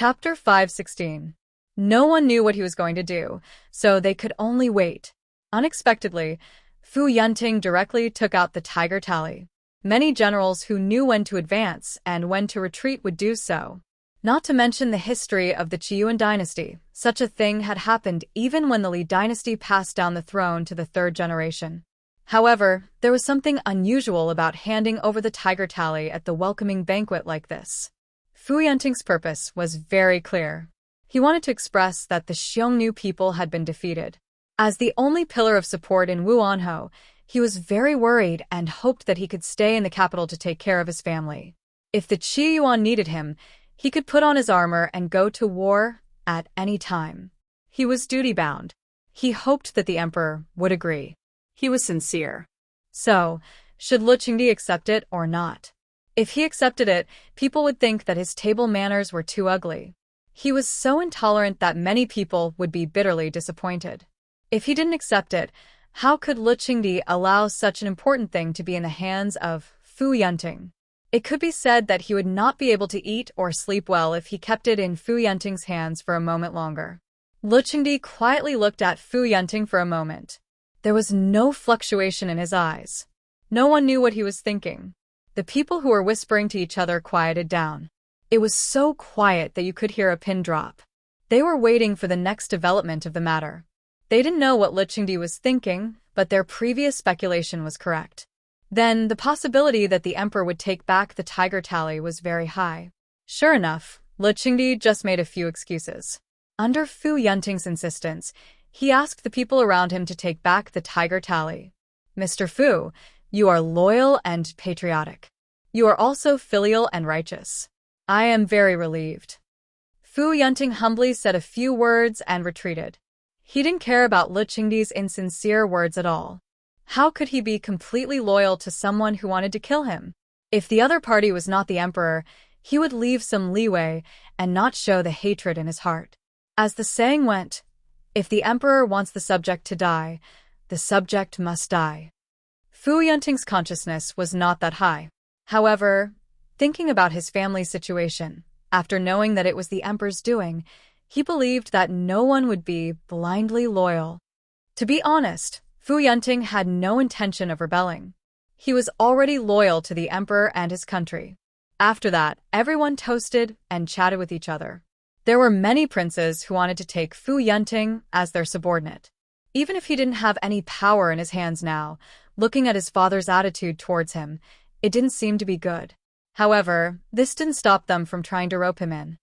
Chapter 516. No one knew what he was going to do, so they could only wait. Unexpectedly, Fu Yunting directly took out the tiger tally. Many generals who knew when to advance and when to retreat would do so. Not to mention the history of the Qiuan dynasty, such a thing had happened even when the Li dynasty passed down the throne to the third generation. However, there was something unusual about handing over the tiger tally at the welcoming banquet like this. Fu Yunting's purpose was very clear. He wanted to express that the Xiongnu people had been defeated. As the only pillar of support in Wuanhou, he was very worried and hoped that he could stay in the capital to take care of his family. If the Qiyuan needed him, he could put on his armor and go to war at any time. He was duty-bound. He hoped that the emperor would agree. He was sincere. So, should Lu Qingdi accept it or not? If he accepted it, people would think that his table manners were too ugly. He was so intolerant that many people would be bitterly disappointed. If he didn't accept it, how could Lu Qingdi allow such an important thing to be in the hands of Fu Yunting? It could be said that he would not be able to eat or sleep well if he kept it in Fu Yunting's hands for a moment longer. Lu Qingdi quietly looked at Fu Yunting for a moment. There was no fluctuation in his eyes. No one knew what he was thinking. The people who were whispering to each other quieted down. It was so quiet that you could hear a pin drop. They were waiting for the next development of the matter. They didn't know what Lu Qingdi was thinking, but their previous speculation was correct. Then, the possibility that the emperor would take back the tiger tally was very high. Sure enough, Lu Qingdi just made a few excuses. Under Fu Yunting's insistence, he asked the people around him to take back the tiger tally. Mr. Fu, you are loyal and patriotic. You are also filial and righteous. I am very relieved. Fu Yunting humbly said a few words and retreated. He didn't care about Lu Qingdi's insincere words at all. How could he be completely loyal to someone who wanted to kill him? If the other party was not the emperor, he would leave some leeway and not show the hatred in his heart. As the saying went, if the emperor wants the subject to die, the subject must die. Fu Yunting's consciousness was not that high. However, thinking about his family's situation, after knowing that it was the emperor's doing, he believed that no one would be blindly loyal. To be honest, Fu Yunting had no intention of rebelling. He was already loyal to the emperor and his country. After that, everyone toasted and chatted with each other. There were many princes who wanted to take Fu Yunting as their subordinate. Even if he didn't have any power in his hands now, looking at his father's attitude towards him, it didn't seem to be good. However, this didn't stop them from trying to rope him in.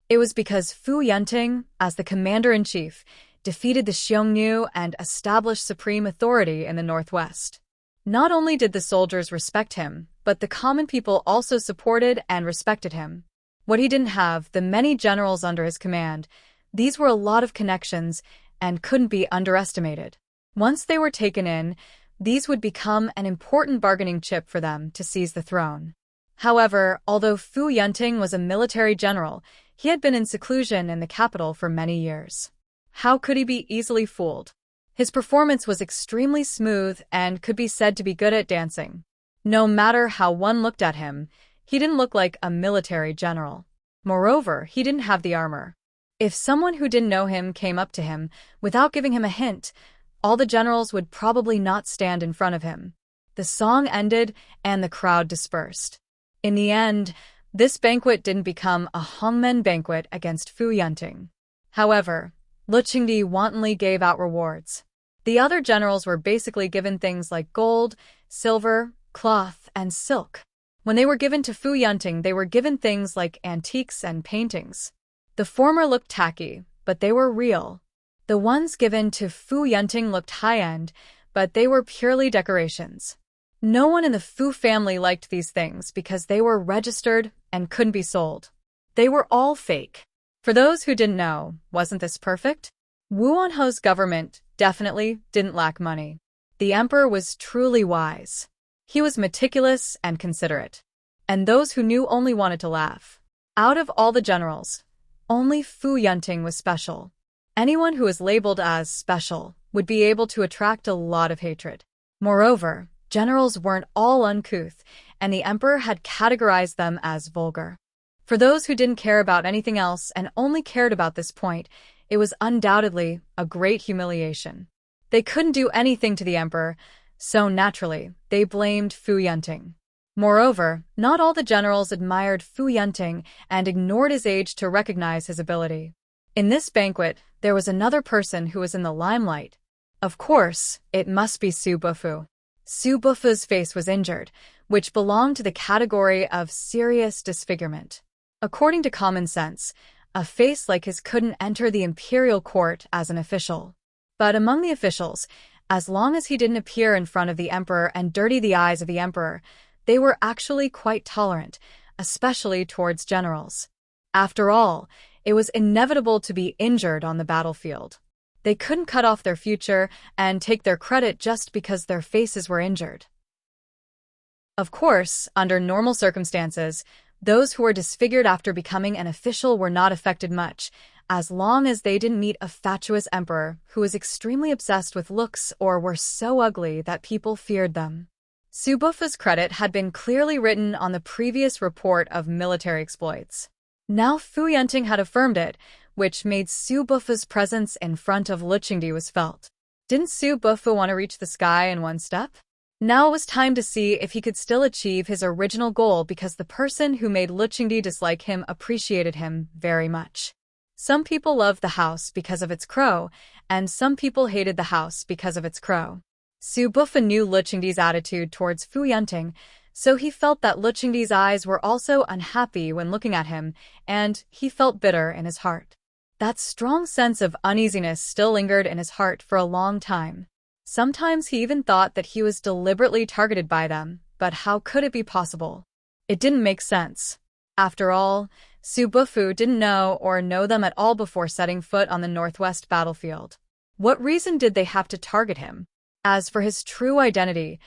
It was because Fu Yunting, as the commander-in-chief, defeated the Xiongnu and established supreme authority in the northwest. Not only did the soldiers respect him, but the common people also supported and respected him. What he didn't have, the many generals under his command, these were a lot of connections and couldn't be underestimated. Once they were taken in, these would become an important bargaining chip for them to seize the throne. However, although Fu Yunting was a military general, he had been in seclusion in the capital for many years. How could he be easily fooled? His performance was extremely smooth and could be said to be good at dancing. No matter how one looked at him, he didn't look like a military general. Moreover, he didn't have the armor. If someone who didn't know him came up to him without giving him a hint, all the generals would probably not stand in front of him. The song ended and the crowd dispersed. In the end, this banquet didn't become a hongmen banquet against Fu Yunting. However, Lu Qingdi wantonly gave out rewards. The other generals were basically given things like gold, silver, cloth, and silk. When they were given to Fu Yunting, they were given things like antiques and paintings. The former looked tacky, but they were real. The ones given to Fu Yunting looked high-end, but they were purely decorations. No one in the Fu family liked these things because they were registered and couldn't be sold. They were all fake. For those who didn't know, wasn't this perfect? Wuanhou's government definitely didn't lack money. The emperor was truly wise. He was meticulous and considerate. And those who knew only wanted to laugh. Out of all the generals, only Fu Yunting was special. Anyone who was labeled as special would be able to attract a lot of hatred. Moreover, generals weren't all uncouth, and the emperor had categorized them as vulgar. For those who didn't care about anything else and only cared about this point, it was undoubtedly a great humiliation. They couldn't do anything to the emperor, so naturally, they blamed Fu Yunting. Moreover, not all the generals admired Fu Yunting and ignored his age to recognize his ability. In this banquet, there was another person who was in the limelight. Of course, it must be Su Bufu. Su Bufu's face was injured, which belonged to the category of serious disfigurement. According to common sense, a face like his couldn't enter the imperial court as an official. But among the officials, as long as he didn't appear in front of the emperor and dirty the eyes of the emperor, they were actually quite tolerant, especially towards generals. After all, it was inevitable to be injured on the battlefield. They couldn't cut off their future and take their credit just because their faces were injured. Of course, under normal circumstances, those who were disfigured after becoming an official were not affected much, as long as they didn't meet a fatuous emperor who was extremely obsessed with looks or were so ugly that people feared them. Su Bufu's credit had been clearly written on the previous report of military exploits. Now Fu Yunting had affirmed it, which made Su Bufu's presence in front of Lu Qingdi was felt. Didn't Su Bufu want to reach the sky in one step? Now it was time to see if he could still achieve his original goal because the person who made Lu Qingdi dislike him appreciated him very much. Some people loved the house because of its crow, and some people hated the house because of its crow. Su Bufu knew Lu Qingdi's attitude towards Fu Yunting, so he felt that Lu Qingdi's eyes were also unhappy when looking at him, and he felt bitter in his heart. That strong sense of uneasiness still lingered in his heart for a long time. Sometimes he even thought that he was deliberately targeted by them, but how could it be possible? It didn't make sense. After all, Su Bufu didn't know or know them at all before setting foot on the northwest battlefield. What reason did they have to target him? As for his true identity,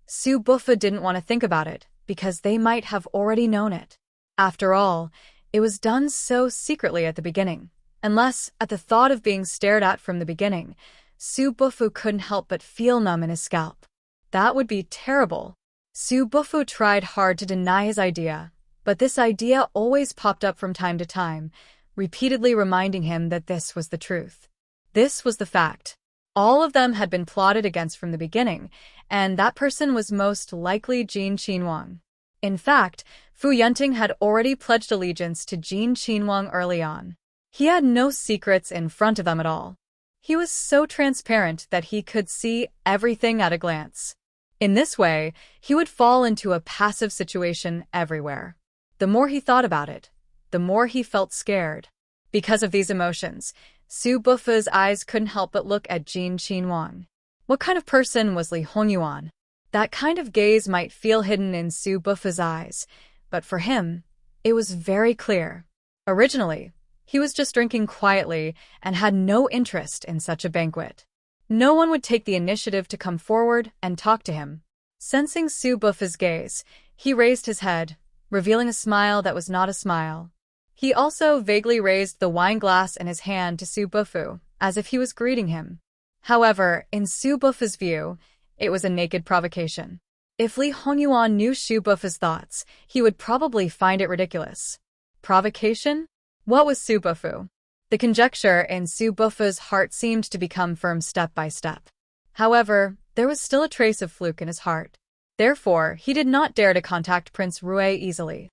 Su Bufu didn't want to think about it, because they might have already known it. After all, it was done so secretly at the beginning. Unless, at the thought of being stared at from the beginning, Su Bufu couldn't help but feel numb in his scalp. That would be terrible. Su Bufu tried hard to deny his idea, but this idea always popped up from time to time, repeatedly reminding him that this was the truth. This was the fact. All of them had been plotted against from the beginning, and that person was most likely Jin Qinhuang. In fact, Fu Yunting had already pledged allegiance to Jin Qinhuang early on. He had no secrets in front of them at all. He was so transparent that he could see everything at a glance. In this way, he would fall into a passive situation everywhere. The more he thought about it, the more he felt scared. Because of these emotions, Su Bufu's eyes couldn't help but look at Jin Qinhuang. What kind of person was Li Hongyuan? That kind of gaze might feel hidden in Su Bufu's eyes, but for him, it was very clear. Originally, he was just drinking quietly and had no interest in such a banquet. No one would take the initiative to come forward and talk to him. Sensing Su Bufu's gaze, he raised his head, revealing a smile that was not a smile. He also vaguely raised the wine glass in his hand to Su Bufu, as if he was greeting him. However, in Su Bufu's view, it was a naked provocation. If Li Hongyuan knew Su Bufu's thoughts, he would probably find it ridiculous. Provocation? What was Su Bufu? The conjecture in Su Bufu's heart seemed to become firm step by step. However, there was still a trace of fluke in his heart. Therefore, he did not dare to contact Prince Rue easily.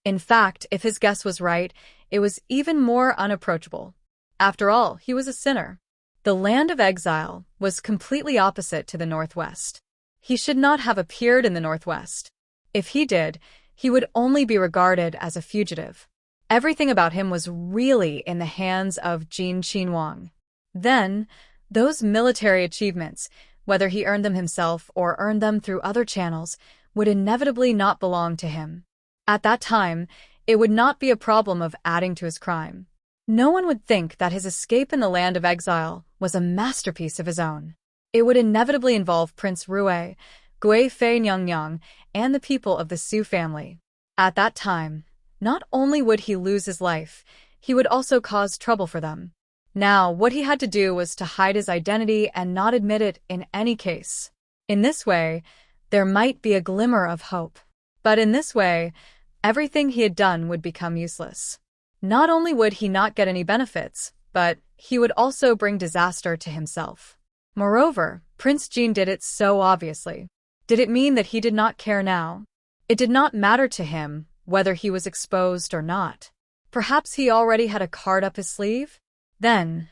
In fact, if his guess was right, it was even more unapproachable. After all, he was a sinner. The land of exile was completely opposite to the northwest. He should not have appeared in the northwest. If he did, he would only be regarded as a fugitive. Everything about him was really in the hands of Jin Qinhuang. Then, those military achievements, whether he earned them himself or earned them through other channels, would inevitably not belong to him. At that time, it would not be a problem of adding to his crime. No one would think that his escape in the land of exile was a masterpiece of his own. It would inevitably involve Prince Rue, Gui Fei Nyang, and the people of the Su family. At that time, not only would he lose his life, he would also cause trouble for them. Now, what he had to do was to hide his identity and not admit it in any case. In this way, there might be a glimmer of hope. But in this way, Everything he had done would become useless. Not only would he not get any benefits, but he would also bring disaster to himself. Moreover, Prince Jean did it so obviously. Did it mean that he did not care now? It did not matter to him whether he was exposed or not. Perhaps he already had a card up his sleeve? Then,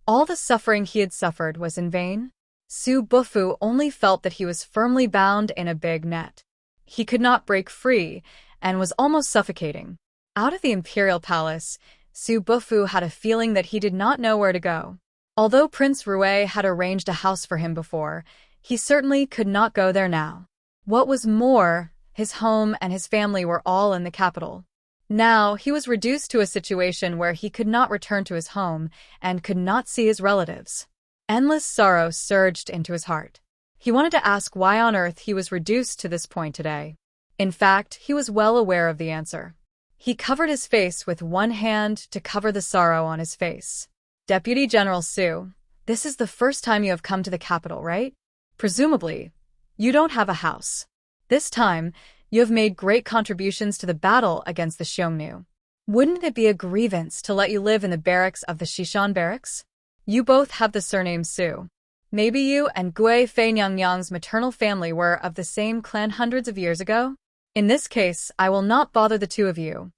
all the suffering he had suffered was in vain? Su Bufu only felt that he was firmly bound in a big net. He could not break free and was almost suffocating. Out of the imperial palace, Su Bufu had a feeling that he did not know where to go. Although Prince Rue had arranged a house for him before, he certainly could not go there now. What was more, his home and his family were all in the capital. Now, he was reduced to a situation where he could not return to his home and could not see his relatives. Endless sorrow surged into his heart. He wanted to ask why on earth he was reduced to this point today. In fact, he was well aware of the answer. He covered his face with one hand to cover the sorrow on his face. Deputy General Su, this is the first time you have come to the capital, right? Presumably, you don't have a house. This time, you have made great contributions to the battle against the Xiongnu. Wouldn't it be a grievance to let you live in the barracks of the Shishan barracks? You both have the surname Su. Maybe you and Gui Feinyang's maternal family were of the same clan hundreds of years ago? In this case, I will not bother the two of you.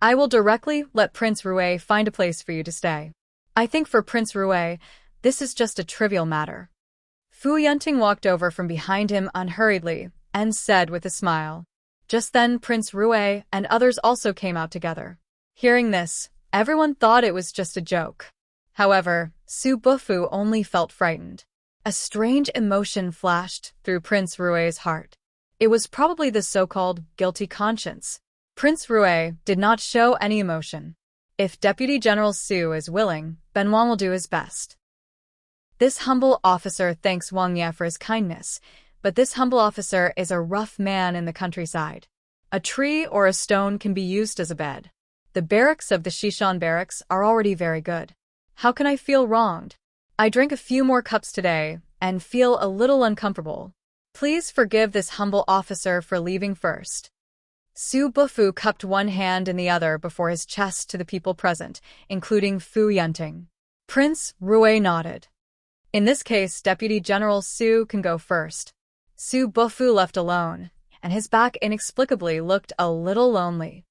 I will directly let Prince Rue find a place for you to stay. I think for Prince Rue, this is just a trivial matter. Fu Yunting walked over from behind him unhurriedly and said with a smile. Just then Prince Rue and others also came out together. Hearing this, everyone thought it was just a joke. However, Su Bufu only felt frightened. A strange emotion flashed through Prince Rue's heart. It was probably the so-called guilty conscience. Prince Rue did not show any emotion. If Deputy General Su is willing, Wang will do his best. This humble officer thanks Wang Ye for his kindness, but this humble officer is a rough man in the countryside. A tree or a stone can be used as a bed. The barracks of the Shishan barracks are already very good. How can I feel wronged? I drank a few more cups today and feel a little uncomfortable. Please forgive this humble officer for leaving first. Su Bufu cupped one hand in the other before his chest to the people present, including Fu Yunting. Prince Rue nodded. In this case, Deputy General Su can go first. Su Bufu left alone, and his back inexplicably looked a little lonely.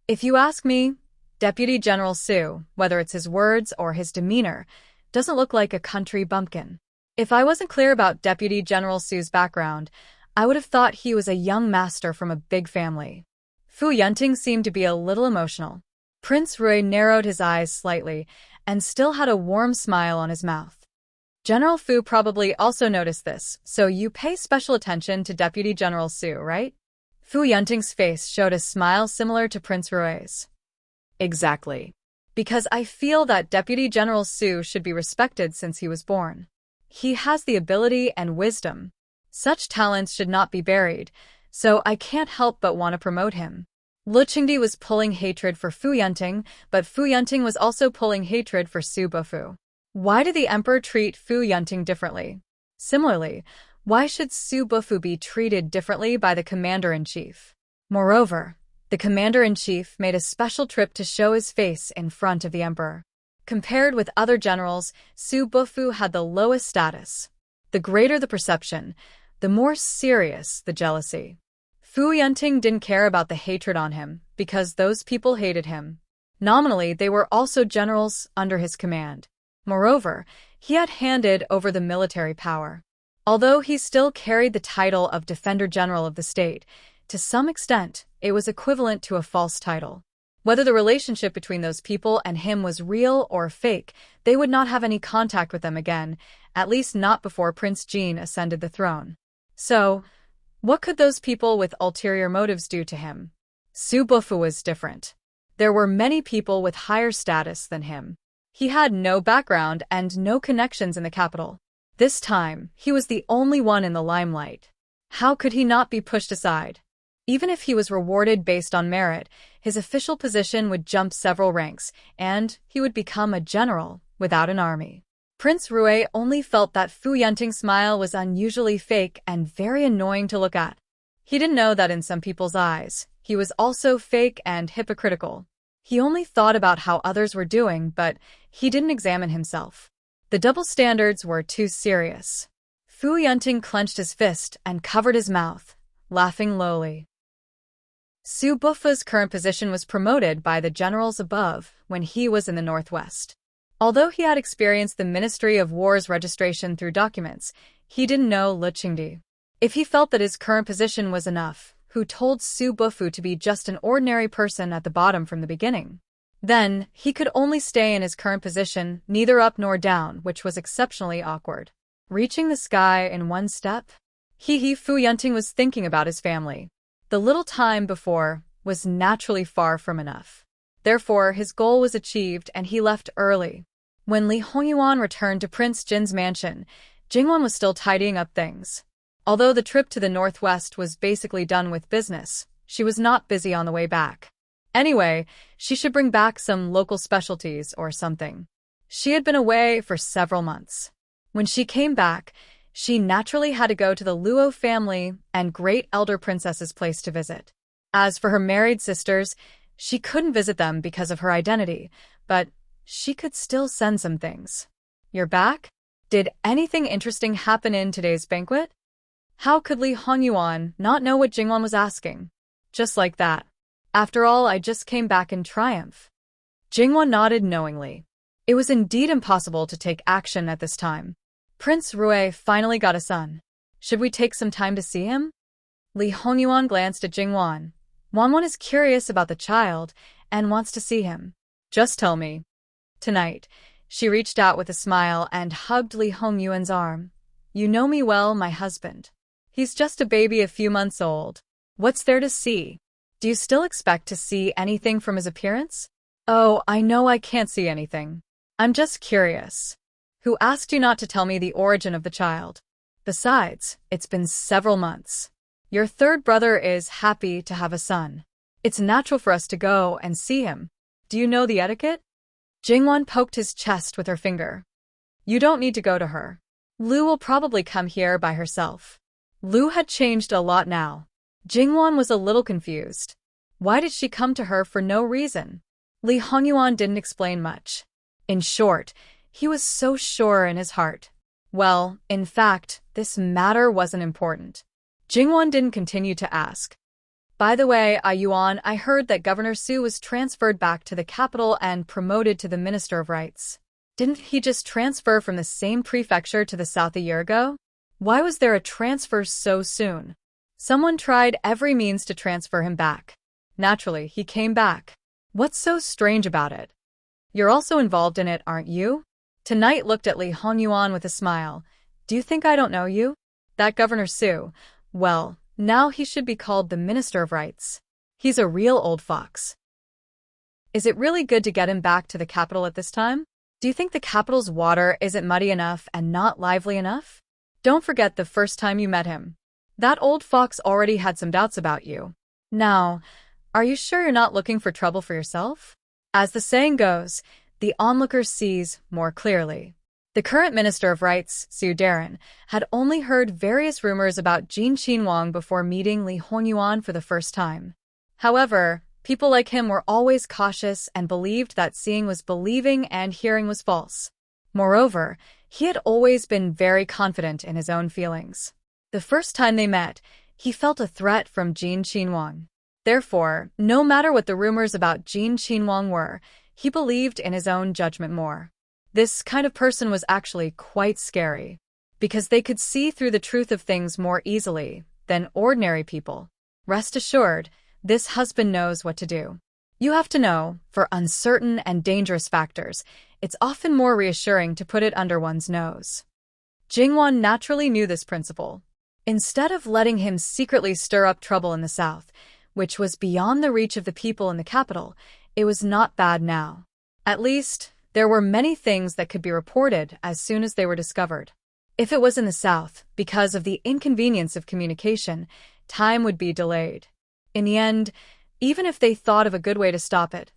If you ask me, Deputy General Su, whether it's his words or his demeanor, doesn't look like a country bumpkin. If I wasn't clear about Deputy General Su's background, I would have thought he was a young master from a big family. Fu Yunting seemed to be a little emotional. Prince Rue narrowed his eyes slightly and still had a warm smile on his mouth. General Fu probably also noticed this, so you pay special attention to Deputy General Su, right? Fu Yunting's face showed a smile similar to Prince Rue's. Exactly. Because I feel that Deputy General Su should be respected since he was born. He has the ability and wisdom. Such talents should not be buried, so I can't help but want to promote him. Lu Qingdi was pulling hatred for Fu Yunting, but Fu Yunting was also pulling hatred for Su Bufu. Why did the emperor treat Fu Yunting differently? Similarly, why should Su Bufu be treated differently by the commander-in-chief? Moreover, the commander-in-chief made a special trip to show his face in front of the emperor. Compared with other generals, Su Bufu had the lowest status. The greater the perception, the more serious the jealousy. Fu Yunting didn't care about the hatred on him because those people hated him. Nominally, they were also generals under his command. Moreover, he had handed over the military power. Although he still carried the title of Defender General of the state, to some extent, it was equivalent to a false title. Whether the relationship between those people and him was real or fake, they would not have any contact with them again, at least not before Prince Jean ascended the throne. So, what could those people with ulterior motives do to him? Su Bufu was different. There were many people with higher status than him. He had no background and no connections in the capital. This time, he was the only one in the limelight. How could he not be pushed aside? Even if he was rewarded based on merit, his official position would jump several ranks, and he would become a general without an army. Prince Rue only felt that Fu Yunting's smile was unusually fake and very annoying to look at. He didn't know that in some people's eyes, He was also fake and hypocritical. He only thought about how others were doing, but he didn't examine himself. The double standards were too serious. Fu Yunting clenched his fist and covered his mouth, laughing lowly. Su Bufa's current position was promoted by the generals above when he was in the northwest. Although he had experienced the Ministry of War's registration through documents, he didn't know Lu Qingdi. If he felt that his current position was enough, who told Su Bufu to be just an ordinary person at the bottom from the beginning? Then, he could only stay in his current position, neither up nor down, which was exceptionally awkward. Reaching the sky in one step? Fu Yunting was thinking about his family. The little time before was naturally far from enough. Therefore, his goal was achieved and he left early. When Li Hongyuan returned to Prince Jin's mansion, Jingwan was still tidying up things. Although the trip to the northwest was basically done with business, she was not busy on the way back. Anyway, she should bring back some local specialties or something. She had been away for several months. When she came back, she naturally had to go to the Luo family and great elder princess's place to visit. As for her married sisters, she couldn't visit them because of her identity, but she could still send some things. You're back? Did anything interesting happen in today's banquet? How could Li Hongyuan not know what Jingwan was asking? Just like that. After all, I just came back in triumph. Jingwan nodded knowingly. It was indeed impossible to take action at this time. Prince Rui finally got a son. Should we take some time to see him? Li Hongyuan glanced at Jingwan. Wanwan is curious about the child and wants to see him. Just tell me. Tonight, she reached out with a smile and hugged Li Hongyuan's arm. You know me well, my husband. He's just a baby a few months old. What's there to see? Do you still expect to see anything from his appearance? Oh, I know I can't see anything. I'm just curious. Who asked you not to tell me the origin of the child? Besides, it's been several months. Your third brother is happy to have a son. It's natural for us to go and see him. Do you know the etiquette? Jingwan poked his chest with her finger. You don't need to go to her. Lu will probably come here by herself. Lu had changed a lot now. Jingwan was a little confused. Why did she come to her for no reason? Li Hongyuan didn't explain much. In short, he was so sure in his heart. Well, in fact, this matter wasn't important. Jingwan didn't continue to ask. By the way, Yuan, I heard that Governor Su was transferred back to the capital and promoted to the Minister of Rights. Didn't he just transfer from the same prefecture to the south a year ago? Why was there a transfer so soon? Someone tried every means to transfer him back. Naturally, he came back. What's so strange about it? You're also involved in it, aren't you? Tonight looked at Li Hongyuan with a smile. Do you think I don't know you? That Governor Su, well, now he should be called the Minister of Rights. He's a real old fox. Is it really good to get him back to the capital at this time? Do you think the capital's water isn't muddy enough and not lively enough? Don't forget the first time you met him. That old fox already had some doubts about you. Now, are you sure you're not looking for trouble for yourself? As the saying goes, the onlooker sees more clearly. The current Minister of Rights, Su Darren, had only heard various rumors about Jin Qinhuang before meeting Li Hongyuan for the first time. However, people like him were always cautious and believed that seeing was believing and hearing was false. Moreover, he had always been very confident in his own feelings. The first time they met, he felt a threat from Jin Qinhuang. Therefore, no matter what the rumors about Jin Qinhuang were, he believed in his own judgment more. This kind of person was actually quite scary, because they could see through the truth of things more easily than ordinary people. Rest assured, this husband knows what to do. You have to know, for uncertain and dangerous factors, it's often more reassuring to put it under one's nose. Jingwan naturally knew this principle. Instead of letting him secretly stir up trouble in the south, which was beyond the reach of the people in the capital, it was not bad now. At least, there were many things that could be reported as soon as they were discovered. If it was in the south, because of the inconvenience of communication, time would be delayed. In the end, even if they thought of a good way to stop it,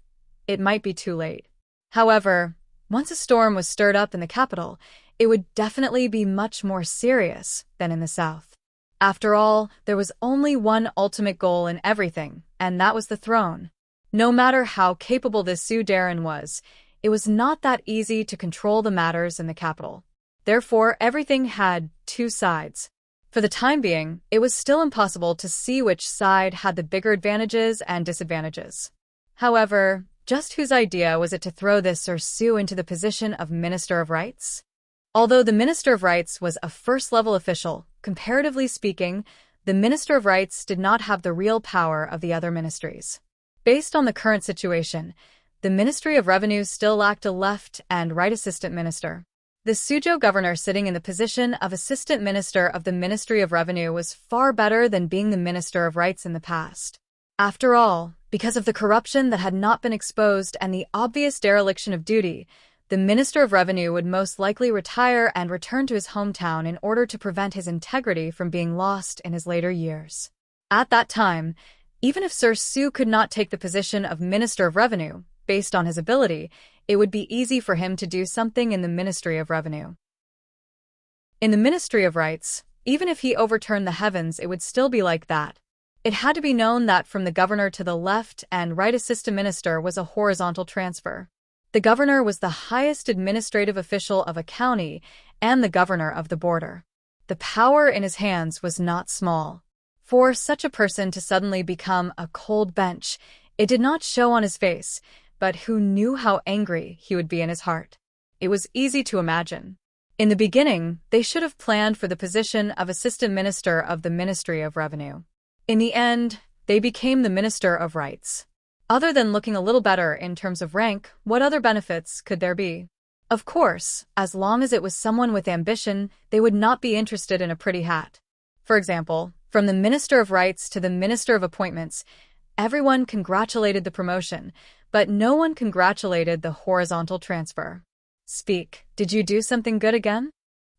it might be too late. However, once a storm was stirred up in the capital, it would definitely be much more serious than in the south. After all, there was only one ultimate goal in everything, and that was the throne. No matter how capable this suzerain was, it was not that easy to control the matters in the capital. Therefore, everything had two sides. For the time being, it was still impossible to see which side had the bigger advantages and disadvantages. However, just whose idea was it to throw this Sue into the position of Minister of Rights? Although the Minister of Rights was a first-level official, comparatively speaking, the Minister of Rights did not have the real power of the other ministries. Based on the current situation, the Ministry of Revenue still lacked a left and right assistant minister. The Suzhou governor sitting in the position of assistant minister of the Ministry of Revenue was far better than being the Minister of Rights in the past. After all, because of the corruption that had not been exposed and the obvious dereliction of duty, the Minister of Revenue would most likely retire and return to his hometown in order to prevent his integrity from being lost in his later years. At that time, even if Sir Su could not take the position of Minister of Revenue, based on his ability, it would be easy for him to do something in the Ministry of Revenue. In the Ministry of Rights, even if he overturned the heavens, it would still be like that. It had to be known that from the governor to the left and right assistant minister was a horizontal transfer. The governor was the highest administrative official of a county and the governor of the border. The power in his hands was not small. For such a person to suddenly become a cold bench, it did not show on his face, but who knew how angry he would be in his heart? It was easy to imagine. In the beginning, they should have planned for the position of assistant minister of the Ministry of Revenue. In the end, they became the Minister of Rights. Other than looking a little better in terms of rank, what other benefits could there be? Of course, as long as it was someone with ambition, they would not be interested in a pretty hat. For example, from the Minister of Rights to the Minister of Appointments, everyone congratulated the promotion, but no one congratulated the horizontal transfer. Speak, did you do something good again?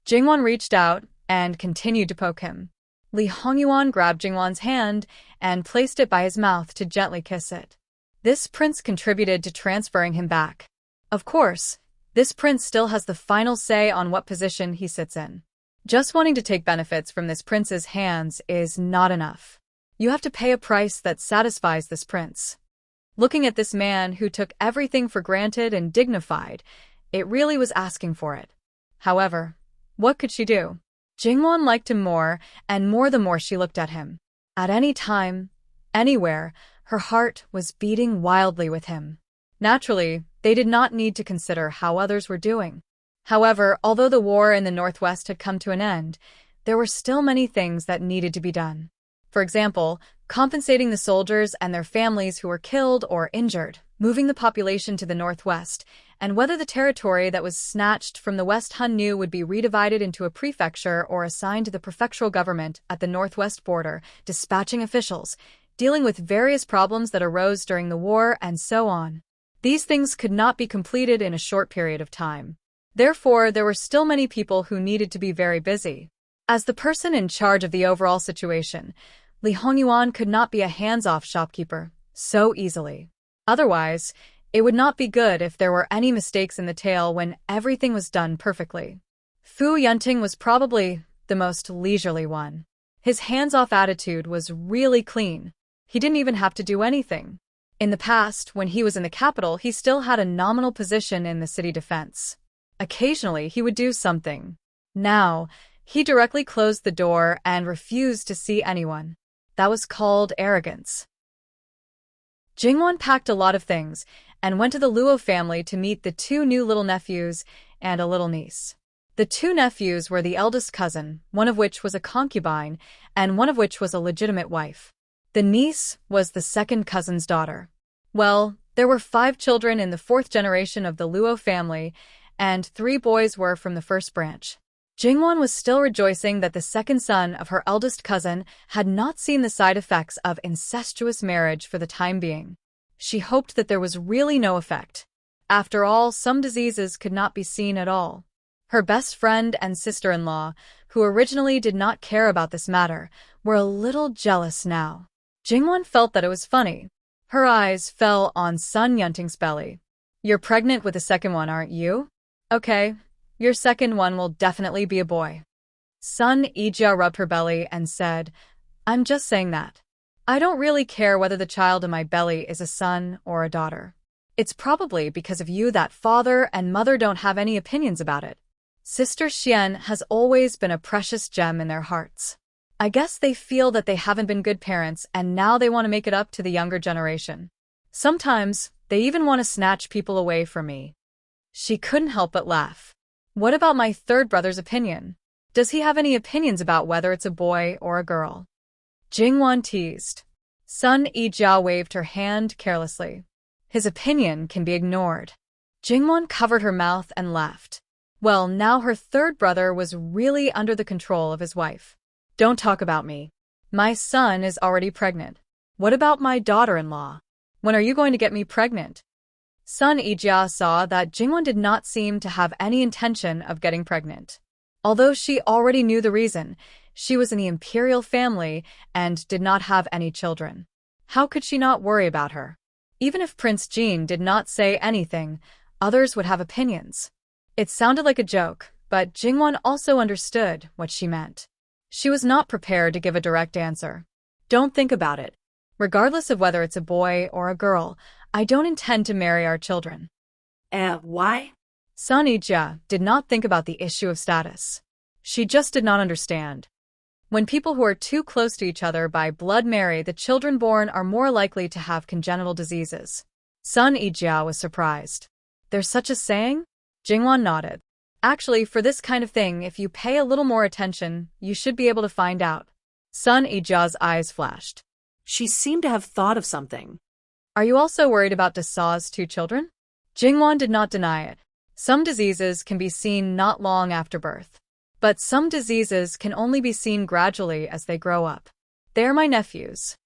Jingwan reached out and continued to poke him. Li Hongyuan grabbed Jingwan's hand and placed it by his mouth to gently kiss it. This prince contributed to transferring him back. Of course, this prince still has the final say on what position he sits in. Just wanting to take benefits from this prince's hands is not enough. You have to pay a price that satisfies this prince. Looking at this man who took everything for granted and dignified, it really was asking for it. However, what could she do? Jingwan liked him more and more the more she looked at him. At any time, anywhere, her heart was beating wildly with him. Naturally, they did not need to consider how others were doing. However, although the war in the Northwest had come to an end, there were still many things that needed to be done. For example, compensating the soldiers and their families who were killed or injured, moving the population to the Northwest, and whether the territory that was snatched from the West Hannu would be redivided into a prefecture or assigned to the prefectural government at the Northwest border, dispatching officials, dealing with various problems that arose during the war, and so on. These things could not be completed in a short period of time. Therefore, there were still many people who needed to be very busy. As the person in charge of the overall situation, Li Hongyuan could not be a hands-off shopkeeper so easily. Otherwise, it would not be good if there were any mistakes in the tale when everything was done perfectly. Fu Yunting was probably the most leisurely one. His hands-off attitude was really clean. He didn't even have to do anything. In the past, when he was in the capital, he still had a nominal position in the city defense. Occasionally, he would do something. Now, he directly closed the door and refused to see anyone. That was called arrogance. Jingwan packed a lot of things and went to the Luo family to meet the two new little nephews and a little niece. The two nephews were the eldest cousin, one of which was a concubine, and one of which was a legitimate wife. The niece was the second cousin's daughter. Well, there were 5 children in the 4th generation of the Luo family, and 3 boys were from the first branch. Jingwan was still rejoicing that the second son of her eldest cousin had not seen the side effects of incestuous marriage for the time being. She hoped that there was really no effect. After all, some diseases could not be seen at all. Her best friend and sister-in-law, who originally did not care about this matter, were a little jealous now. Jingwan felt that it was funny. Her eyes fell on Sun Yunting's belly. "You're pregnant with the second one, aren't you? Okay, your second one will definitely be a boy." Sun Yijia rubbed her belly and said, "I'm just saying that." I don't really care whether the child in my belly is a son or a daughter. It's probably because of you that father and mother don't have any opinions about it. Sister Xian has always been a precious gem in their hearts. I guess they feel that they haven't been good parents and now they want to make it up to the younger generation. Sometimes, they even want to snatch people away from me. She couldn't help but laugh. What about my third brother's opinion? Does he have any opinions about whether it's a boy or a girl? Jingwan teased. Sun Yijiao waved her hand carelessly. His opinion can be ignored. Jingwan covered her mouth and laughed. Well, now her third brother was really under the control of his wife. Don't talk about me. My son is already pregnant. What about my daughter-in-law? When are you going to get me pregnant? Sun Yijia saw that Jingwan did not seem to have any intention of getting pregnant. Although she already knew the reason, she was in the imperial family and did not have any children. How could she not worry about her? Even if Prince Jin did not say anything, others would have opinions. It sounded like a joke, but Jingwan also understood what she meant. She was not prepared to give a direct answer. Don't think about it. Regardless of whether it's a boy or a girl, I don't intend to marry our children. Why? Sun Yijia did not think about the issue of status. She just did not understand. When people who are too close to each other by blood marry, the children born are more likely to have congenital diseases. Sun Yijia was surprised. There's such a saying? Jingwan nodded. Actually, for this kind of thing, if you pay a little more attention, you should be able to find out. Sun Yijia's eyes flashed. She seemed to have thought of something. Are you also worried about Dasaw's 2 children? Jingwan did not deny it. Some diseases can be seen not long after birth. But some diseases can only be seen gradually as they grow up. They are my nephews.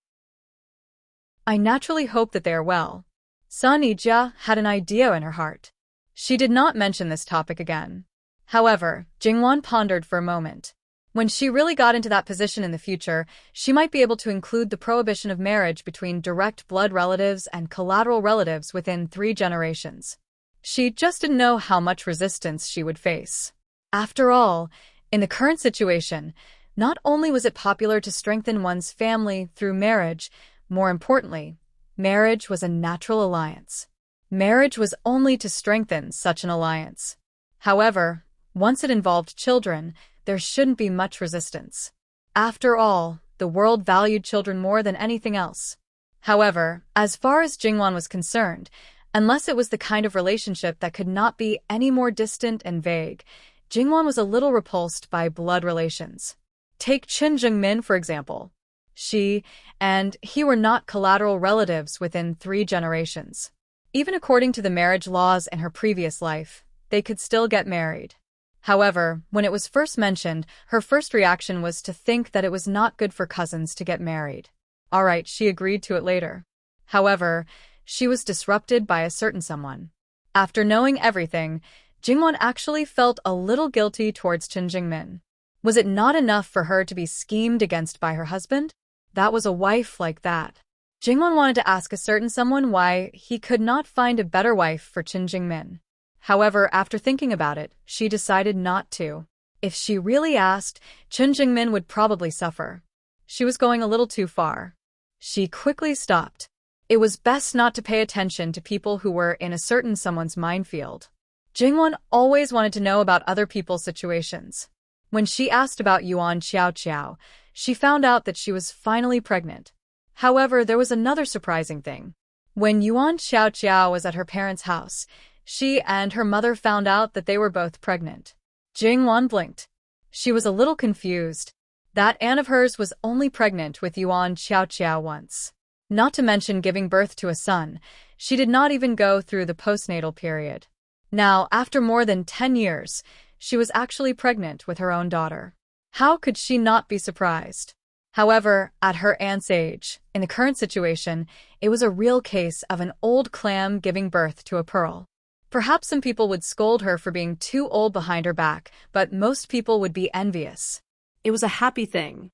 I naturally hope that they are well. Sun Yijia had an idea in her heart. She did not mention this topic again. However, Jingwan pondered for a moment. When she really got into that position in the future, she might be able to include the prohibition of marriage between direct blood relatives and collateral relatives within 3 generations. She just didn't know how much resistance she would face. After all, in the current situation, not only was it popular to strengthen one's family through marriage, more importantly, marriage was a natural alliance. Marriage was only to strengthen such an alliance. However, once it involved children, there shouldn't be much resistance. After all, the world valued children more than anything else. However, as far as Jingwan was concerned, unless it was the kind of relationship that could not be any more distant and vague, Jingwan was a little repulsed by blood relations. Take Qin Jingmin, for example. She and he were not collateral relatives within 3 generations. Even according to the marriage laws in her previous life, they could still get married. However, when it was first mentioned, her first reaction was to think that it was not good for cousins to get married. Alright, she agreed to it later. However, she was disrupted by a certain someone. After knowing everything, Jingwan actually felt a little guilty towards Qin Jingmin. Was it not enough for her to be schemed against by her husband? That was a wife like that. Jingwan wanted to ask a certain someone why he could not find a better wife for Qin Jingmin. However, after thinking about it, she decided not to. If she really asked, Qin Jingmin would probably suffer. She was going a little too far. She quickly stopped. It was best not to pay attention to people who were in a certain someone's minefield. Jingwan always wanted to know about other people's situations. When she asked about Yuan Xiaoqiao, she found out that she was finally pregnant. However, there was another surprising thing. When Yuan Xiaoqiao was at her parents' house, she and her mother found out that they were both pregnant. Jingwan blinked. She was a little confused. That aunt of hers was only pregnant with Yuan Xiaoqiao once. Not to mention giving birth to a son, she did not even go through the postnatal period. Now, after more than 10 years, she was actually pregnant with her own daughter. How could she not be surprised? However, at her aunt's age, in the current situation, it was a real case of an old clam giving birth to a pearl. Perhaps some people would scold her for being too old behind her back, but most people would be envious. It was a happy thing.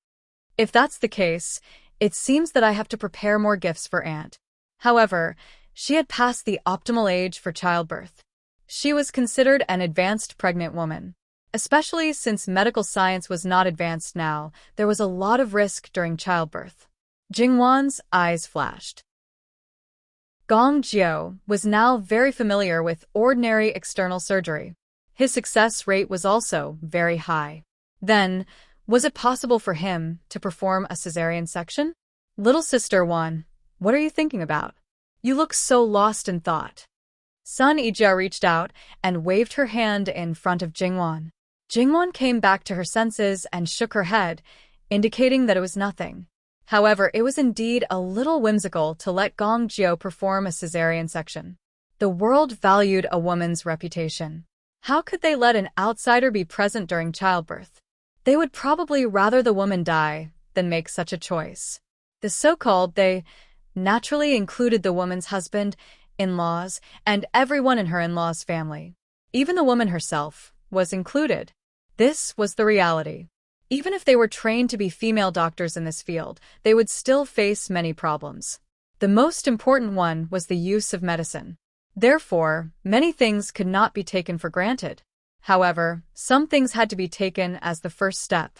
If that's the case, it seems that I have to prepare more gifts for Aunt. However, she had passed the optimal age for childbirth. She was considered an advanced pregnant woman. Especially since medical science was not advanced now, there was a lot of risk during childbirth. Jingwan's eyes flashed. Gong Jiu was now very familiar with ordinary external surgery. His success rate was also very high. Then, was it possible for him to perform a cesarean section? Little sister Wan, what are you thinking about? You look so lost in thought. Sun Yijia reached out and waved her hand in front of Jingwan. Jingwan came back to her senses and shook her head, indicating that it was nothing. However, it was indeed a little whimsical to let Gong Jiu perform a cesarean section. The world valued a woman's reputation. How could they let an outsider be present during childbirth? They would probably rather the woman die than make such a choice. The so-called they naturally included the woman's husband, in-laws, and everyone in her in-laws' family. Even the woman herself was included. This was the reality. Even if they were trained to be female doctors in this field, they would still face many problems. The most important one was the use of medicine. Therefore, many things could not be taken for granted. However, some things had to be taken as the first step.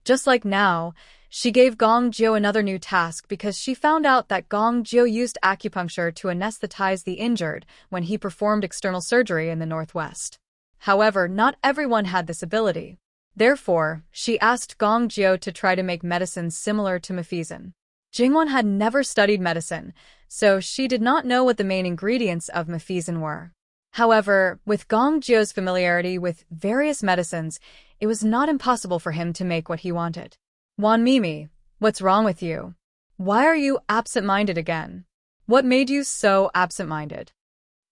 Just like now, she gave Gong Jiu another new task because she found out that Gong Jiu used acupuncture to anesthetize the injured when he performed external surgery in the Northwest. However, not everyone had this ability. Therefore, she asked Gong Jiu to try to make medicines similar to mefizin. Jingwan had never studied medicine, so she did not know what the main ingredients of mefizin were. However, with Gong Jiu's familiarity with various medicines, it was not impossible for him to make what he wanted. Wan Mimi, what's wrong with you? Why are you absent-minded again? What made you so absent-minded?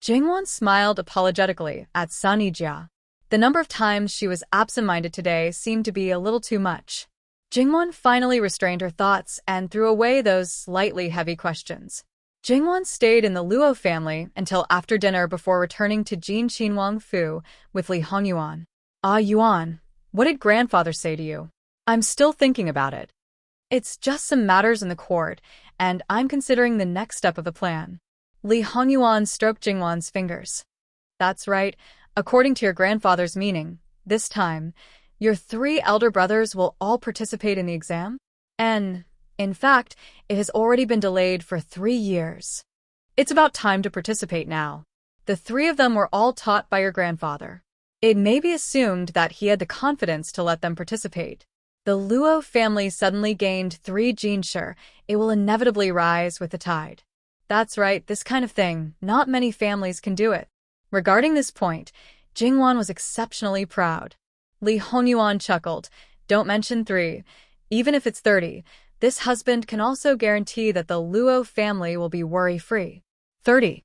Jingwan smiled apologetically at Sun Yijia. The number of times she was absent-minded today seemed to be a little too much. Jingwan finally restrained her thoughts and threw away those slightly heavy questions. Jingwan stayed in the Luo family until after dinner before returning to Jin Qinhuang Fu with Li Hongyuan. Ah Yuan, what did grandfather say to you? I'm still thinking about it. It's just some matters in the court, and I'm considering the next step of the plan. Li Hongyuan stroked Jingwan's fingers. That's right. According to your grandfather's meaning, this time, your 3 elder brothers will all participate in the exam? And, in fact, it has already been delayed for 3 years. It's about time to participate now. The 3 of them were all taught by your grandfather. It may be assumed that he had the confidence to let them participate. The Luo family suddenly gained 3 jinshi. It will inevitably rise with the tide. That's right, this kind of thing, not many families can do it. Regarding this point, Jingwan was exceptionally proud. Li Hongyuan chuckled. Don't mention 3. Even if it's 30, this husband can also guarantee that the Luo family will be worry-free. 30.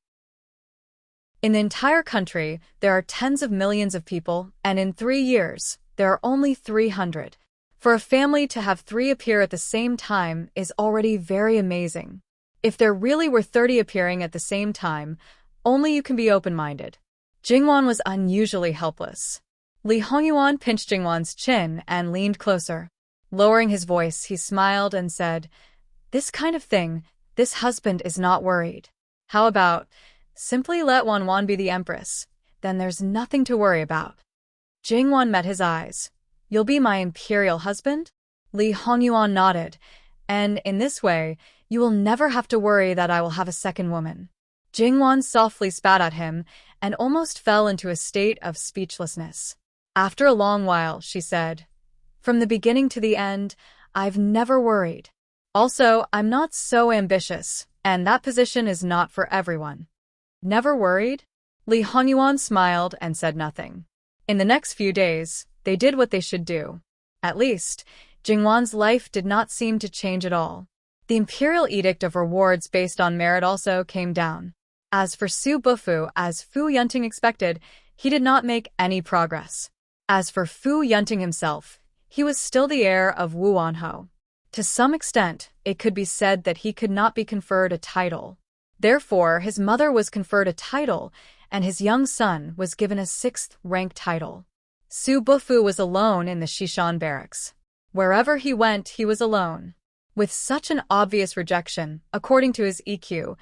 In the entire country, there are tens of millions of people, and in 3 years, there are only 300. For a family to have 3 appear at the same time is already very amazing. If there really were 30 appearing at the same time, only you can be open-minded. Jingwan was unusually helpless. Li Hongyuan pinched Jingwan's chin and leaned closer. Lowering his voice, he smiled and said, "This kind of thing, this husband is not worried. How about, simply let Wan be the empress, then there's nothing to worry about." Jingwan met his eyes. "You'll be my imperial husband?" Li Hongyuan nodded, "And in this way, you will never have to worry that I will have a second woman." Jingwan softly spat at him and almost fell into a state of speechlessness. After a long while, she said, "From the beginning to the end, I've never worried. Also, I'm not so ambitious, and that position is not for everyone." Never worried? Li Hongyuan smiled and said nothing. In the next few days, they did what they should do. At least, Jingwan's life did not seem to change at all. The imperial edict of rewards based on merit also came down. As for Su Bufu, as Fu Yunting expected, he did not make any progress. As for Fu Yunting himself, he was still the heir of Wu Wanhou. To some extent, it could be said that he could not be conferred a title. Therefore, his mother was conferred a title, and his young son was given a 6th rank title. Su Bufu was alone in the Shishan barracks. Wherever he went, he was alone. With such an obvious rejection, according to his EQ,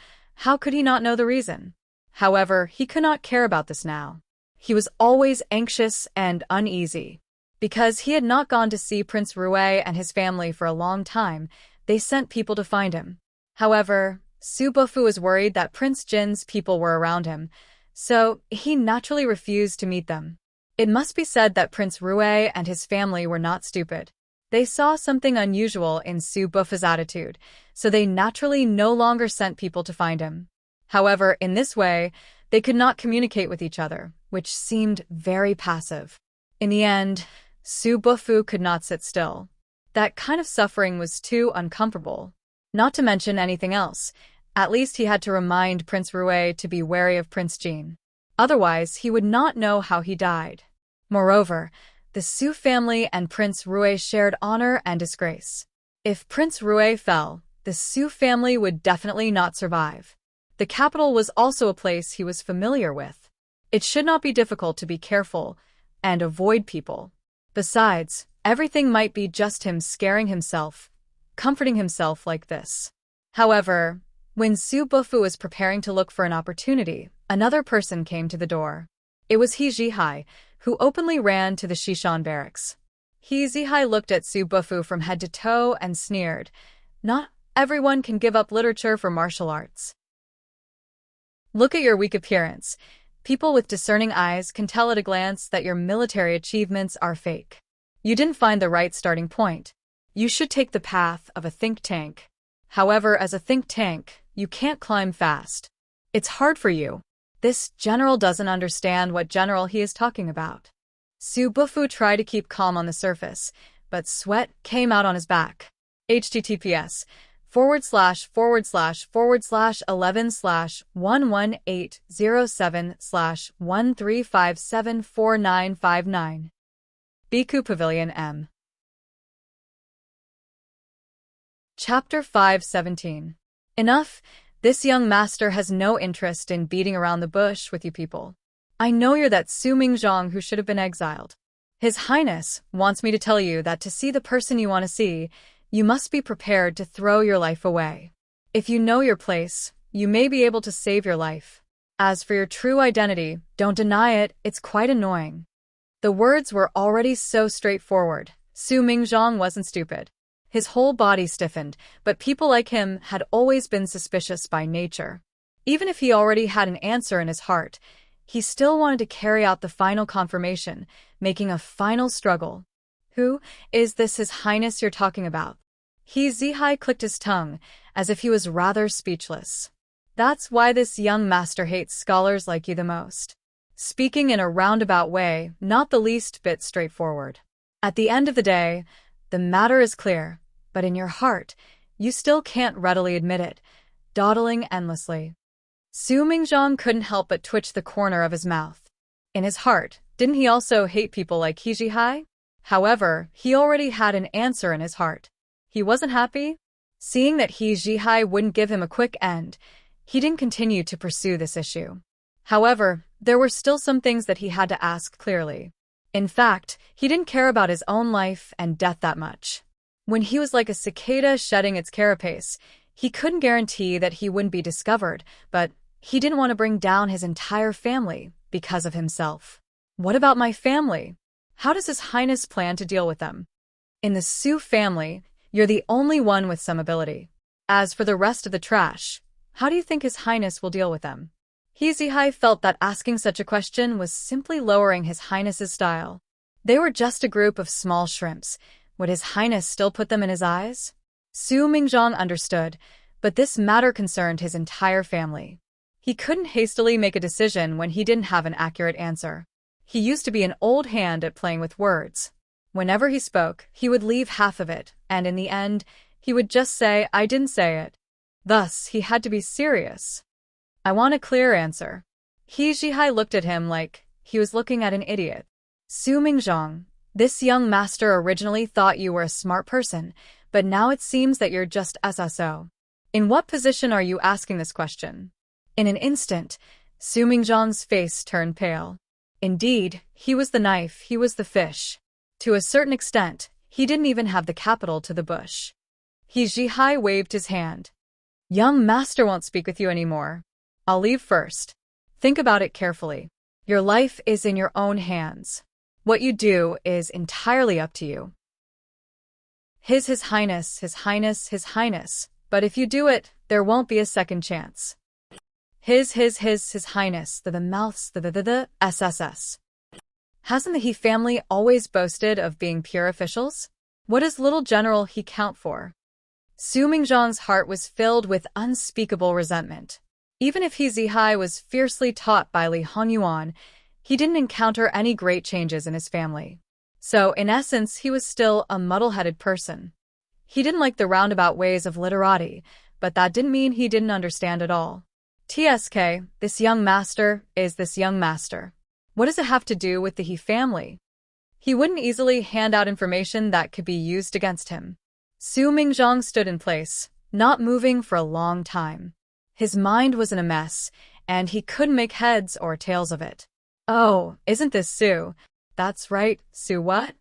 how could he not know the reason? However, he could not care about this now. He was always anxious and uneasy. Because he had not gone to see Prince Rue and his family for a long time, they sent people to find him. However, Su Bufu was worried that Prince Jin's people were around him, so he naturally refused to meet them. It must be said that Prince Rue and his family were not stupid. They saw something unusual in Su Bufu's attitude, so they naturally no longer sent people to find him. However, in this way, they could not communicate with each other, which seemed very passive. In the end, Su Bufu could not sit still. That kind of suffering was too uncomfortable. Not to mention anything else, at least he had to remind Prince Rue to be wary of Prince Jin. Otherwise, he would not know how he died. Moreover, the Su family and Prince Rue shared honor and disgrace. If Prince Rue fell, the Su family would definitely not survive. The capital was also a place he was familiar with. It should not be difficult to be careful and avoid people. Besides, everything might be just him scaring himself, comforting himself like this. However, when Su Bufu was preparing to look for an opportunity, another person came to the door. It was He Zhihai, who openly ran to the Shishan barracks. He Zhihai looked at Su Bufu from head to toe and sneered, "Not everyone can give up literature for martial arts. Look at your weak appearance. People with discerning eyes can tell at a glance that your military achievements are fake. You didn't find the right starting point. You should take the path of a think tank. However, as a think tank, you can't climb fast. It's hard for you. This general doesn't understand what general he is talking about." Su Bufu tried to keep calm on the surface, but sweat came out on his back. https:///11/118007/13574959. Biku Pavilion M. Chapter 517. Enough. This young master has no interest in beating around the bush with you people. I know you're that Su Mingzhong who should have been exiled. His Highness wants me to tell you that to see the person you want to see, you must be prepared to throw your life away. If you know your place, you may be able to save your life. As for your true identity, don't deny it, it's quite annoying. The words were already so straightforward. Su Mingzhong wasn't stupid. His whole body stiffened, but people like him had always been suspicious by nature. Even if he already had an answer in his heart, he still wanted to carry out the final confirmation, making a final struggle. Who is this His Highness you're talking about? He Zhihai clicked his tongue, as if he was rather speechless. That's why this young master hates scholars like you the most. Speaking in a roundabout way, not the least bit straightforward. At the end of the day, the matter is clear, but in your heart, you still can't readily admit it, dawdling endlessly. Su Mingzhong couldn't help but twitch the corner of his mouth. In his heart, didn't he also hate people like He Zhihai? However, he already had an answer in his heart. He wasn't happy. Seeing that He Zhihai wouldn't give him a quick end, he didn't continue to pursue this issue. However, there were still some things that he had to ask clearly. In fact, he didn't care about his own life and death that much. When he was like a cicada shedding its carapace, he couldn't guarantee that he wouldn't be discovered, but he didn't want to bring down his entire family because of himself. What about my family? How does His Highness plan to deal with them? In the Su family, you're the only one with some ability. As for the rest of the trash, how do you think His Highness will deal with them? He Zhihai felt that asking such a question was simply lowering His Highness's style. They were just a group of small shrimps. Would His Highness still put them in his eyes? Su Mingzhong understood, but this matter concerned his entire family. He couldn't hastily make a decision when he didn't have an accurate answer. He used to be an old hand at playing with words. Whenever he spoke, he would leave half of it, and in the end, he would just say, "I didn't say it." Thus, he had to be serious. "I want a clear answer." He Zhihai looked at him like he was looking at an idiot. "Su Mingzhong, this young master originally thought you were a smart person, but now it seems that you're just SSO. In what position are you asking this question?" In an instant, Su Mingzhong's face turned pale. Indeed, he was the knife, he was the fish. To a certain extent, he didn't even have the capital to the bush. He Zhihai waved his hand. "Young master won't speak with you anymore. I'll leave first. Think about it carefully. Your life is in your own hands. What you do is entirely up to you." His Highness, His Highness, His Highness. But if you do it, there won't be a second chance. His Highness, the mouths, the SSS. Hasn't the He family always boasted of being pure officials? What does little general he count for? Su Mingzhang's heart was filled with unspeakable resentment. Even if he Zihai was fiercely taught by Li Hongyuan, he didn't encounter any great changes in his family. So, in essence, he was still a muddle-headed person. He didn't like the roundabout ways of literati, but that didn't mean he didn't understand at all. TSK, this young master is this young master. What does it have to do with the He family? He wouldn't easily hand out information that could be used against him. Su Mingzhang stood in place, not moving for a long time. His mind was in a mess, and he couldn't make heads or tails of it. Oh, isn't this Su? That's right, Su what?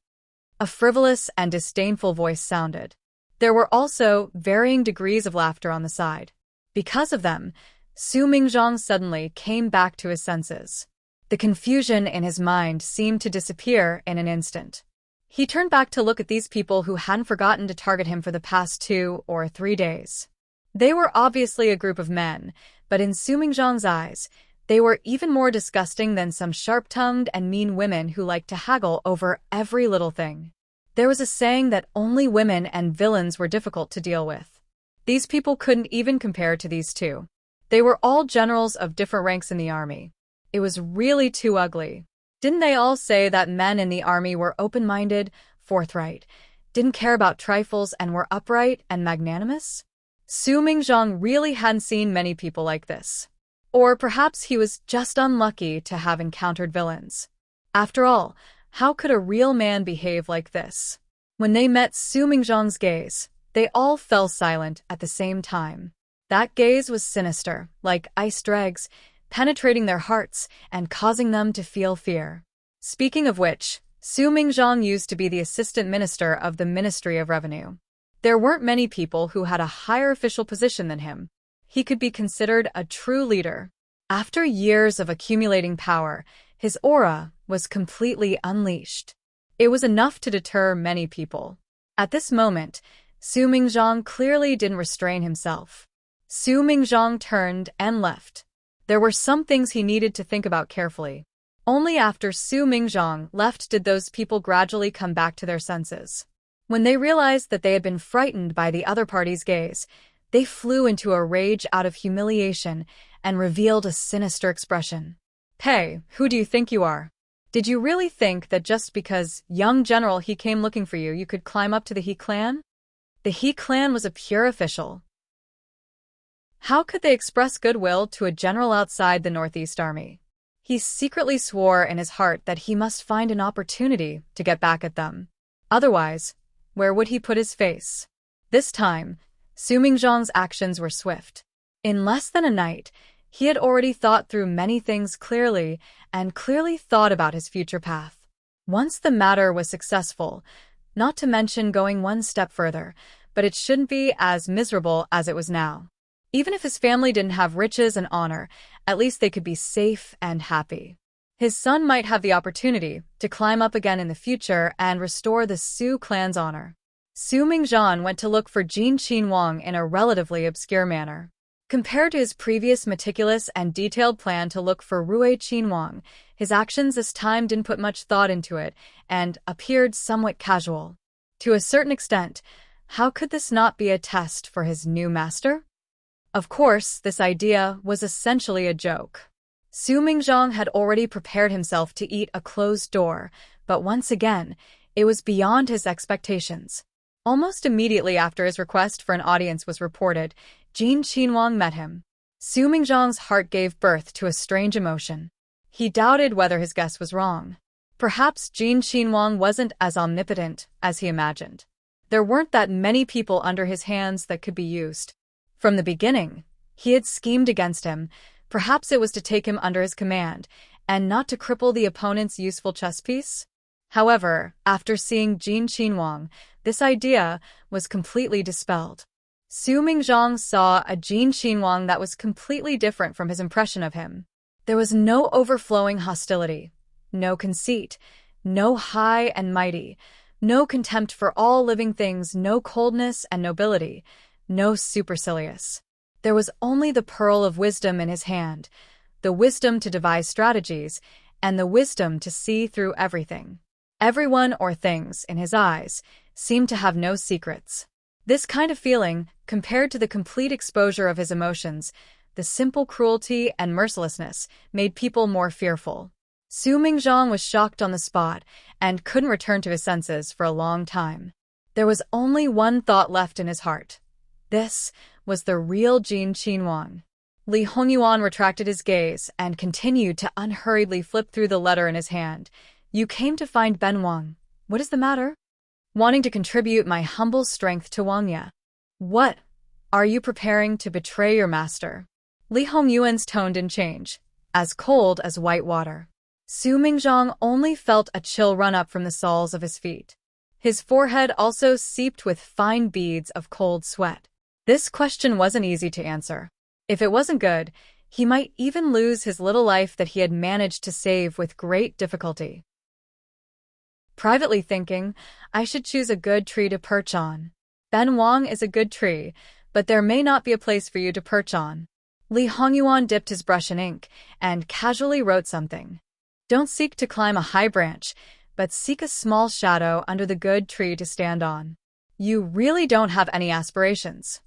A frivolous and disdainful voice sounded. There were also varying degrees of laughter on the side. Because of them, Su Mingzhang suddenly came back to his senses. The confusion in his mind seemed to disappear in an instant. He turned back to look at these people who hadn't forgotten to target him for the past 2 or 3 days. They were obviously a group of men, but in Su Mingzhang's eyes, they were even more disgusting than some sharp-tongued and mean women who liked to haggle over every little thing. There was a saying that only women and villains were difficult to deal with. These people couldn't even compare to these two. They were all generals of different ranks in the army. It was really too ugly. Didn't they all say that men in the army were open-minded, forthright, didn't care about trifles, and were upright and magnanimous? Su Mingzhang really hadn't seen many people like this. Or perhaps he was just unlucky to have encountered villains. After all, how could a real man behave like this? When they met Su Mingzhang's gaze, they all fell silent at the same time. That gaze was sinister, like ice dregs, penetrating their hearts and causing them to feel fear. Speaking of which, Su Mingzhang used to be the assistant minister of the Ministry of Revenue. There weren't many people who had a higher official position than him. He could be considered a true leader. After years of accumulating power, his aura was completely unleashed. It was enough to deter many people. At this moment, Su Mingzhang clearly didn't restrain himself. Su Mingzhang turned and left. There were some things he needed to think about carefully. Only after Su Mingzhang left did those people gradually come back to their senses. When they realized that they had been frightened by the other party's gaze, they flew into a rage out of humiliation and revealed a sinister expression. Hey, who do you think you are? Did you really think that just because, young general, he came looking for you, you could climb up to the He clan? The He clan was a pure official. How could they express goodwill to a general outside the Northeast Army? He secretly swore in his heart that he must find an opportunity to get back at them. Otherwise, where would he put his face? This time, Su Mingzhang's actions were swift. In less than a night, he had already thought through many things clearly and clearly thought about his future path. Once the matter was successful, not to mention going one step further, but it shouldn't be as miserable as it was now. Even if his family didn't have riches and honor, at least they could be safe and happy. His son might have the opportunity to climb up again in the future and restore the Su clan's honor. Su Mingzhang went to look for Jin Wang in a relatively obscure manner. Compared to his previous meticulous and detailed plan to look for Rui Wang, his actions this time didn't put much thought into it and appeared somewhat casual. To a certain extent, how could this not be a test for his new master? Of course, this idea was essentially a joke. Su Mingzhang had already prepared himself to eat a closed door, but once again, it was beyond his expectations. Almost immediately after his request for an audience was reported, Jin Wang met him. Su Mingzhang's heart gave birth to a strange emotion. He doubted whether his guess was wrong. Perhaps Jin Wang wasn't as omnipotent as he imagined. There weren't that many people under his hands that could be used. From the beginning, he had schemed against him. Perhaps it was to take him under his command, and not to cripple the opponent's useful chess piece. However, after seeing Jin Wang, this idea was completely dispelled. Su Mingzhang saw a Jin Wang that was completely different from his impression of him. There was no overflowing hostility, no conceit, no high and mighty, No contempt for all living things, no coldness and nobility, no supercilious. There was only the pearl of wisdom in his hand, the wisdom to devise strategies, and the wisdom to see through everything. Everyone or things, in his eyes, seemed to have no secrets. This kind of feeling, compared to the complete exposure of his emotions, the simple cruelty and mercilessness, made people more fearful. Su Mingzhang was shocked on the spot and couldn't return to his senses for a long time. There was only one thought left in his heart. This was the real Jin Qinhuang. Li Hongyuan retracted his gaze and continued to unhurriedly flip through the letter in his hand. You came to find Ben Wang. What is the matter? Wanting to contribute my humble strength to Wang Ye. What? Are you preparing to betray your master? Li Hongyuan's tone didn't change, as cold as white water. Su Mingzhang only felt a chill run up from the soles of his feet. His forehead also seeped with fine beads of cold sweat. This question wasn't easy to answer. If it wasn't good, he might even lose his little life that he had managed to save with great difficulty. Privately thinking, I should choose a good tree to perch on. Ben Wang is a good tree, but there may not be a place for you to perch on. Li Hongyuan dipped his brush in ink and casually wrote something. Don't seek to climb a high branch, but seek a small shadow under the good tree to stand on. You really don't have any aspirations.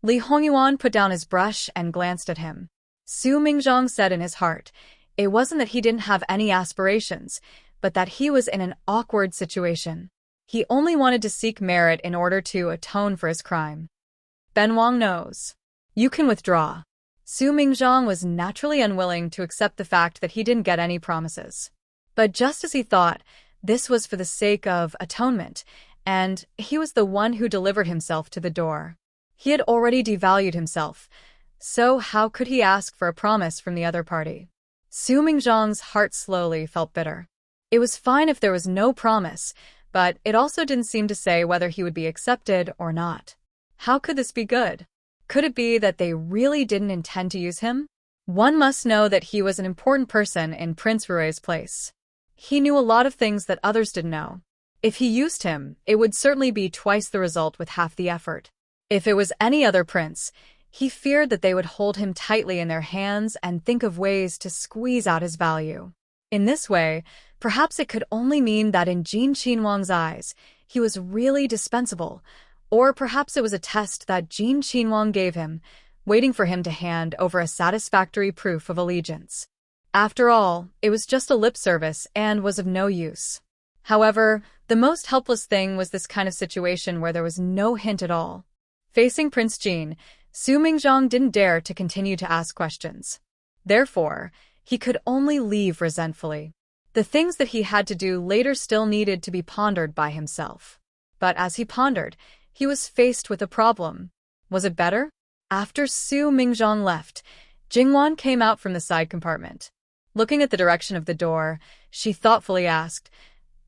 Li Hongyuan put down his brush and glanced at him. Su Mingzhang said in his heart, it wasn't that he didn't have any aspirations, but that he was in an awkward situation. He only wanted to seek merit in order to atone for his crime. Ben Wang knows. You can withdraw. Su Mingzhang was naturally unwilling to accept the fact that he didn't get any promises. But just as he thought, this was for the sake of atonement, and he was the one who delivered himself to the door. He had already devalued himself, so how could he ask for a promise from the other party? Su Mingzhang's heart slowly felt bitter. It was fine if there was no promise, but it also didn't seem to say whether he would be accepted or not. How could this be good? Could it be that they really didn't intend to use him? One must know that he was an important person in Prince Rui's place. He knew a lot of things that others didn't know. If he used him, it would certainly be twice the result with half the effort. If it was any other prince, he feared that they would hold him tightly in their hands and think of ways to squeeze out his value. In this way, perhaps it could only mean that in Jin Qinhuang's eyes, he was really dispensable, or perhaps it was a test that Jin Qinhuang gave him, waiting for him to hand over a satisfactory proof of allegiance. After all, it was just a lip service and was of no use. However, the most helpless thing was this kind of situation where there was no hint at all. Facing Prince Jin, Su Mingzhang didn't dare to continue to ask questions. Therefore, he could only leave resentfully. The things that he had to do later still needed to be pondered by himself. But as he pondered, he was faced with a problem. Was it better? After Su Mingzhang left, Jingwan came out from the side compartment. Looking at the direction of the door, she thoughtfully asked,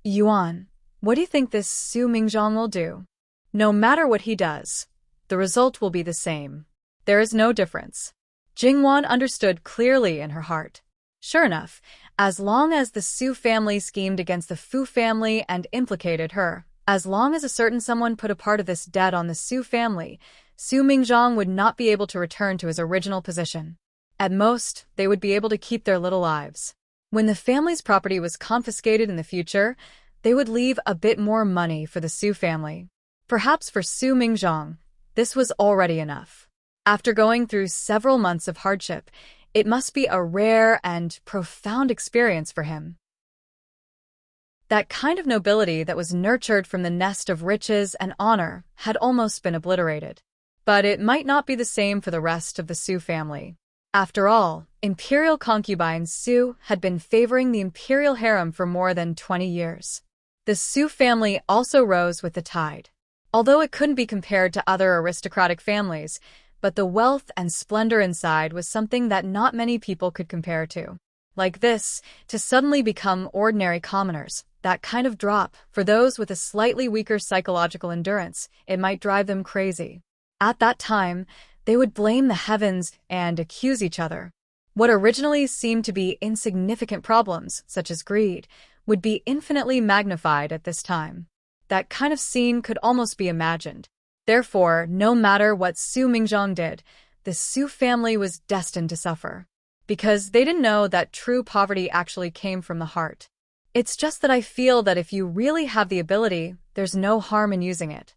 Yuan, what do you think this Su Mingzhang will do? No matter what he does, the result will be the same. There is no difference. Jingwan understood clearly in her heart. Sure enough, as long as the Su family schemed against the Fu family and implicated her, as long as a certain someone put a part of this debt on the Su family, Su Mingzhang would not be able to return to his original position. At most, they would be able to keep their little lives. When the family's property was confiscated in the future, they would leave a bit more money for the Su family. Perhaps for Su Mingzhang, this was already enough. After going through several months of hardship, it must be a rare and profound experience for him. That kind of nobility that was nurtured from the nest of riches and honor had almost been obliterated. But it might not be the same for the rest of the Su family. After all, imperial concubine Su had been favoring the imperial harem for more than 20 years. The Su family also rose with the tide. Although it couldn't be compared to other aristocratic families, but the wealth and splendor inside was something that not many people could compare to. Like this, to suddenly become ordinary commoners, that kind of drop, for those with a slightly weaker psychological endurance, it might drive them crazy. At that time, they would blame the heavens and accuse each other. What originally seemed to be insignificant problems, such as greed, would be infinitely magnified at this time. That kind of scene could almost be imagined. Therefore, no matter what Su Mingzhong did, the Su family was destined to suffer. Because they didn't know that true poverty actually came from the heart. It's just that I feel that if you really have the ability, there's no harm in using it.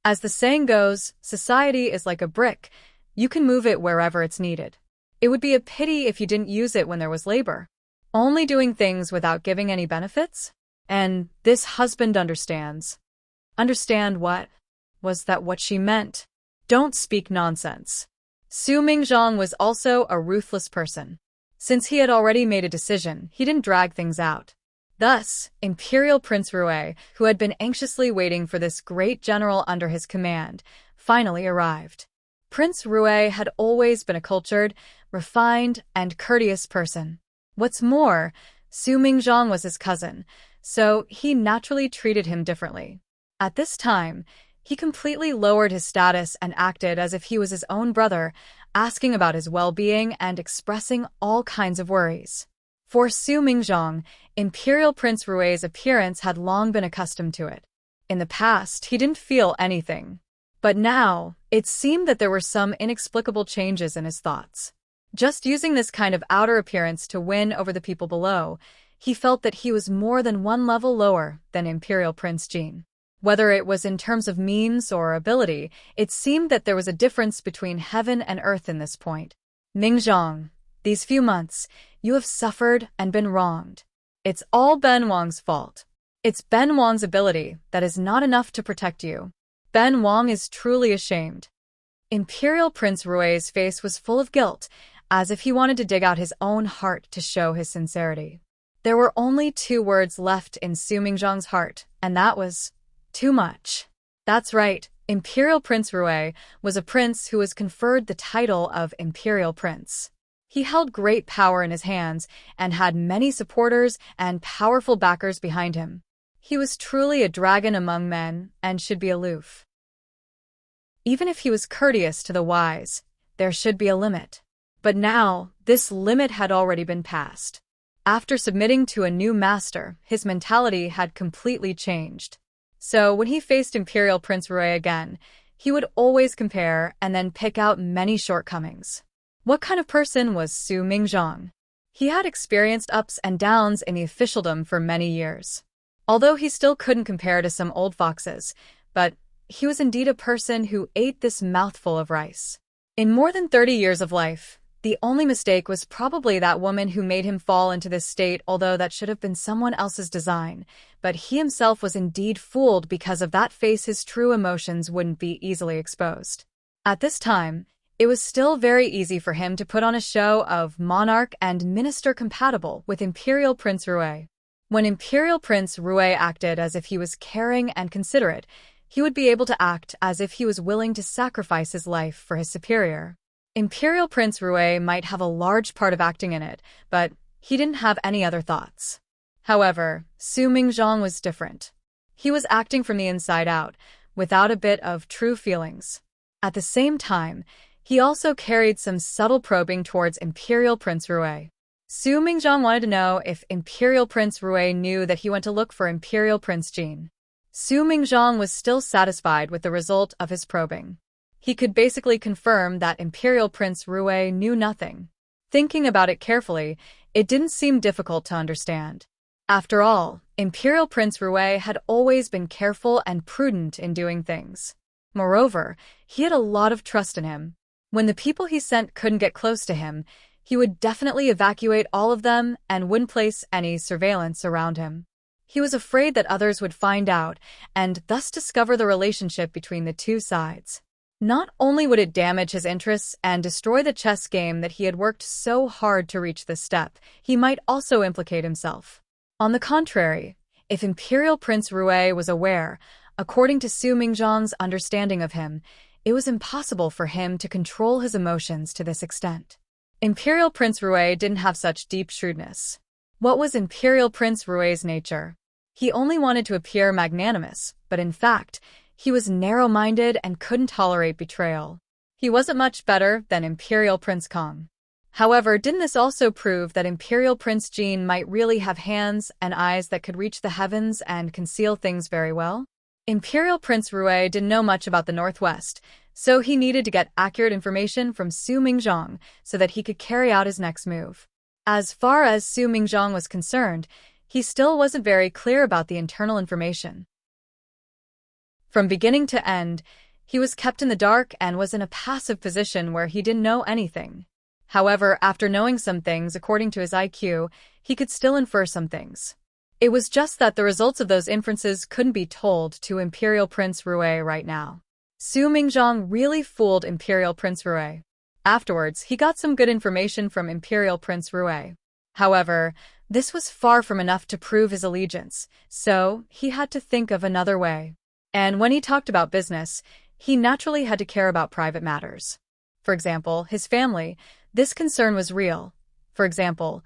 As the saying goes, society is like a brick. You can move it wherever it's needed. It would be a pity if you didn't use it when there was labor. Only doing things without giving any benefits? And this husband understands. Understand what? Was that what she meant? Don't speak nonsense. Su Mingzhong was also a ruthless person. Since he had already made a decision, he didn't drag things out. Thus, Imperial Prince Rui, who had been anxiously waiting for this great general under his command, finally arrived. Prince Rui had always been a cultured, refined, and courteous person. What's more, Su Mingzhong was his cousin, so he naturally treated him differently. At this time, he completely lowered his status and acted as if he was his own brother, asking about his well-being and expressing all kinds of worries. For Su Mingzhong, Imperial Prince Rui's appearance had long been accustomed to it. In the past, he didn't feel anything. But now, it seemed that there were some inexplicable changes in his thoughts. Just using this kind of outer appearance to win over the people below, he felt that he was more than one level lower than Imperial Prince Jin. Whether it was in terms of means or ability, it seemed that there was a difference between heaven and earth in this point. Mingzhong, these few months, you have suffered and been wronged. It's all Ben Wang's fault. It's Ben Wang's ability that is not enough to protect you. Ben Wang is truly ashamed. Imperial Prince Rui's face was full of guilt, as if he wanted to dig out his own heart to show his sincerity. There were only 2 words left in Su Mingzhong's heart, and that was, too much. That's right, Imperial Prince Rui was a prince who was conferred the title of Imperial Prince. He held great power in his hands and had many supporters and powerful backers behind him. He was truly a dragon among men and should be aloof. Even if he was courteous to the wise, there should be a limit. But now, this limit had already been passed. After submitting to a new master, his mentality had completely changed. So when he faced Imperial Prince Rui again, he would always compare and then pick out many shortcomings. What kind of person was Su Mingzhong? He had experienced ups and downs in the officialdom for many years. Although he still couldn't compare to some old foxes, but he was indeed a person who ate this mouthful of rice. In more than 30 years of life, the only mistake was probably that woman who made him fall into this state, although that should have been someone else's design. But he himself was indeed fooled because of that face. His true emotions wouldn't be easily exposed. At this time, it was still very easy for him to put on a show of monarch and minister compatible with Imperial Prince Rui. When Imperial Prince Rui acted as if he was caring and considerate, he would be able to act as if he was willing to sacrifice his life for his superior. Imperial Prince Rui might have a large part of acting in it, but he didn't have any other thoughts. However, Su Mingzhong was different. He was acting from the inside out, without a bit of true feelings. At the same time, he also carried some subtle probing towards Imperial Prince Rui. Su Mingzhong wanted to know if Imperial Prince Rui knew that he went to look for Imperial Prince Jin. Su Mingzhong was still satisfied with the result of his probing. He could basically confirm that Imperial Prince Rui knew nothing. Thinking about it carefully, it didn't seem difficult to understand. After all, Imperial Prince Rui had always been careful and prudent in doing things. Moreover, he had a lot of trust in him. When the people he sent couldn't get close to him, he would definitely evacuate all of them and wouldn't place any surveillance around him. He was afraid that others would find out and thus discover the relationship between the 2 sides. Not only would it damage his interests and destroy the chess game that he had worked so hard to reach this step, he might also implicate himself. On the contrary, if Imperial Prince Rui was aware, according to Su Mingzhong's understanding of him, it was impossible for him to control his emotions to this extent. Imperial Prince Rui didn't have such deep shrewdness. What was Imperial Prince Rui's nature? He only wanted to appear magnanimous, but in fact, he was narrow-minded and couldn't tolerate betrayal. He wasn't much better than Imperial Prince Kong. However, didn't this also prove that Imperial Prince Jin might really have hands and eyes that could reach the heavens and conceal things very well? Imperial Prince Rui didn't know much about the Northwest, so he needed to get accurate information from Su Mingzhong so that he could carry out his next move. As far as Su Mingzhong was concerned, he still wasn't very clear about the internal information. From beginning to end, he was kept in the dark and was in a passive position where he didn't know anything. However, after knowing some things according to his IQ, he could still infer some things. It was just that the results of those inferences couldn't be told to Imperial Prince Rui right now. Su Mingzhong really fooled Imperial Prince Rui. Afterwards, he got some good information from Imperial Prince Rui. However, this was far from enough to prove his allegiance, so he had to think of another way. And when he talked about business, he naturally had to care about private matters. For example, his family. This concern was real. For example,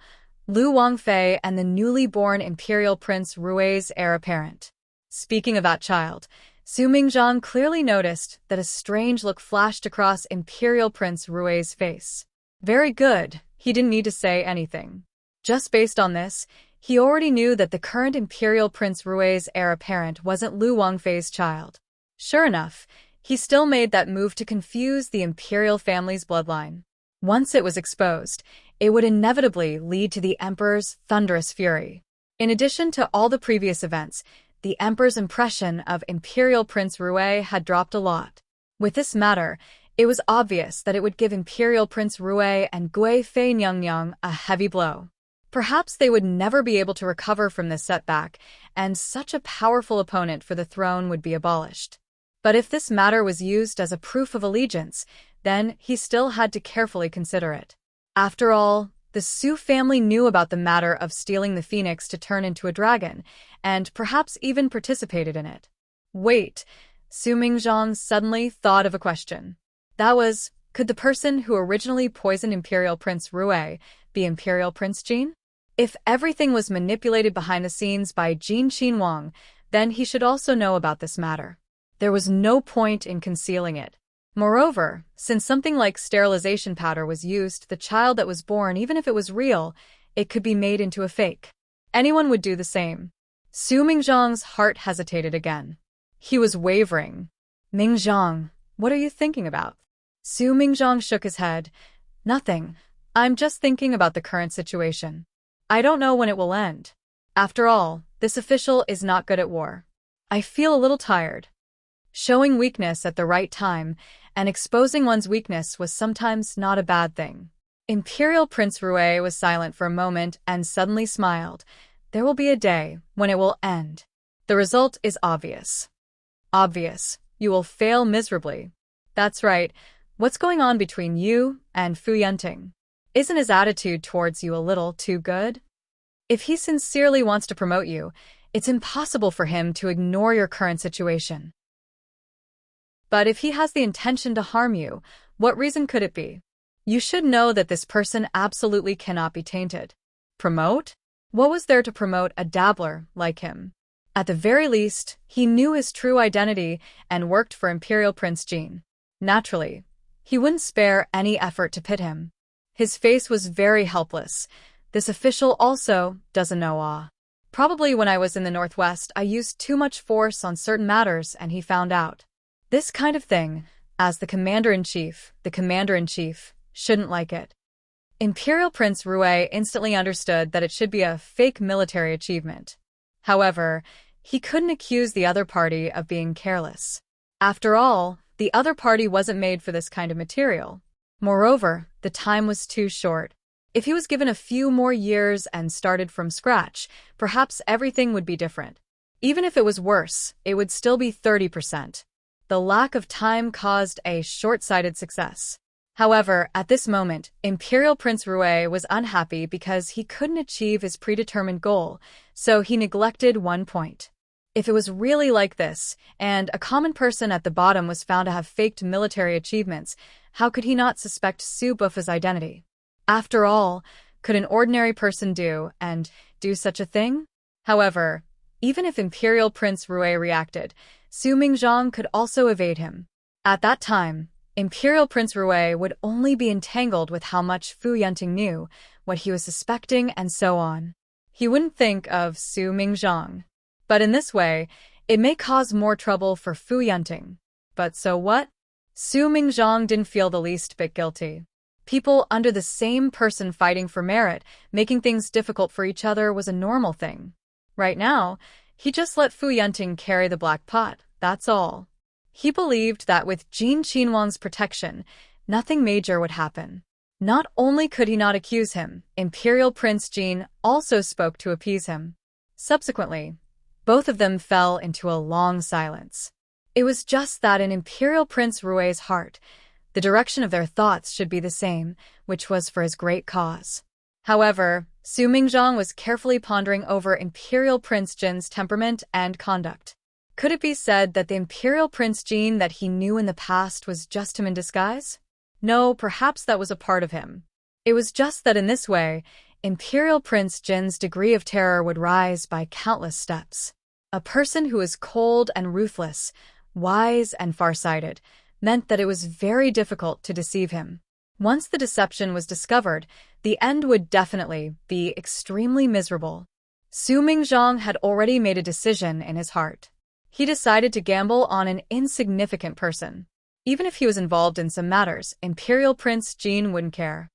Lu Wangfei and the newly born Imperial Prince Rui's heir apparent. Speaking of that child, Su Mingzhong clearly noticed that a strange look flashed across Imperial Prince Rui's face. Very good, he didn't need to say anything. Just based on this, he already knew that the current Imperial Prince Rui's heir apparent wasn't Lu Wangfei's child. Sure enough, he still made that move to confuse the imperial family's bloodline. Once it was exposed, it would inevitably lead to the Emperor's thunderous fury. In addition to all the previous events, the Emperor's impression of Imperial Prince Rui had dropped a lot. With this matter, it was obvious that it would give Imperial Prince Rui and Gui Fei Nyang a heavy blow. Perhaps they would never be able to recover from this setback, and such a powerful opponent for the throne would be abolished. But if this matter was used as a proof of allegiance, then he still had to carefully consider it. After all, the Su family knew about the matter of stealing the phoenix to turn into a dragon, and perhaps even participated in it. Wait, Su Mingzhong suddenly thought of a question. That was, could the person who originally poisoned Imperial Prince Rui be Imperial Prince Jin? If everything was manipulated behind the scenes by Jin Qinhuang, then he should also know about this matter. There was no point in concealing it. Moreover, since something like sterilization powder was used, the child that was born, even if it was real, it could be made into a fake. Anyone would do the same. Su Mingzhong's heart hesitated again. He was wavering. Mingzhong, what are you thinking about? Su Mingzhong shook his head. Nothing. I'm just thinking about the current situation. I don't know when it will end. After all, this official is not good at war. I feel a little tired. Showing weakness at the right time and exposing one's weakness was sometimes not a bad thing. Imperial Prince Rui was silent for a moment and suddenly smiled. There will be a day when it will end. The result is obvious. Obvious. You will fail miserably. That's right. What's going on between you and Fu Yunting? Isn't his attitude towards you a little too good? If he sincerely wants to promote you, it's impossible for him to ignore your current situation. But if he has the intention to harm you, what reason could it be? You should know that this person absolutely cannot be tainted. Promote? What was there to promote a dabbler like him? At the very least, he knew his true identity and worked for Imperial Prince Jin. Naturally, he wouldn't spare any effort to pit him. His face was very helpless. This official also doesn't know awe. Probably when I was in the Northwest, I used too much force on certain matters and he found out. This kind of thing, as the Commander-in-Chief shouldn't like it. Imperial Prince Rui instantly understood that it should be a fake military achievement. However, he couldn't accuse the other party of being careless. After all, the other party wasn't made for this kind of material. Moreover, the time was too short. If he was given a few more years and started from scratch, perhaps everything would be different. Even if it was worse, it would still be 30%. The lack of time caused a short-sighted success. However, at this moment, Imperial Prince Rui was unhappy because he couldn't achieve his predetermined goal, so he neglected one point. If it was really like this, and a common person at the bottom was found to have faked military achievements, how could he not suspect Su Bufa's identity? After all, could an ordinary person do such a thing? However, even if Imperial Prince Rui reacted, Su Mingzhong could also evade him. At that time, Imperial Prince Rui would only be entangled with how much Fu Yunting knew, what he was suspecting, and so on. He wouldn't think of Su Mingzhong. But in this way, It may cause more trouble for Fu Yunting. But so what? Su Mingzhang didn't feel the least bit guilty. People under the same person fighting for merit, making things difficult for each other was a normal thing. Right now, he just let Fu Yunting carry the black pot, that's all. He believed that with Jin Qinhuang's protection, nothing major would happen. Not only could he not accuse him, Imperial Prince Jin also spoke to appease him. Subsequently, both of them fell into a long silence. It was just that in Imperial Prince Rui's heart, the direction of their thoughts should be the same, which was for his great cause. However, Su Mingzhang was carefully pondering over Imperial Prince Jin's temperament and conduct. Could it be said that the Imperial Prince Jin that he knew in the past was just him in disguise? No, perhaps that was a part of him. It was just that in this way, Imperial Prince Jin's degree of terror would rise by countless steps. A person who is cold and ruthless, wise and farsighted, meant that it was very difficult to deceive him. Once the deception was discovered, the end would definitely be extremely miserable. Su Mingzhang had already made a decision in his heart. He decided to gamble on an insignificant person. Even if he was involved in some matters, Imperial Prince Jin wouldn't care.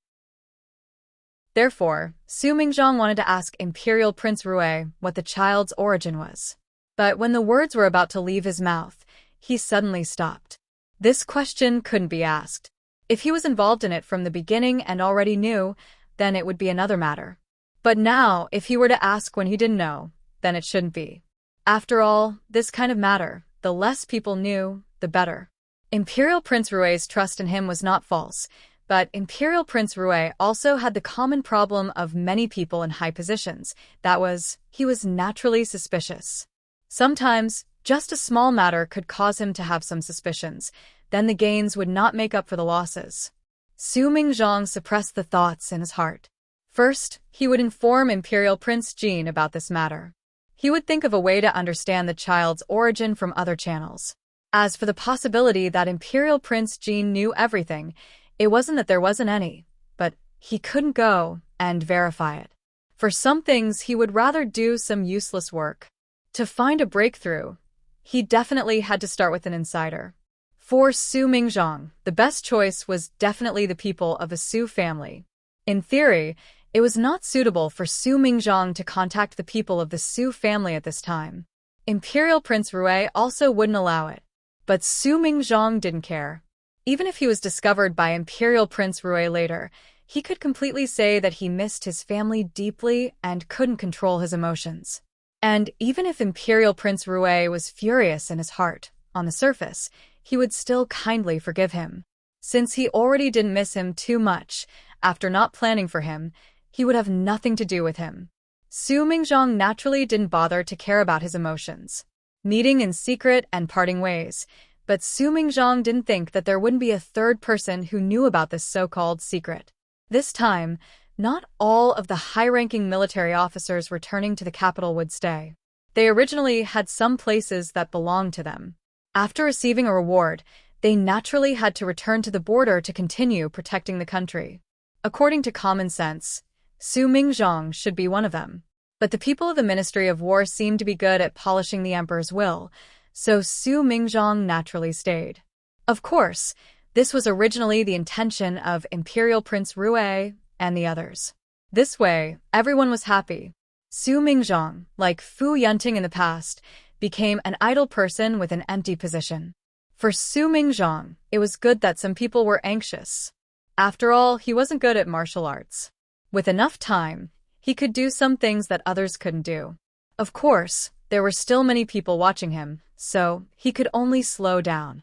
Therefore, Su Mingzhang wanted to ask Imperial Prince Rui what the child's origin was. But when the words were about to leave his mouth, he suddenly stopped. This question couldn't be asked. If he was involved in it from the beginning and already knew, then it would be another matter. But now, if he were to ask when he didn't know, then it shouldn't be. After all, this kind of matter, the less people knew, the better. Imperial Prince Rui's trust in him was not false, but Imperial Prince Rui also had the common problem of many people in high positions. That was, he was naturally suspicious. Sometimes, just a small matter could cause him to have some suspicions, then the gains would not make up for the losses. Su Mingzhang suppressed the thoughts in his heart. First, he would inform Imperial Prince Jin about this matter. He would think of a way to understand the child's origin from other channels. As for the possibility that Imperial Prince Jin knew everything, it wasn't that there wasn't any, but he couldn't go and verify it. For some things, he would rather do some useless work. To find a breakthrough, he definitely had to start with an insider. For Su Mingzhang, the best choice was definitely the people of a Su family. In theory, it was not suitable for Su Mingzhang to contact the people of the Su family at this time. Imperial Prince Rui also wouldn't allow it. But Su Mingzhang didn't care. Even if he was discovered by Imperial Prince Rui later, he could completely say that he missed his family deeply and couldn't control his emotions. And even if Imperial Prince Rui was furious in his heart, on the surface, he would still kindly forgive him. Since he already didn't miss him too much, after not planning for him, he would have nothing to do with him. Su Mingzhang naturally didn't bother to care about his emotions. Meeting in secret and parting ways, but Su Mingzhang didn't think that there wouldn't be a third person who knew about this so-called secret. This time, not all of the high-ranking military officers returning to the capital would stay. They originally had some places that belonged to them. After receiving a reward, they naturally had to return to the border to continue protecting the country. According to common sense, Su Mingzhang should be one of them. But the people of the Ministry of War seemed to be good at polishing the emperor's will, so Su Mingzhang naturally stayed. Of course, this was originally the intention of Imperial Prince Rui and the others. This way, everyone was happy. Su Mingzhang, like Fu Yunting in the past, became an idle person with an empty position. For Su Mingzhang, it was good that some people were anxious. After all, he wasn't good at martial arts. With enough time, he could do some things that others couldn't do. Of course, there were still many people watching him, so he could only slow down.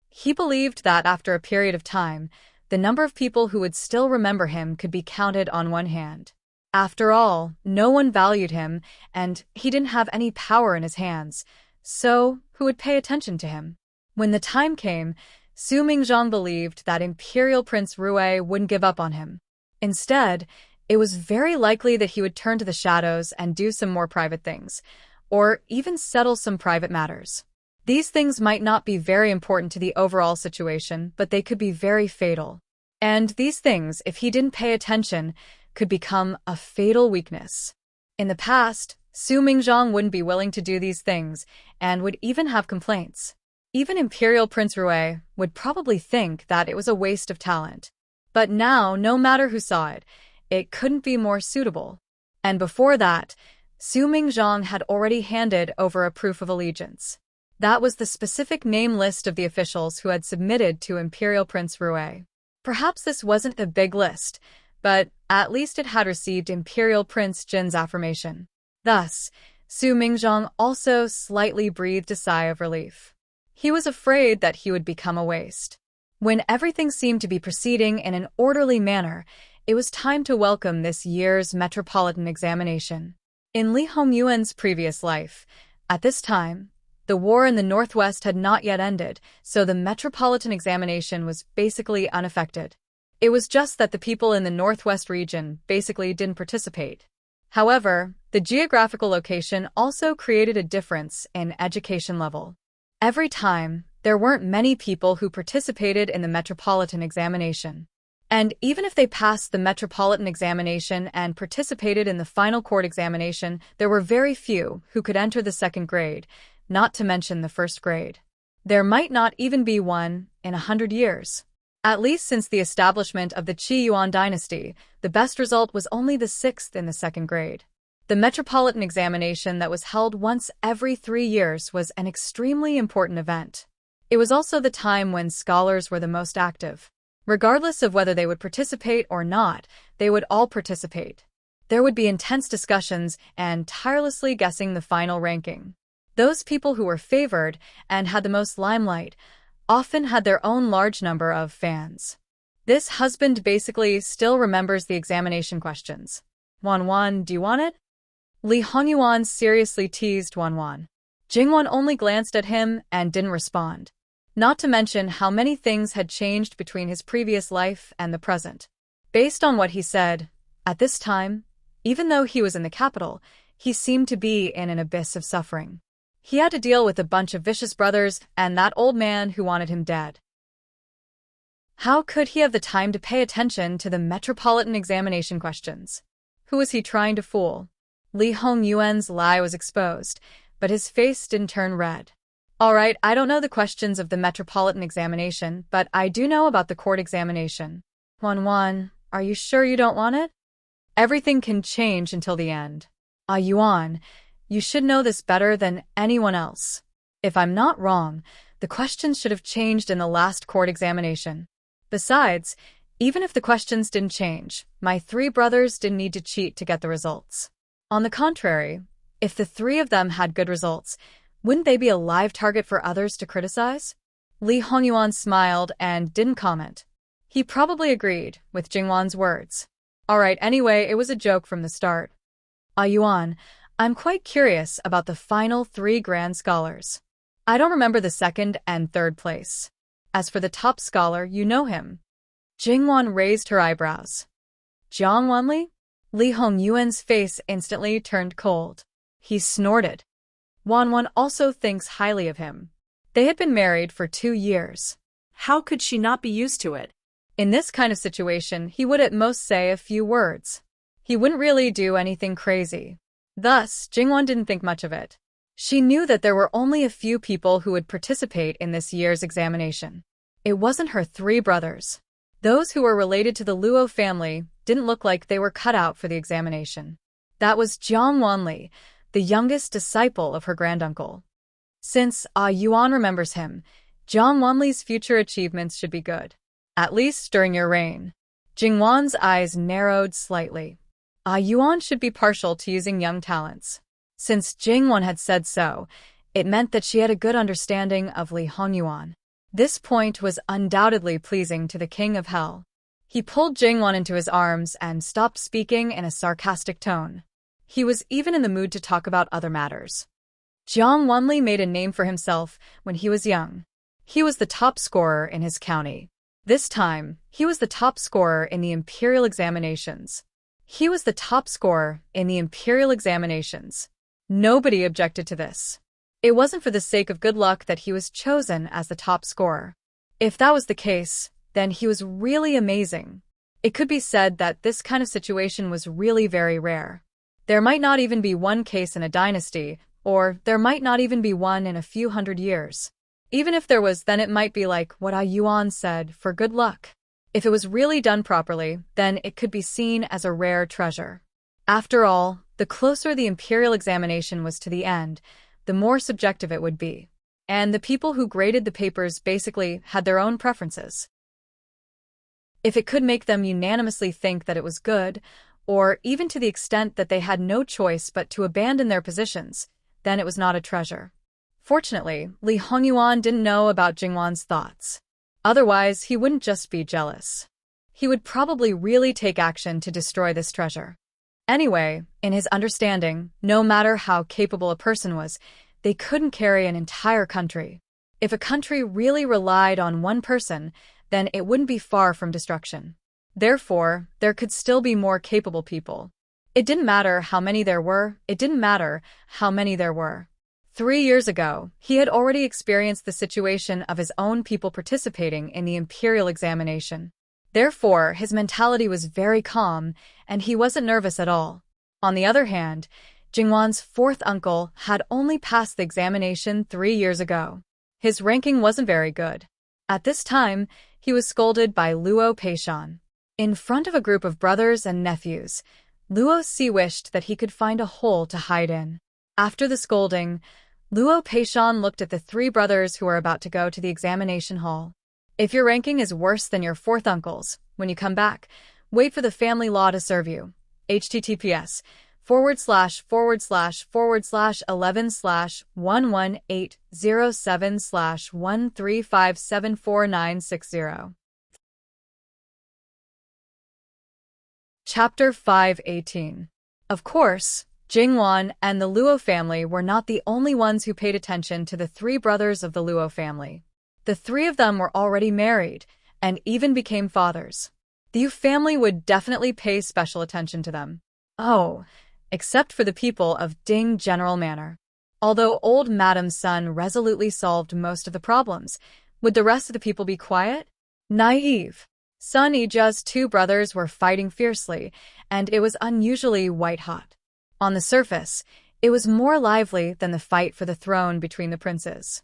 He believed that after a period of time, the number of people who would still remember him could be counted on one hand. After all, no one valued him, and he didn't have any power in his hands, so who would pay attention to him? When the time came, Su Mingzhang believed that Imperial Prince Rui wouldn't give up on him. Instead, it was very likely that he would turn to the shadows and do some more private things, or even settle some private matters. These things might not be very important to the overall situation, but they could be very fatal. And these things, if he didn't pay attention, could become a fatal weakness. In the past, Su Mingzhong wouldn't be willing to do these things and would even have complaints. Even Imperial Prince Rui would probably think that it was a waste of talent. But now, no matter who saw it, it couldn't be more suitable. And before that, Su Mingzhong had already handed over a proof of allegiance. That was the specific name list of the officials who had submitted to Imperial Prince Rui. Perhaps this wasn't a big list, but at least it had received Imperial Prince Jin's affirmation. Thus, Su Mingzhong also slightly breathed a sigh of relief. He was afraid that he would become a waste. When everything seemed to be proceeding in an orderly manner, it was time to welcome this year's metropolitan examination. In Li Hongyuan's previous life, at this time, the war in the northwest had not yet ended, so the metropolitan examination was basically unaffected. It was just that the people in the northwest region basically didn't participate. However, the geographical location also created a difference in education level. Every time, there weren't many people who participated in the metropolitan examination. And even if they passed the metropolitan examination and participated in the final court examination, there were very few who could enter the second grade, not to mention the first grade. There might not even be one in 100 years. At least since the establishment of the Qi Yuan dynasty, the best result was only the 6th in the second grade. The metropolitan examination that was held once every 3 years was an extremely important event. It was also the time when scholars were the most active. Regardless of whether they would participate or not, they would all participate. There would be intense discussions and tirelessly guessing the final ranking. Those people who were favored and had the most limelight often had their own large number of fans. This husband basically still remembers the examination questions. Wanwan, do you want it? Li Hongyuan seriously teased Wanwan. Jingwan only glanced at him and didn't respond. Not to mention how many things had changed between his previous life and the present. Based on what he said, at this time, even though he was in the capital, he seemed to be in an abyss of suffering. He had to deal with a bunch of vicious brothers and that old man who wanted him dead. How could he have the time to pay attention to the metropolitan examination questions? Who was he trying to fool? Li Hongyuan's lie was exposed, but his face didn't turn red. All right, I don't know the questions of the metropolitan examination, but I do know about the court examination. Wanwan, are you sure you don't want it? Everything can change until the end. Yuan, you should know this better than anyone else. If I'm not wrong, the questions should have changed in the last court examination. Besides, even if the questions didn't change, my 3 brothers didn't need to cheat to get the results. On the contrary, if the 3 of them had good results, wouldn't they be a live target for others to criticize? Li Hongyuan smiled and didn't comment. He probably agreed with Jingwan's words. All right, anyway, it was a joke from the start. Yuan, I'm quite curious about the final 3 grand scholars. I don't remember the 2nd and 3rd place. As for the top scholar, you know him. Jingwan raised her eyebrows. Jiang Wanli? Li Hongyuan's face instantly turned cold. He snorted. Wanwan also thinks highly of him. They had been married for 2 years. How could she not be used to it? In this kind of situation, he would at most say a few words. He wouldn't really do anything crazy. Thus, Jingwan didn't think much of it. She knew that there were only a few people who would participate in this year's examination. It wasn't her 3 brothers. Those who were related to the Luo family didn't look like they were cut out for the examination. That was Jiang Wanli, the youngest disciple of her granduncle. Since Yuan remembers him, Jiang Wanli's future achievements should be good. At least during your reign. Jingwan's eyes narrowed slightly. Yuan should be partial to using young talents. Since Jingwan had said so, it meant that she had a good understanding of Li Hongyuan. This point was undoubtedly pleasing to the King of Hell. He pulled Jingwan into his arms and stopped speaking in a sarcastic tone. He was even in the mood to talk about other matters. Jiang Wanli made a name for himself when he was young. He was the top scorer in his county. This time, he was the top scorer in the imperial examinations. Nobody objected to this. It wasn't for the sake of good luck that he was chosen as the top scorer. If that was the case, then he was really amazing. It could be said that this kind of situation was really very rare. There might not even be one case in a dynasty, or there might not even be one in a few hundred years. Even if there was, then it might be like what Ah Yuan said, for good luck. If it was really done properly, then it could be seen as a rare treasure. After all, the closer the imperial examination was to the end, the more subjective it would be. And the people who graded the papers basically had their own preferences. If it could make them unanimously think that it was good, or even to the extent that they had no choice but to abandon their positions, then it was not a treasure. Fortunately, Li Hongyuan didn't know about Jingwan's thoughts. Otherwise, he wouldn't just be jealous. He would probably really take action to destroy this treasure. Anyway, in his understanding, no matter how capable a person was, they couldn't carry an entire country. If a country really relied on one person, then it wouldn't be far from destruction. Therefore, there could still be more capable people. It didn't matter how many there were, 3 years ago, he had already experienced the situation of his own people participating in the imperial examination. Therefore, his mentality was very calm, and he wasn't nervous at all. On the other hand, Jingwan's fourth uncle had only passed the examination 3 years ago. His ranking wasn't very good. At this time, he was scolded by Luo Peishan. In front of a group of brothers and nephews, Luo Si wished that he could find a hole to hide in. After the scolding, Luo Peishan looked at the 3 brothers who were about to go to the examination hall. If your ranking is worse than your fourth uncle's, when you come back, wait for the family law to serve you. https://11/118007/1357490. Chapter 518. Of course, Jingwan and the Luo family were not the only ones who paid attention to the 3 brothers of the Luo family. The 3 of them were already married, and even became fathers. The Yu family would definitely pay special attention to them. Oh, except for the people of Ding General Manor. Although old Madam's son resolutely solved most of the problems, would the rest of the people be quiet? Naive. Sun Ija's 2 brothers were fighting fiercely, and it was unusually white-hot. On the surface, it was more lively than the fight for the throne between the princes.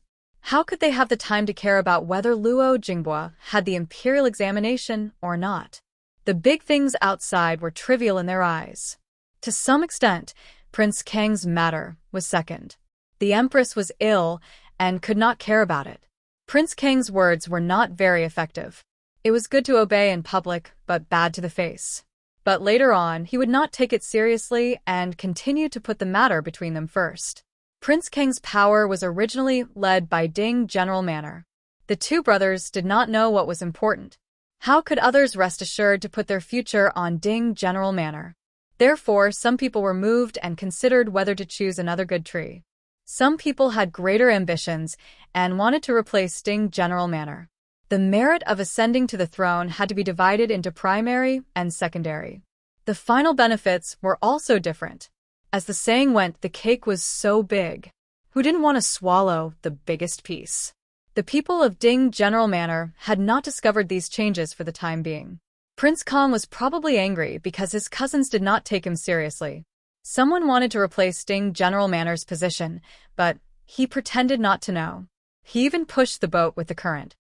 How could they have the time to care about whether Luo Jingbua had the imperial examination or not? The big things outside were trivial in their eyes. To some extent, Prince Kang's matter was second. The Empress was ill and could not care about it. Prince Kang's words were not very effective. It was good to obey in public, but bad to the face. But later on, he would not take it seriously and continue to put the matter between them first. Prince Kang's power was originally led by Ding General Manor. The 2 brothers did not know what was important. How could others rest assured to put their future on Ding General Manor? Therefore, some people were moved and considered whether to choose another good tree. Some people had greater ambitions and wanted to replace Ding General Manor. The merit of ascending to the throne had to be divided into primary and secondary. The final benefits were also different. As the saying went, the cake was so big. Who didn't want to swallow the biggest piece? The people of Ding General Manor had not discovered these changes for the time being. Prince Kong was probably angry because his cousins did not take him seriously. Someone wanted to replace Ding General Manor's position, but he pretended not to know. He even pushed the boat with the current.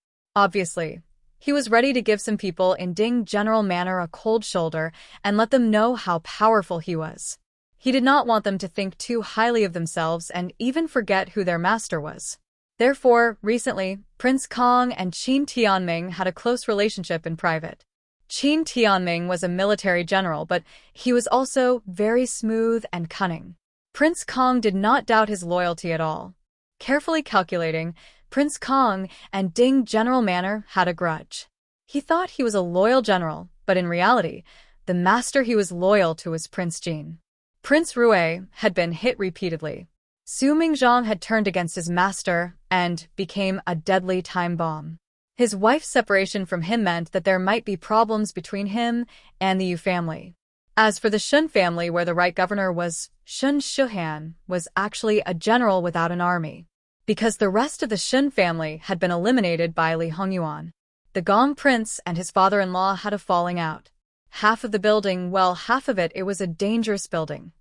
Obviously, he was ready to give some people in Ding General Manor a cold shoulder and let them know how powerful he was. He did not want them to think too highly of themselves and even forget who their master was. Therefore, recently, Prince Kong and Qin Tianming had a close relationship in private. Qin Tianming was a military general, but he was also very smooth and cunning. Prince Kong did not doubt his loyalty at all. Carefully calculating, Prince Kong and Ding General Manor had a grudge. He thought he was a loyal general, but in reality, the master he was loyal to was Prince Jin. Prince Rui had been hit repeatedly. Su Mingzhang had turned against his master and became a deadly time bomb. His wife's separation from him meant that there might be problems between him and the Yu family. As for the Shun family, where the right governor was, Shun Shuhan was actually a general without an army. Because the rest of the Shun family had been eliminated by Li Hongyuan. The Gong Prince and his father-in-law had a falling out. Half of the building, well, half of it was a dangerous building.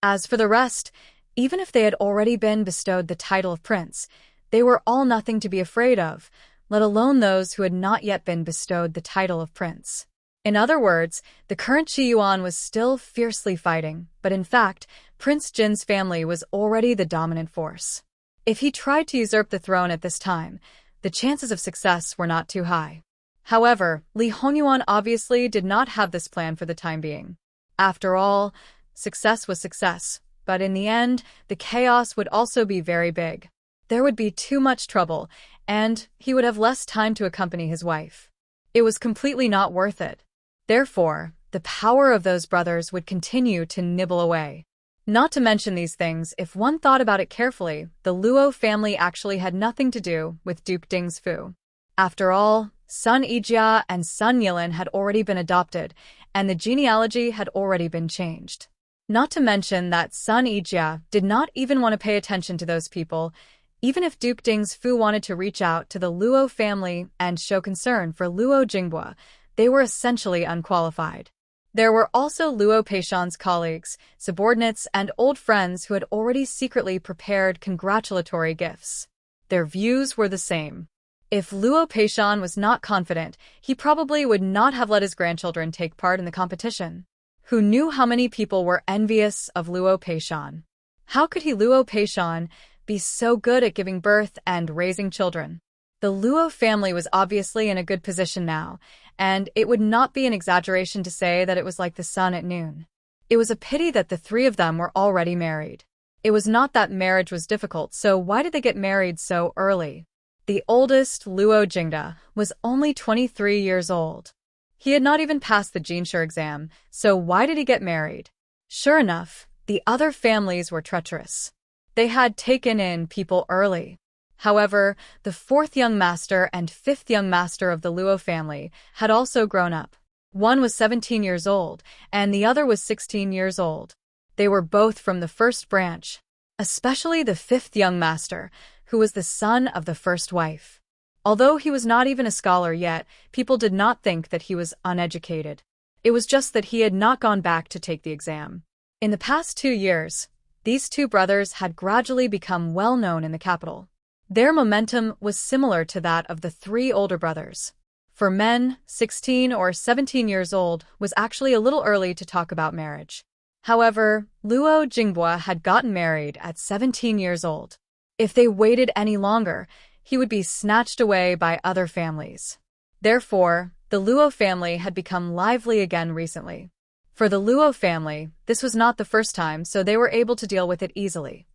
As for the rest, even if they had already been bestowed the title of prince, they were all nothing to be afraid of, let alone those who had not yet been bestowed the title of prince. In other words, the current Qi Yuan was still fiercely fighting, but in fact, Prince Jin's family was already the dominant force. If he tried to usurp the throne at this time, the chances of success were not too high. However, Li Hongyuan obviously did not have this plan for the time being. After all, success was success, but in the end, the chaos would also be very big. There would be too much trouble, and he would have less time to accompany his wife. It was completely not worth it. Therefore, the power of those brothers would continue to nibble away. Not to mention these things, if one thought about it carefully, the Luo family actually had nothing to do with Duke Ding's Fu. After all, Sun Yijia and Sun Yilin had already been adopted, and the genealogy had already been changed. Not to mention that Sun Yijia did not even want to pay attention to those people. Even if Duke Ding's Fu wanted to reach out to the Luo family and show concern for Luo Jinghua, they were essentially unqualified. There were also Luo Peishan's colleagues, subordinates, and old friends who had already secretly prepared congratulatory gifts. Their views were the same. If Luo Peishan was not confident, he probably would not have let his grandchildren take part in the competition. Who knew how many people were envious of Luo Peishan? How could Luo Peishan be so good at giving birth and raising children? The Luo family was obviously in a good position now, and it would not be an exaggeration to say that it was like the sun at noon. It was a pity that the three of them were already married. It was not that marriage was difficult, so why did they get married so early? The oldest, Luo Jingda, was only 23 years old. He had not even passed the Jinshe exam, so why did he get married? Sure enough, the other families were treacherous. They had taken in people early. However, the fourth young master and fifth young master of the Luo family had also grown up. One was 17 years old, and the other was 16 years old. They were both from the first branch, especially the fifth young master, who was the son of the first wife. Although he was not even a scholar yet, people did not think that he was uneducated. It was just that he had not gone back to take the exam. In the past 2 years, these two brothers had gradually become well known in the capital. Their momentum was similar to that of the three older brothers. For men, 16 or 17 years old was actually a little early to talk about marriage. However, Luo Jinghua had gotten married at 17 years old. If they waited any longer, he would be snatched away by other families. Therefore, the Luo family had become lively again recently. For the Luo family, this was not the first time, so they were able to deal with it easily.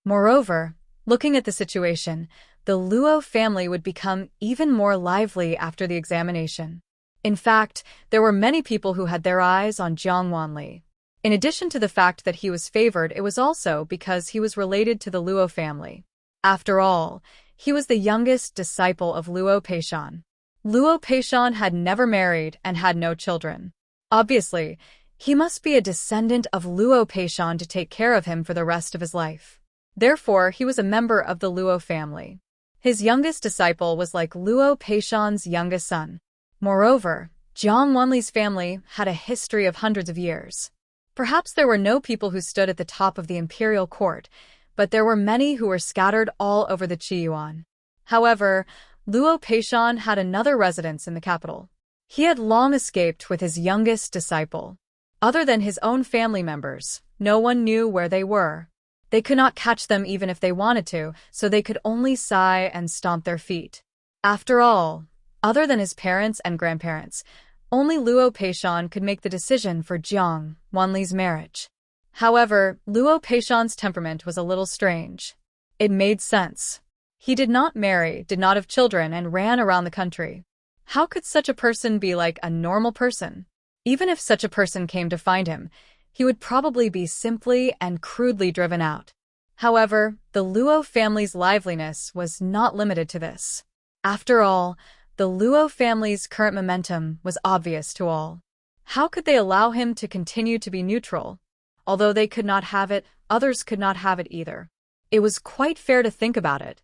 Moreover, looking at the situation, the Luo family would become even more lively after the examination. In fact, there were many people who had their eyes on Jiang Wanli. In addition to the fact that he was favored, it was also because he was related to the Luo family. After all, he was the youngest disciple of Luo Peishan. Luo Peishan had never married and had no children. Obviously, he must be a descendant of Luo Peishan to take care of him for the rest of his life. Therefore, he was a member of the Luo family. His youngest disciple was like Luo Peishan's youngest son. Moreover, Jiang Wanli's family had a history of hundreds of years. Perhaps there were no people who stood at the top of the imperial court, but there were many who were scattered all over the Qi Yuan. However, Luo Peishan had another residence in the capital. He had long escaped with his youngest disciple. Other than his own family members, no one knew where they were. They could not catch them even if they wanted to, so they could only sigh and stomp their feet. After all, other than his parents and grandparents, only Luo Peishan could make the decision for Jiang Wanli's marriage. However, Luo Peishan's temperament was a little strange. It made sense. He did not marry, did not have children, and ran around the country. How could such a person be like a normal person? Even if such a person came to find him, he would probably be simply and crudely driven out. However, the Luo family's liveliness was not limited to this. After all, the Luo family's current momentum was obvious to all. How could they allow him to continue to be neutral? Although they could not have it, others could not have it either. It was quite fair to think about it.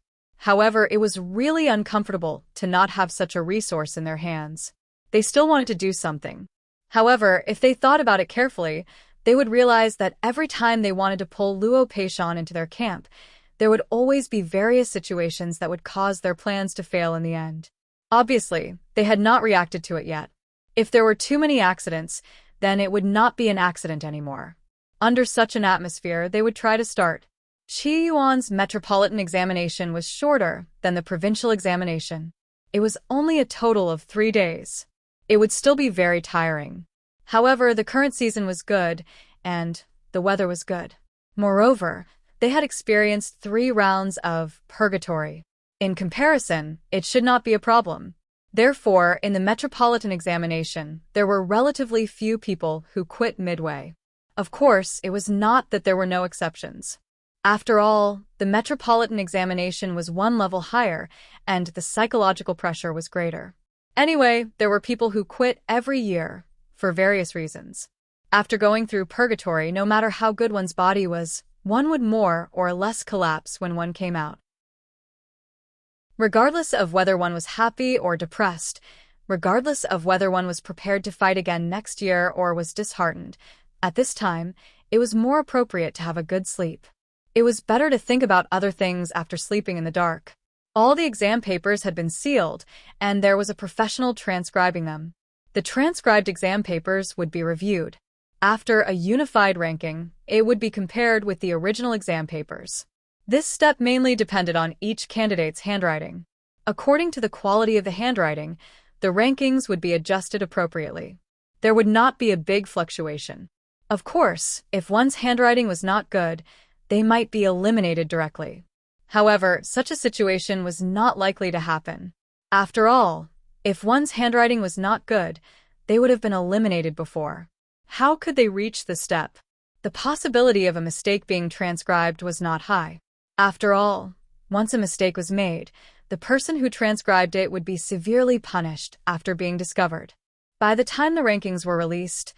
However, it was really uncomfortable to not have such a resource in their hands. They still wanted to do something. However, if they thought about it carefully, They would realize that every time they wanted to pull Luo Peishan into their camp, there would always be various situations that would cause their plans to fail in the end. Obviously, they had not reacted to it yet. If there were too many accidents, then it would not be an accident anymore. Under such an atmosphere, they would try to start. Qi Yuan's metropolitan examination was shorter than the provincial examination. It was only a total of 3 days. It would still be very tiring. However, the current season was good, and the weather was good. Moreover, they had experienced 3 rounds of purgatory. In comparison, it should not be a problem. Therefore, in the metropolitan examination, there were relatively few people who quit midway. Of course, it was not that there were no exceptions. After all, the metropolitan examination was 1 level higher, and the psychological pressure was greater. Anyway, there were people who quit every year, for various reasons. After going through purgatory, no matter how good one's body was, one would more or less collapse when one came out. Regardless of whether one was happy or depressed, regardless of whether one was prepared to fight again next year or was disheartened, at this time, it was more appropriate to have a good sleep. It was better to think about other things after sleeping in the dark. All the exam papers had been sealed, and there was a professional transcribing them. The transcribed exam papers would be reviewed. After a unified ranking, it would be compared with the original exam papers. This step mainly depended on each candidate's handwriting. According to the quality of the handwriting, the rankings would be adjusted appropriately. There would not be a big fluctuation. Of course, if one's handwriting was not good, they might be eliminated directly. However, such a situation was not likely to happen. After all, if one's handwriting was not good, they would have been eliminated before. How could they reach this step? The possibility of a mistake being transcribed was not high. After all, once a mistake was made, the person who transcribed it would be severely punished after being discovered. By the time the rankings were released,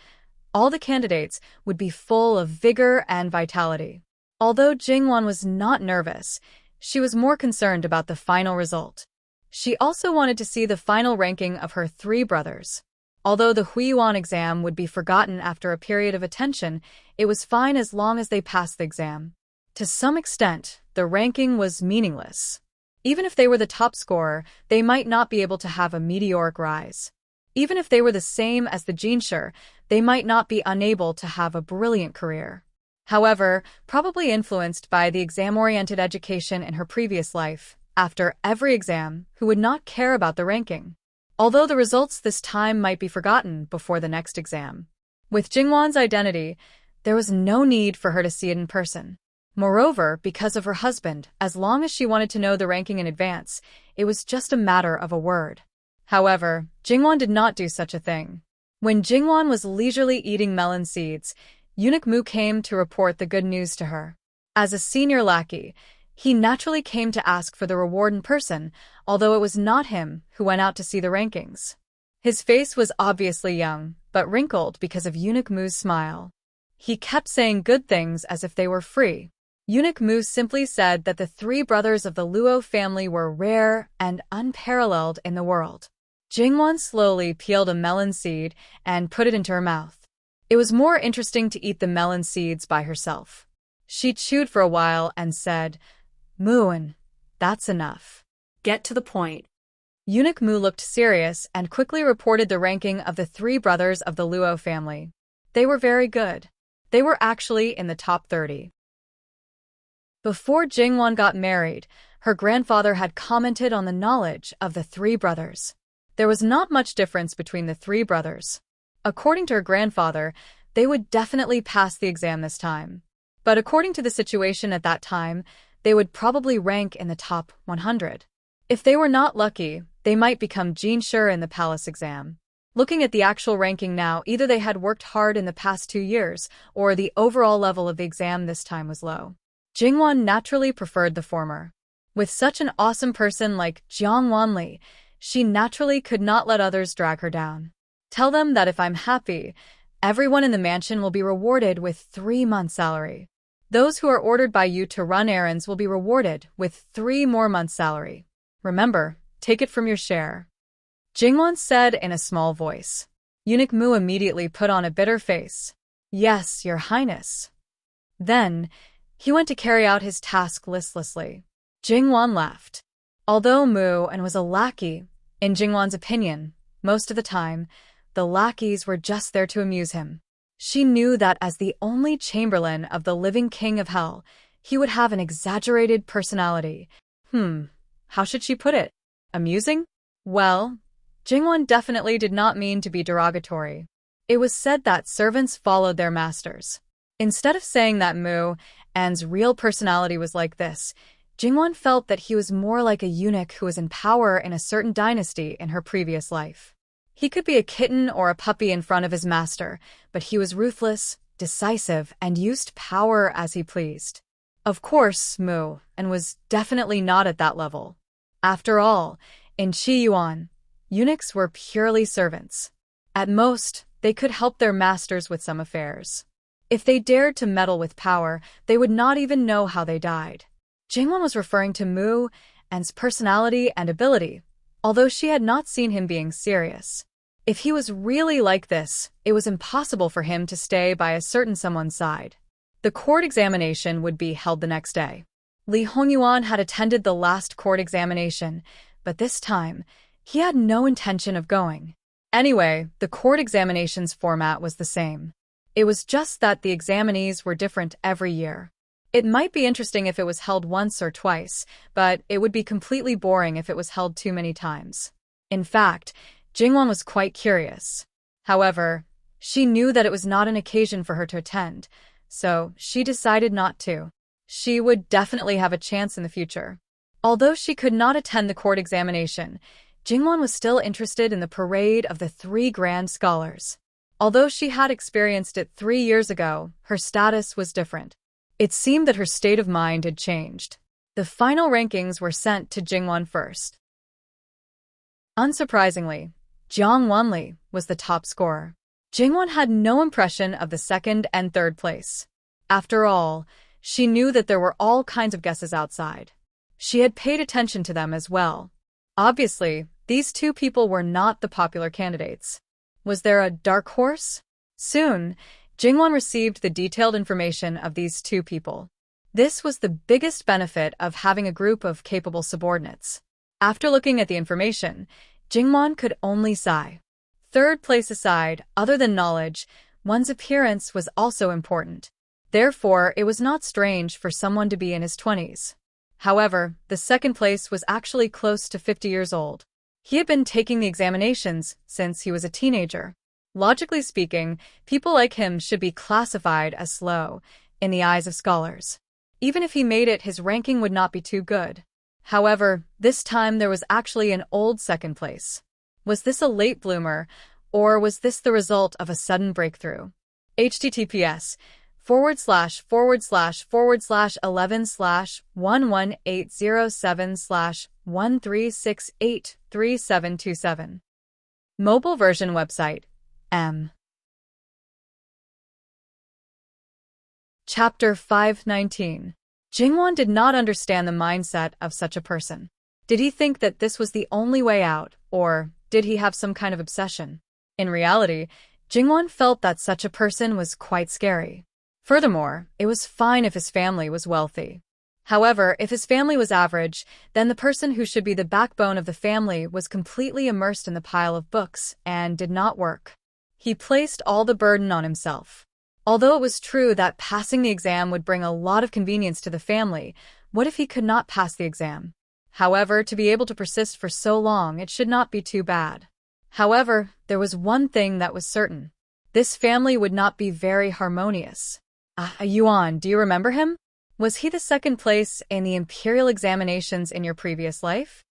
all the candidates would be full of vigor and vitality. Although Jingwan was not nervous, she was more concerned about the final result. She also wanted to see the final ranking of her 3 brothers. Although the Huiyuan exam would be forgotten after a period of attention, it was fine as long as they passed the exam. To some extent, the ranking was meaningless. Even if they were the top scorer, they might not be able to have a meteoric rise. Even if they were the same as the Jinsher, they might not be unable to have a brilliant career. However, probably influenced by the exam-oriented education in her previous life, after every exam, who would not care about the ranking. Although the results this time might be forgotten before the next exam. With Jingwan's identity, there was no need for her to see it in person. Moreover, because of her husband, as long as she wanted to know the ranking in advance, it was just a matter of a word. However, Jingwan did not do such a thing. When Jingwan was leisurely eating melon seeds, Eunuch Mu came to report the good news to her. As a senior lackey, he naturally came to ask for the reward in person, although it was not him who went out to see the rankings. His face was obviously young, but wrinkled because of Eunuch Mu's smile. He kept saying good things as if they were free. Eunuch Mu simply said that the 3 brothers of the Luo family were rare and unparalleled in the world. Jingwan slowly peeled a melon seed and put it into her mouth. It was more interesting to eat the melon seeds by herself. She chewed for a while and said, "Muan, that's enough. Get to the point." Eunuch Mu looked serious and quickly reported the ranking of the 3 brothers of the Luo family. They were very good. They were actually in the top 30. Before Jingwan got married, her grandfather had commented on the knowledge of the 3 brothers. There was not much difference between the 3 brothers. According to her grandfather, they would definitely pass the exam this time. But according to the situation at that time, they would probably rank in the top 100. If they were not lucky, they might become Jinsher in the palace exam. Looking at the actual ranking now, either they had worked hard in the past 2 years, or the overall level of the exam this time was low. Jingwan naturally preferred the former. With such an awesome person like Jiang Wanli, she naturally could not let others drag her down. Tell them that if I'm happy, everyone in the mansion will be rewarded with 3 months' salary. Those who are ordered by you to run errands will be rewarded with 3 more months' salary. Remember, take it from your share. Jingwan said in a small voice. Eunuch Mu immediately put on a bitter face. Yes, Your Highness. Then, he went to carry out his task listlessly. Jingwan left. Although Mu and was a lackey, in Jingwan's opinion, most of the time, the lackeys were just there to amuse him. She knew that as the only chamberlain of the living king of hell, he would have an exaggerated personality. How should she put it? Amusing? Well, Jingwan definitely did not mean to be derogatory. It was said that servants followed their masters. Instead of saying that Mu An's real personality was like this, Jingwan felt that he was more like a eunuch who was in power in a certain dynasty in her previous life. He could be a kitten or a puppy in front of his master, but he was ruthless, decisive, and used power as he pleased. Of course, Mu An was definitely not at that level. After all, in Qi Yuan, eunuchs were purely servants. At most, they could help their masters with some affairs. If they dared to meddle with power, they would not even know how they died. Jingwan was referring to Mu An's personality and ability, although she had not seen him being serious. If he was really like this, it was impossible for him to stay by a certain someone's side. The court examination would be held the next day. Li Hongyuan had attended the last court examination, but this time, he had no intention of going. Anyway, the court examination's format was the same. It was just that the examinees were different every year. It might be interesting if it was held once or twice, but it would be completely boring if it was held too many times. In fact, Jingwan was quite curious. However, she knew that it was not an occasion for her to attend, so she decided not to. She would definitely have a chance in the future. Although she could not attend the court examination, Jingwan was still interested in the parade of the 3 grand scholars. Although she had experienced it 3 years ago, her status was different. It seemed that her state of mind had changed. The final rankings were sent to Jingwan first. Unsurprisingly, Jiang Wanli was the top scorer. Jingwan had no impression of the second and third place. After all, she knew that there were all kinds of guesses outside. She had paid attention to them as well. Obviously, these 2 people were not the popular candidates. Was there a dark horse? Soon, Jingwan received the detailed information of these 2 people. This was the biggest benefit of having a group of capable subordinates. After looking at the information, Jingwan could only sigh. Third place aside, other than knowledge, one's appearance was also important. Therefore, it was not strange for someone to be in his 20s. However, the second place was actually close to 50 years old. He had been taking the examinations since he was a teenager. Logically speaking, people like him should be classified as slow in the eyes of scholars. Even if he made it, his ranking would not be too good. However, this time there was actually an old second place. Was this a late bloomer, or was this the result of a sudden breakthrough? https://11/118007/13683727. Mobile version website. M. Chapter 519. Jingwan did not understand the mindset of such a person. Did he think that this was the only way out, or did he have some kind of obsession? In reality, Jingwan felt that such a person was quite scary. Furthermore, it was fine if his family was wealthy. However, if his family was average, then the person who should be the backbone of the family was completely immersed in the pile of books and did not work. He placed all the burden on himself. Although it was true that passing the exam would bring a lot of convenience to the family, what if he could not pass the exam? However, to be able to persist for so long, it should not be too bad. However, there was one thing that was certain. This family would not be very harmonious. Yuan, do you remember him? Was he the second place in the imperial examinations in your previous life?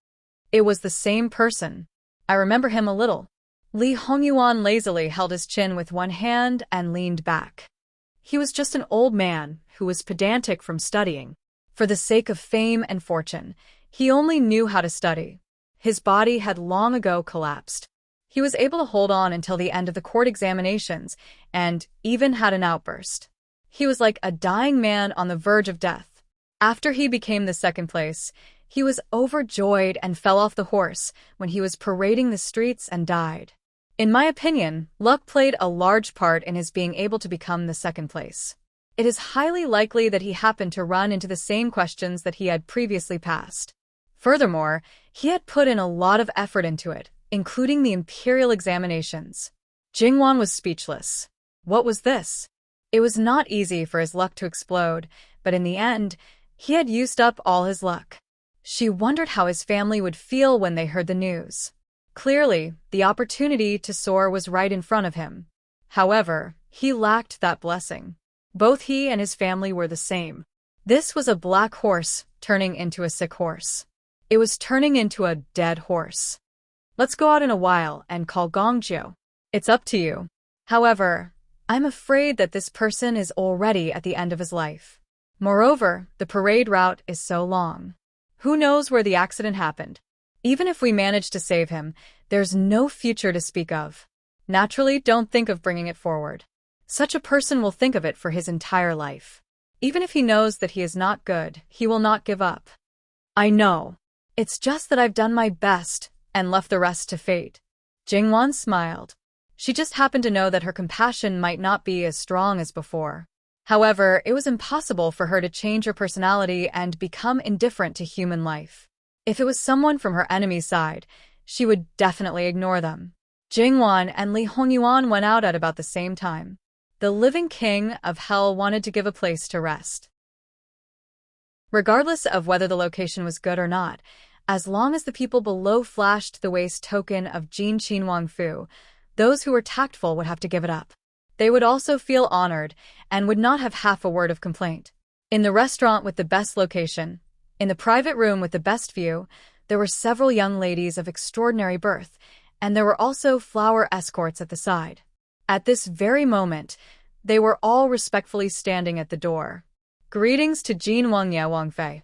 It was the same person. I remember him a little. Li Hongyuan lazily held his chin with one hand and leaned back. He was just an old man who was pedantic from studying. For the sake of fame and fortune, he only knew how to study. His body had long ago collapsed. He was able to hold on until the end of the court examinations and even had an outburst. He was like a dying man on the verge of death. After he became the second place, he was overjoyed and fell off the horse when he was parading the streets and died. In my opinion, luck played a large part in his being able to become the second place. It is highly likely that he happened to run into the same questions that he had previously passed. Furthermore, he had put in a lot of effort into it, including the imperial examinations. Jingwan was speechless. What was this? It was not easy for his luck to explode, but in the end, he had used up all his luck. She wondered how his family would feel when they heard the news. Clearly, the opportunity to soar was right in front of him. However, he lacked that blessing. Both he and his family were the same. This was a black horse turning into a sick horse. It was turning into a dead horse. Let's go out in a while and call Gongjiu. It's up to you. However, I'm afraid that this person is already at the end of his life. Moreover, the parade route is so long. Who knows where the accident happened? Even if we manage to save him, there's no future to speak of. Naturally, don't think of bringing it forward. Such a person will think of it for his entire life. Even if he knows that he is not good, he will not give up. I know. It's just that I've done my best and left the rest to fate. Jingwan smiled. She just happened to know that her compassion might not be as strong as before. However, it was impossible for her to change her personality and become indifferent to human life. If it was someone from her enemy's side, she would definitely ignore them. Jingwan and Li Hongyuan went out at about the same time. The living king of hell wanted to give a place to rest. Regardless of whether the location was good or not, as long as the people below flashed the waste token of Jin Qinhuang Fu, those who were tactful would have to give it up. They would also feel honored and would not have half a word of complaint. In the restaurant with the best location, in the private room with the best view, there were several young ladies of extraordinary birth, and there were also flower escorts at the side. At this very moment, they were all respectfully standing at the door. Greetings to Jin Wangye Wangfei.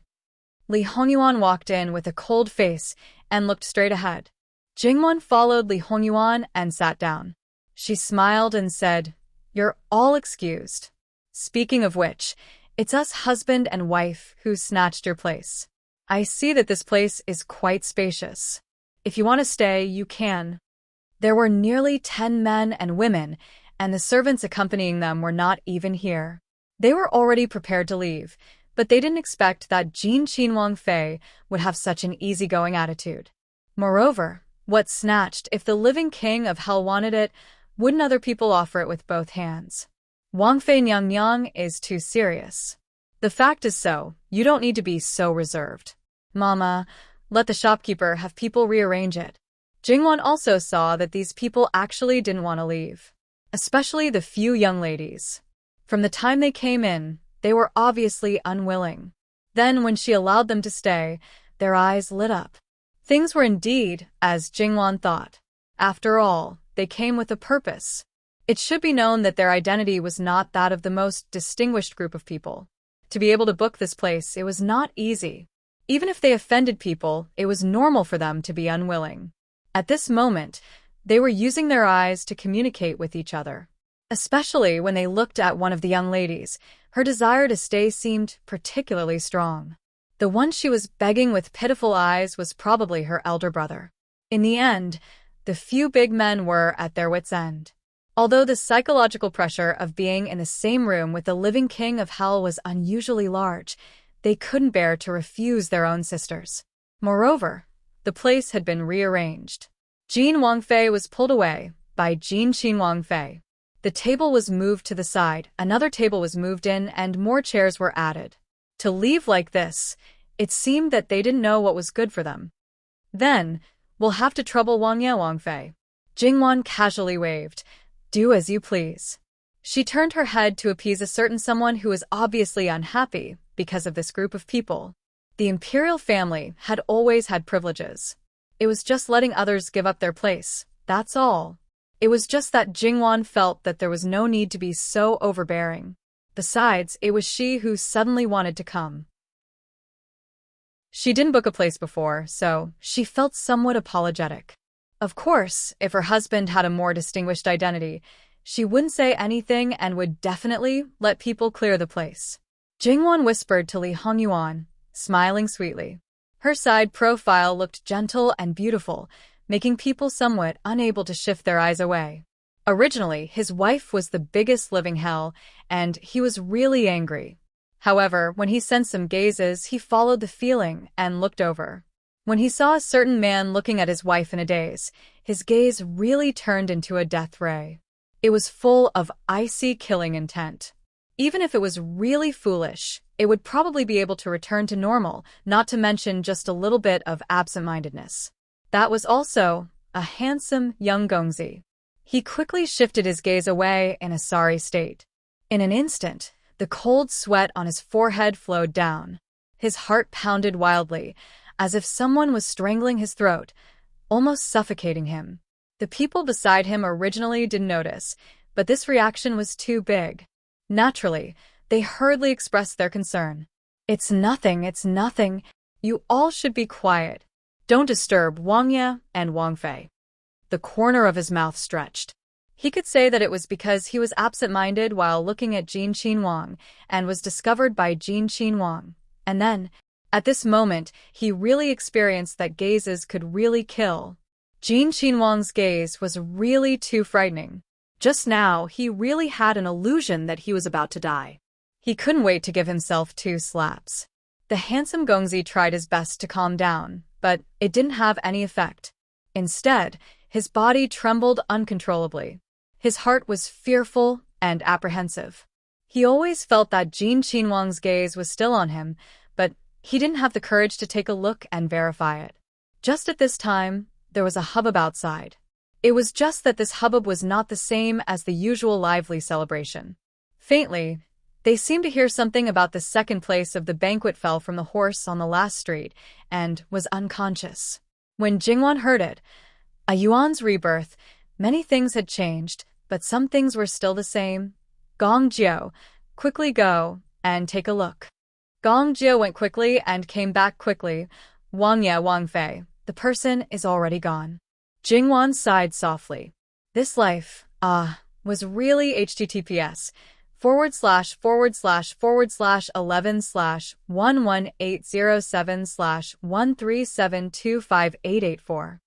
Li Hongyuan walked in with a cold face and looked straight ahead. Jingwan followed Li Hongyuan and sat down. She smiled and said, "You're all excused. Speaking of which, it's us husband and wife who snatched your place. I see that this place is quite spacious. If you want to stay, you can." There were nearly 10 men and women, and the servants accompanying them were not even here. They were already prepared to leave, but they didn't expect that Jin Qinhuang Fei would have such an easygoing attitude. Moreover, what snatched, if the living king of hell wanted it, wouldn't other people offer it with both hands? Wang Fei Nyang Nyang is too serious. The fact is so, you don't need to be so reserved. Mama, let the shopkeeper have people rearrange it. Jingwan also saw that these people actually didn't want to leave. Especially the few young ladies. From the time they came in, they were obviously unwilling. Then when she allowed them to stay, their eyes lit up. Things were indeed as Jingwan thought. After all, they came with a purpose. It should be known that their identity was not that of the most distinguished group of people. To be able to book this place, it was not easy. Even if they offended people, it was normal for them to be unwilling. At this moment, they were using their eyes to communicate with each other. Especially when they looked at one of the young ladies, her desire to stay seemed particularly strong. The one she was begging with pitiful eyes was probably her elder brother. In the end, the few big men were at their wits' end. Although the psychological pressure of being in the same room with the living king of hell was unusually large, they couldn't bear to refuse their own sisters. Moreover, the place had been rearranged. Jin Wangfei was pulled away by Jin Qinhuang Fei. The table was moved to the side, another table was moved in, and more chairs were added. To leave like this, it seemed that they didn't know what was good for them. Then, we'll have to trouble Wangye Wangfei. Jingwan casually waved. Do as you please. She turned her head to appease a certain someone who was obviously unhappy because of this group of people. The imperial family had always had privileges. It was just letting others give up their place, that's all. It was just that Jingwan felt that there was no need to be so overbearing. Besides, it was she who suddenly wanted to come. She didn't book a place before, so she felt somewhat apologetic. Of course, if her husband had a more distinguished identity, she wouldn't say anything and would definitely let people clear the place. Jingwan whispered to Li Hongyuan, smiling sweetly. Her side profile looked gentle and beautiful, making people somewhat unable to shift their eyes away. Originally, his wife was the biggest living hell, and he was really angry. However, when he sensed some gazes, he followed the feeling and looked over. When he saw a certain man looking at his wife in a daze, his gaze really turned into a death ray. It was full of icy killing intent. Even if it was really foolish, it would probably be able to return to normal, not to mention just a little bit of absent-mindedness. That was also a handsome young Gongzi. He quickly shifted his gaze away in a sorry state. In an instant, the cold sweat on his forehead flowed down. His heart pounded wildly, as if someone was strangling his throat, almost suffocating him. The people beside him originally didn't notice, but this reaction was too big. Naturally, they hurriedly expressed their concern. It's nothing. You all should be quiet. Don't disturb Wang Ye and Wang Fei." The corner of his mouth stretched. He could say that it was because he was absent-minded while looking at Jin Qin Wang and was discovered by Jin Qin Wang. And then, at this moment, he really experienced that gazes could really kill. Jin Qin Wang's gaze was really too frightening. Just now, he really had an illusion that he was about to die. He couldn't wait to give himself 2 slaps. The handsome Gongzi tried his best to calm down, but it didn't have any effect. Instead, his body trembled uncontrollably. His heart was fearful and apprehensive. He always felt that Jin Qin Wang's gaze was still on him, but he didn't have the courage to take a look and verify it. Just at this time, there was a hubbub outside. It was just that this hubbub was not the same as the usual lively celebration. Faintly, they seemed to hear something about the second place of the banquet fell from the horse on the last street and was unconscious. When Jingwan heard it, a Yuan's rebirth, many things had changed, but some things were still the same. Gong Jiao, quickly go and take a look. Gong Jiao went quickly and came back quickly. Wang Ye, Wang Fei, the person is already gone. Jingwan sighed softly. This life, was really https://11/11/11807/137258884.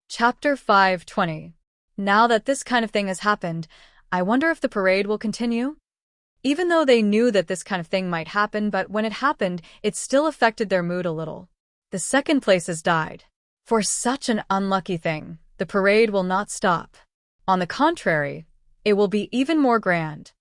Chapter 520. Now that this kind of thing has happened, I wonder if the parade will continue? Even though they knew that this kind of thing might happen, but when it happened, it still affected their mood a little. The second places died. For such an unlucky thing, the parade will not stop. On the contrary, it will be even more grand.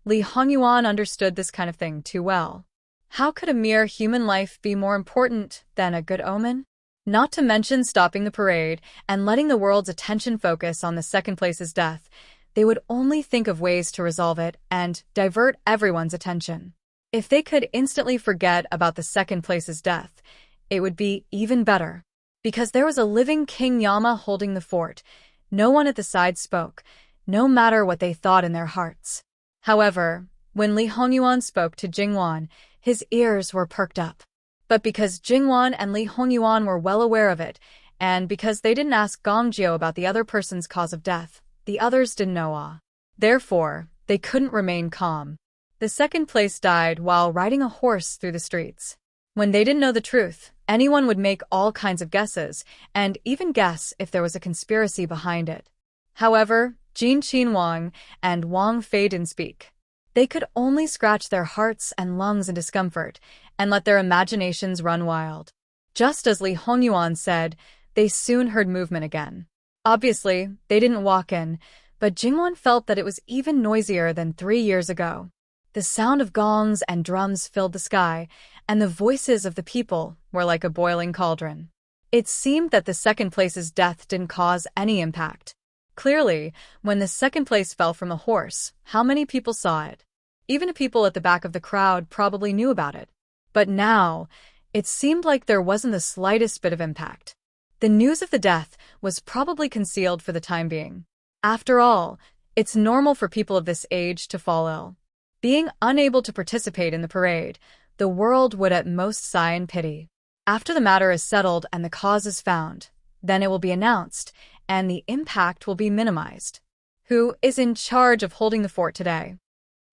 Li Hongyuan understood this kind of thing too well. How could a mere human life be more important than a good omen? Not to mention stopping the parade and letting the world's attention focus on the second place's death, they would only think of ways to resolve it and divert everyone's attention. If they could instantly forget about the second place's death, it would be even better. Because there was a living King Yama holding the fort, no one at the side spoke, no matter what they thought in their hearts. However, when Li Hongyuan spoke to Jingwan, his ears were perked up. But because Jingwan and Li Hongyuan were well aware of it, and because they didn't ask Gong Jiao about the other person's cause of death, the others didn't know. Therefore, they couldn't remain calm. The second place died while riding a horse through the streets. When they didn't know the truth, anyone would make all kinds of guesses, and even guess if there was a conspiracy behind it. However, Jin Qin Wang and Wang Fei didn't speak. They could only scratch their hearts and lungs in discomfort and let their imaginations run wild. Just as Li Hongyuan said, they soon heard movement again. Obviously, they didn't walk in, but Jingwan felt that it was even noisier than 3 years ago. The sound of gongs and drums filled the sky, and the voices of the people were like a boiling cauldron. It seemed that the second place's death didn't cause any impact. Clearly, when the second place fell from a horse, how many people saw it? Even the people at the back of the crowd probably knew about it. But now, it seemed like there wasn't the slightest bit of impact. The news of the death was probably concealed for the time being. After all, it's normal for people of this age to fall ill. Being unable to participate in the parade, the world would at most sigh in pity. After the matter is settled and the cause is found, then it will be announced, and the impact will be minimized. Who is in charge of holding the fort today?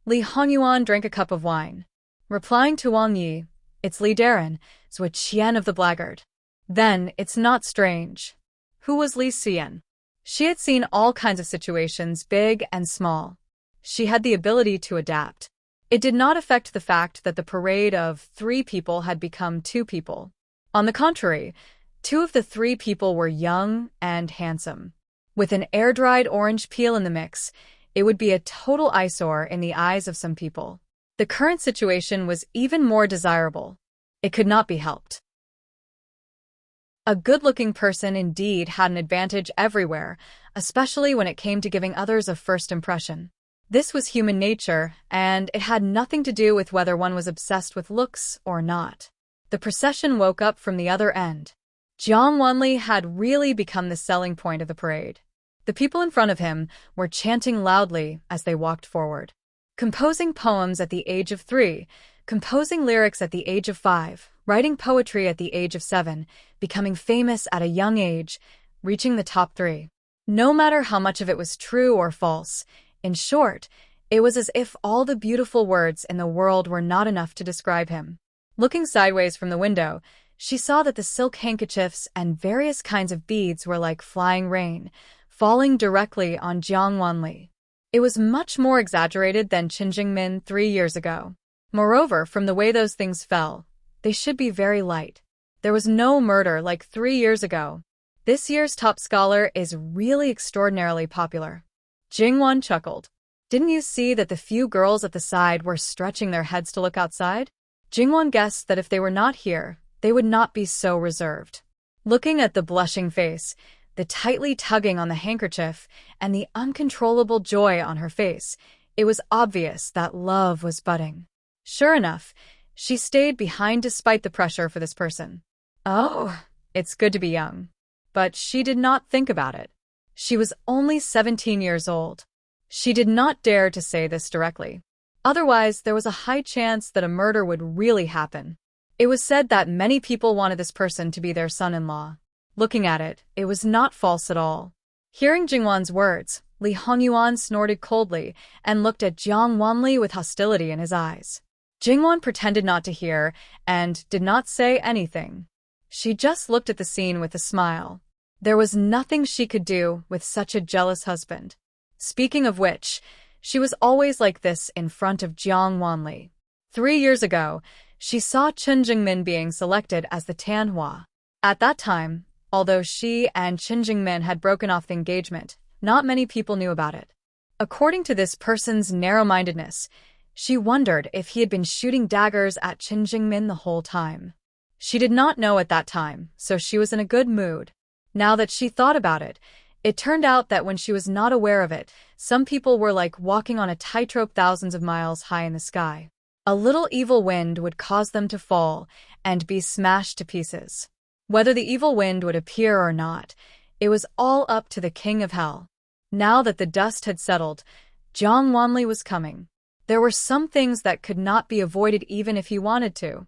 Li Hongyuan drank a cup of wine. Replying to Wang Yi, It's Li Darren, Zhuo Qian of the Blackguard. Then, it's not strange. Who was Li Xian? She had seen all kinds of situations, big and small. She had the ability to adapt. It did not affect the fact that the parade of 3 people had become 2 people. On the contrary, 2 of the 3 people were young and handsome. With an air-dried orange peel in the mix, it would be a total eyesore in the eyes of some people. The current situation was even more desirable. It could not be helped. A good-looking person indeed had an advantage everywhere, especially when it came to giving others a first impression. This was human nature, and it had nothing to do with whether one was obsessed with looks or not. The procession woke up from the other end. Jiang Wanli had really become the selling point of the parade. The people in front of him were chanting loudly as they walked forward. Composing poems at the age of 3, composing lyrics at the age of 5, writing poetry at the age of 7, becoming famous at a young age, reaching the top 3. No matter how much of it was true or false, in short, it was as if all the beautiful words in the world were not enough to describe him. Looking sideways from the window, she saw that the silk handkerchiefs and various kinds of beads were like flying rain, falling directly on Jiang Wanli. It was much more exaggerated than Qin Jingmin 3 years ago. Moreover, from the way those things fell, they should be very light. There was no murder like 3 years ago. This year's top scholar is really extraordinarily popular. Jingwan chuckled. Didn't you see that the few girls at the side were stretching their heads to look outside? Jingwan guessed that if they were not here, they would not be so reserved. Looking at the blushing face, the tightly tugging on the handkerchief, and the uncontrollable joy on her face, it was obvious that love was budding. Sure enough, she stayed behind despite the pressure for this person. Oh, it's good to be young. But she did not think about it. She was only 17 years old. She did not dare to say this directly. Otherwise, there was a high chance that a murder would really happen. It was said that many people wanted this person to be their son-in-law. Looking at it, it was not false at all. Hearing Jingwan's words, Li Hongyuan snorted coldly and looked at Jiang Wanli with hostility in his eyes. Jingwan pretended not to hear and did not say anything. She just looked at the scene with a smile. There was nothing she could do with such a jealous husband. Speaking of which, she was always like this in front of Jiang Wanli. 3 years ago, she saw Qin Jingmin being selected as the Tianhua. At that time, although she and Qin Jingmin had broken off the engagement, not many people knew about it. According to this person's narrow-mindedness, she wondered if he had been shooting daggers at Qin Jingmin the whole time. She did not know at that time, so she was in a good mood. Now that she thought about it, it turned out that when she was not aware of it, some people were like walking on a tightrope thousands of miles high in the sky. A little evil wind would cause them to fall and be smashed to pieces. Whether the evil wind would appear or not, it was all up to the king of hell. Now that the dust had settled, Jiang Wanli was coming. There were some things that could not be avoided even if he wanted to.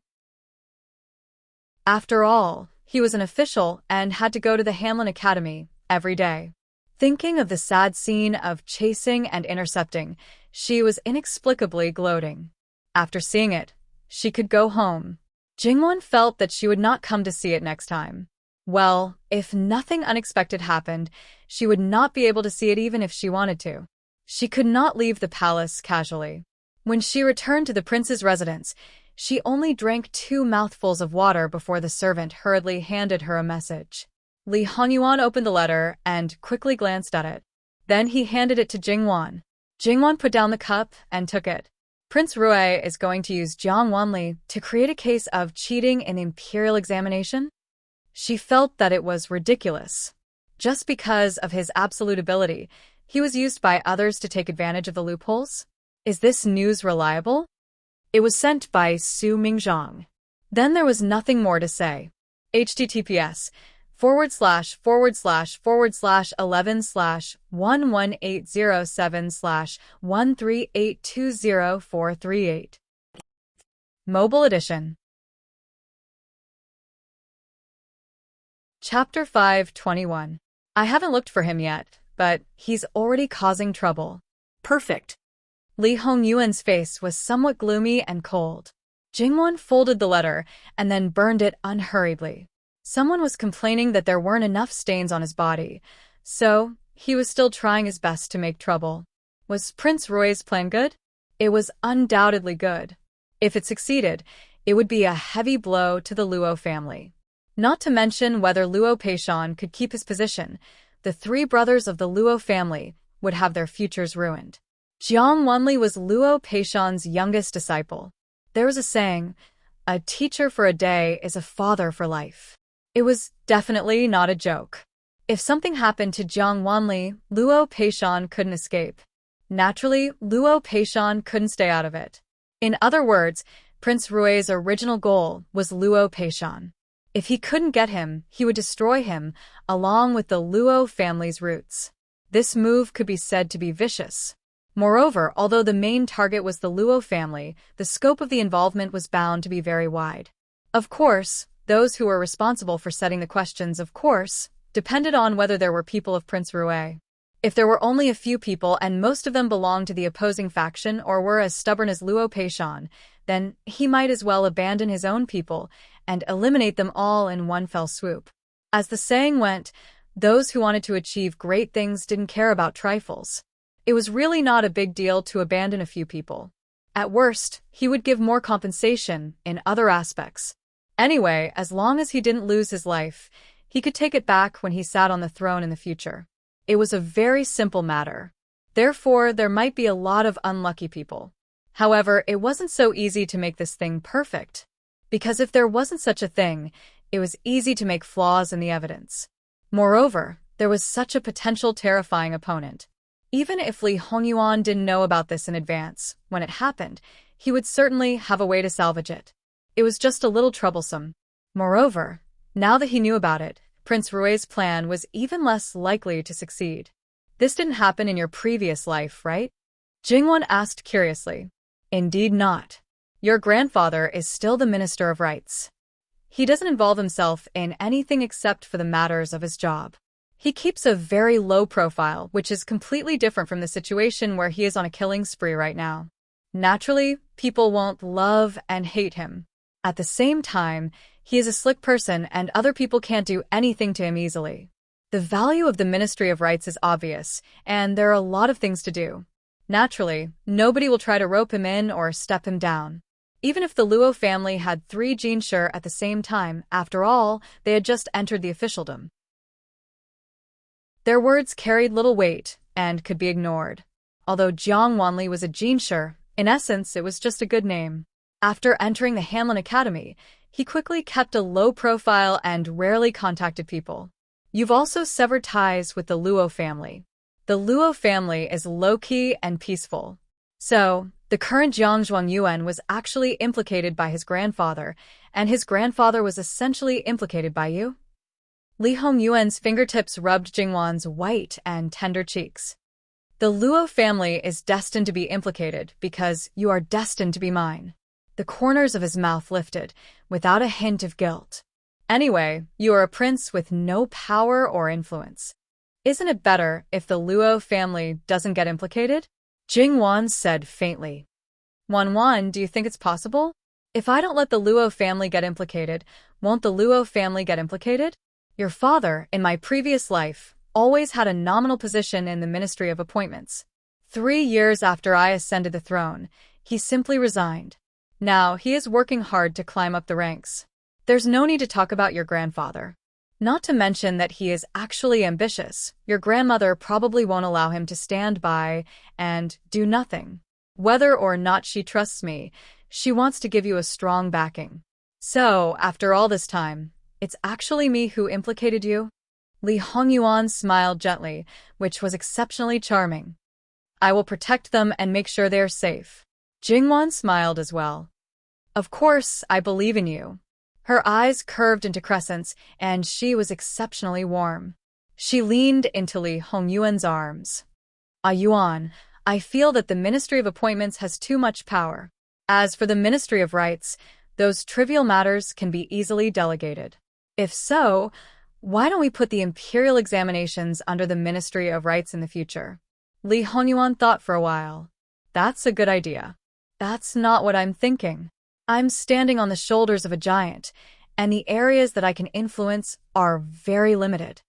After all, he was an official and had to go to the Hanlin Academy every day. Thinking of the sad scene of chasing and intercepting, she was inexplicably gloating. After seeing it, she could go home. Jingwan felt that she would not come to see it next time. Well, if nothing unexpected happened, she would not be able to see it even if she wanted to. She could not leave the palace casually. When she returned to the prince's residence, she only drank 2 mouthfuls of water before the servant hurriedly handed her a message. Li Hongyuan opened the letter and quickly glanced at it. Then he handed it to Jingwan. Jingwan put down the cup and took it. Prince Rui is going to use Jiang Wanli to create a case of cheating in the imperial examination? She felt that it was ridiculous. Just because of his absolute ability, he was used by others to take advantage of the loopholes? Is this news reliable? It was sent by Su Mingzhang. Then there was nothing more to say. https:///11//11807/13820,438. Mobile Edition. Chapter 521. I haven't looked for him yet, but he's already causing trouble. Perfect. Li Hongyuan's face was somewhat gloomy and cold. Jingwon folded the letter and then burned it unhurriedly. Someone was complaining that there weren't enough stains on his body, so he was still trying his best to make trouble. Was Prince Roy's plan good? It was undoubtedly good. If it succeeded, it would be a heavy blow to the Luo family. Not to mention whether Luo Peishan could keep his position, the three brothers of the Luo family would have their futures ruined. Jiang Wanli was Luo Peishan's youngest disciple. There was a saying, a teacher for a day is a father for life. It was definitely not a joke. If something happened to Jiang Wanli, Luo Peishan couldn't escape. Naturally, Luo Peishan couldn't stay out of it. In other words, Prince Rui's original goal was Luo Peishan. If he couldn't get him, he would destroy him, along with the Luo family's roots. This move could be said to be vicious. Moreover, although the main target was the Luo family, the scope of the involvement was bound to be very wide. Of course, those who were responsible for setting the questions, depended on whether there were people of Prince Rui. If there were only a few people and most of them belonged to the opposing faction or were as stubborn as Luo Peishan, then he might as well abandon his own people and eliminate them all in one fell swoop. As the saying went, those who wanted to achieve great things didn't care about trifles. It was really not a big deal to abandon a few people. At worst, he would give more compensation in other aspects. Anyway, as long as he didn't lose his life, he could take it back when he sat on the throne in the future. It was a very simple matter. Therefore, there might be a lot of unlucky people. However, it wasn't so easy to make this thing perfect. Because if there wasn't such a thing, it was easy to make flaws in the evidence. Moreover, there was such a potential terrifying opponent. Even if Li Hongyuan didn't know about this in advance, when it happened, he would certainly have a way to salvage it. It was just a little troublesome. Moreover, now that he knew about it, Prince Rui's plan was even less likely to succeed. This didn't happen in your previous life, right? Jingwon asked curiously. Indeed not. Your grandfather is still the Minister of Rights. He doesn't involve himself in anything except for the matters of his job. He keeps a very low profile, which is completely different from the situation where he is on a killing spree right now. Naturally, people won't love and hate him. At the same time, he is a slick person and other people can't do anything to him easily. The value of the Ministry of Rights is obvious, and there are a lot of things to do. Naturally, nobody will try to rope him in or step him down. Even if the Luo family had 3 Jinshi at the same time, after all, they had just entered the officialdom. Their words carried little weight and could be ignored. Although Jiang Wanli was a Jinshi, in essence it was just a good name. After entering the Hanlin Academy, he quickly kept a low profile and rarely contacted people. You've also severed ties with the Luo family. The Luo family is low-key and peaceful. So, the current Jiang Zhuangyuan was actually implicated by his grandfather, and his grandfather was essentially implicated by you? Li Hongyuan's fingertips rubbed Jingwon's white and tender cheeks. The Luo family is destined to be implicated because you are destined to be mine. The corners of his mouth lifted, without a hint of guilt. Anyway, you are a prince with no power or influence. Isn't it better if the Luo family doesn't get implicated? Jingwon said faintly. Wanwan, do you think it's possible? If I don't let the Luo family get implicated, won't the Luo family get implicated? Your father, in my previous life, always had a nominal position in the Ministry of Appointments. 3 years after I ascended the throne, he simply resigned. Now, he is working hard to climb up the ranks. There's no need to talk about your grandfather. Not to mention that he is actually ambitious. Your grandmother probably won't allow him to stand by and do nothing. Whether or not she trusts me, she wants to give you a strong backing. So, after all this time, it's actually me who implicated you? Li Hongyuan smiled gently, which was exceptionally charming. I will protect them and make sure they are safe. Jingwon smiled as well. Of course, I believe in you. Her eyes curved into crescents, and she was exceptionally warm. She leaned into Li Hongyuan's arms. Yuan, I feel that the Ministry of Appointments has too much power. As for the Ministry of Rights, those trivial matters can be easily delegated. If so, why don't we put the imperial examinations under the Ministry of Rights in the future? Li Hongyuan thought for a while. That's a good idea. That's not what I'm thinking. I'm standing on the shoulders of a giant, and the areas that I can influence are very limited.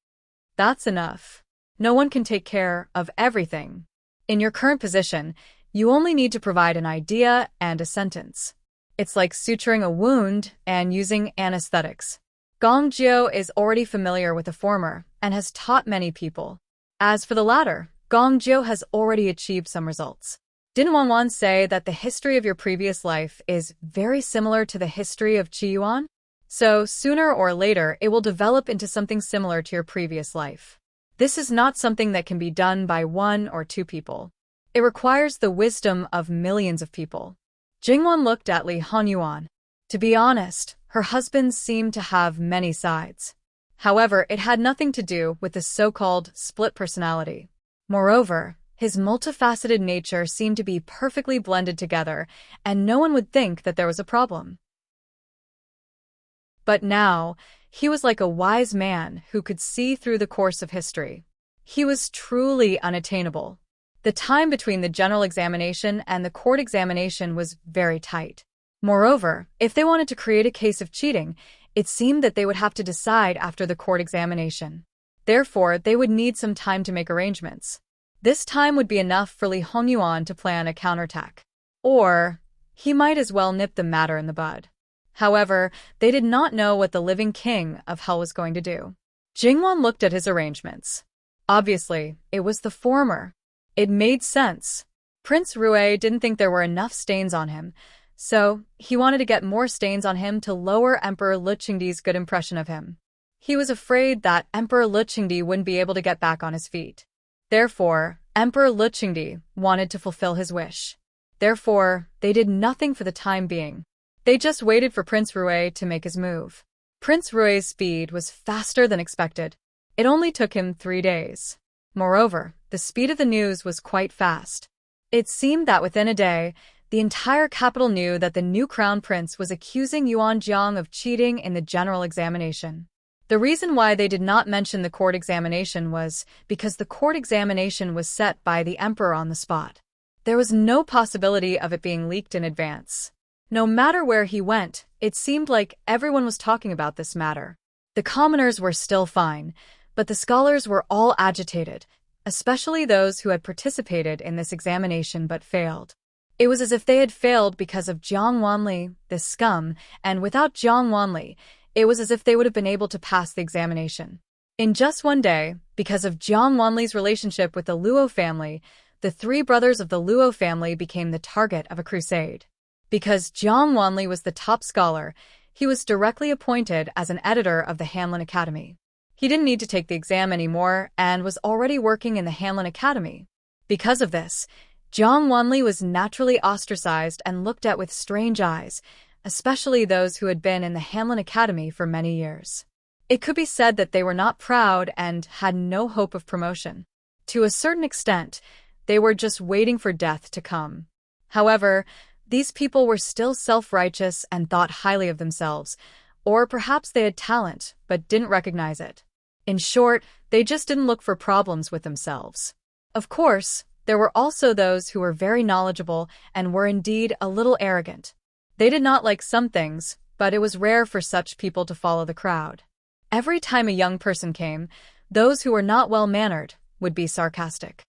That's enough. No one can take care of everything. In your current position, you only need to provide an idea and a sentence. It's like suturing a wound and using anesthetics. Gong Jiu is already familiar with the former and has taught many people. As for the latter, Gong Jiu has already achieved some results. Didn't Wang say that the history of your previous life is very similar to the history of Qi Yuan? So, sooner or later, it will develop into something similar to your previous life. This is not something that can be done by 1 or 2 people. It requires the wisdom of millions of people. Jingwan looked at Li Hanyuan. To be honest, her husband seemed to have many sides. However, it had nothing to do with the so-called split personality. Moreover, his multifaceted nature seemed to be perfectly blended together, and no one would think that there was a problem. But now, he was like a wise man who could see through the course of history. He was truly unattainable. The time between the general examination and the court examination was very tight. Moreover, if they wanted to create a case of cheating, it seemed that they would have to decide after the court examination. Therefore, they would need some time to make arrangements. This time would be enough for Li Hongyuan to plan a counterattack. Or, he might as well nip the matter in the bud. However, they did not know what the living king of hell was going to do. Jingwan looked at his arrangements. Obviously, it was the former. It made sense. Prince Rui didn't think there were enough stains on him, so he wanted to get more stains on him to lower Emperor Li Qingdi's good impression of him. He was afraid that Emperor Li Qingdi wouldn't be able to get back on his feet. Therefore, Emperor Li Qingdi wanted to fulfill his wish. Therefore, they did nothing for the time being. They just waited for Prince Rui to make his move. Prince Rui's speed was faster than expected. It only took him 3 days. Moreover, the speed of the news was quite fast. It seemed that within a day, the entire capital knew that the new crown prince was accusing Yuan Jiang of cheating in the general examination. The reason why they did not mention the court examination was because the court examination was set by the emperor on the spot. There was no possibility of it being leaked in advance. No matter where he went, it seemed like everyone was talking about this matter. The commoners were still fine, but the scholars were all agitated, especially those who had participated in this examination but failed. It was as if they had failed because of Jiang Wanli, this scum, and without Jiang Wanli, it was as if they would have been able to pass the examination. In just one day, because of Jiang Wanli's relationship with the Luo family, the 3 brothers of the Luo family became the target of a crusade. Because Jiang Wanli was the top scholar, he was directly appointed as an editor of the Hanlin Academy. He didn't need to take the exam anymore and was already working in the Hanlin Academy. Because of this, Jiang Wanli was naturally ostracized and looked at with strange eyes, especially those who had been in the Hanlin Academy for many years. It could be said that they were not proud and had no hope of promotion. To a certain extent, they were just waiting for death to come. However, these people were still self-righteous and thought highly of themselves, or perhaps they had talent but didn't recognize it. In short, they just didn't look for problems with themselves. Of course, there were also those who were very knowledgeable and were indeed a little arrogant. They did not like some things, but it was rare for such people to follow the crowd. Every time a young person came, those who were not well-mannered would be sarcastic.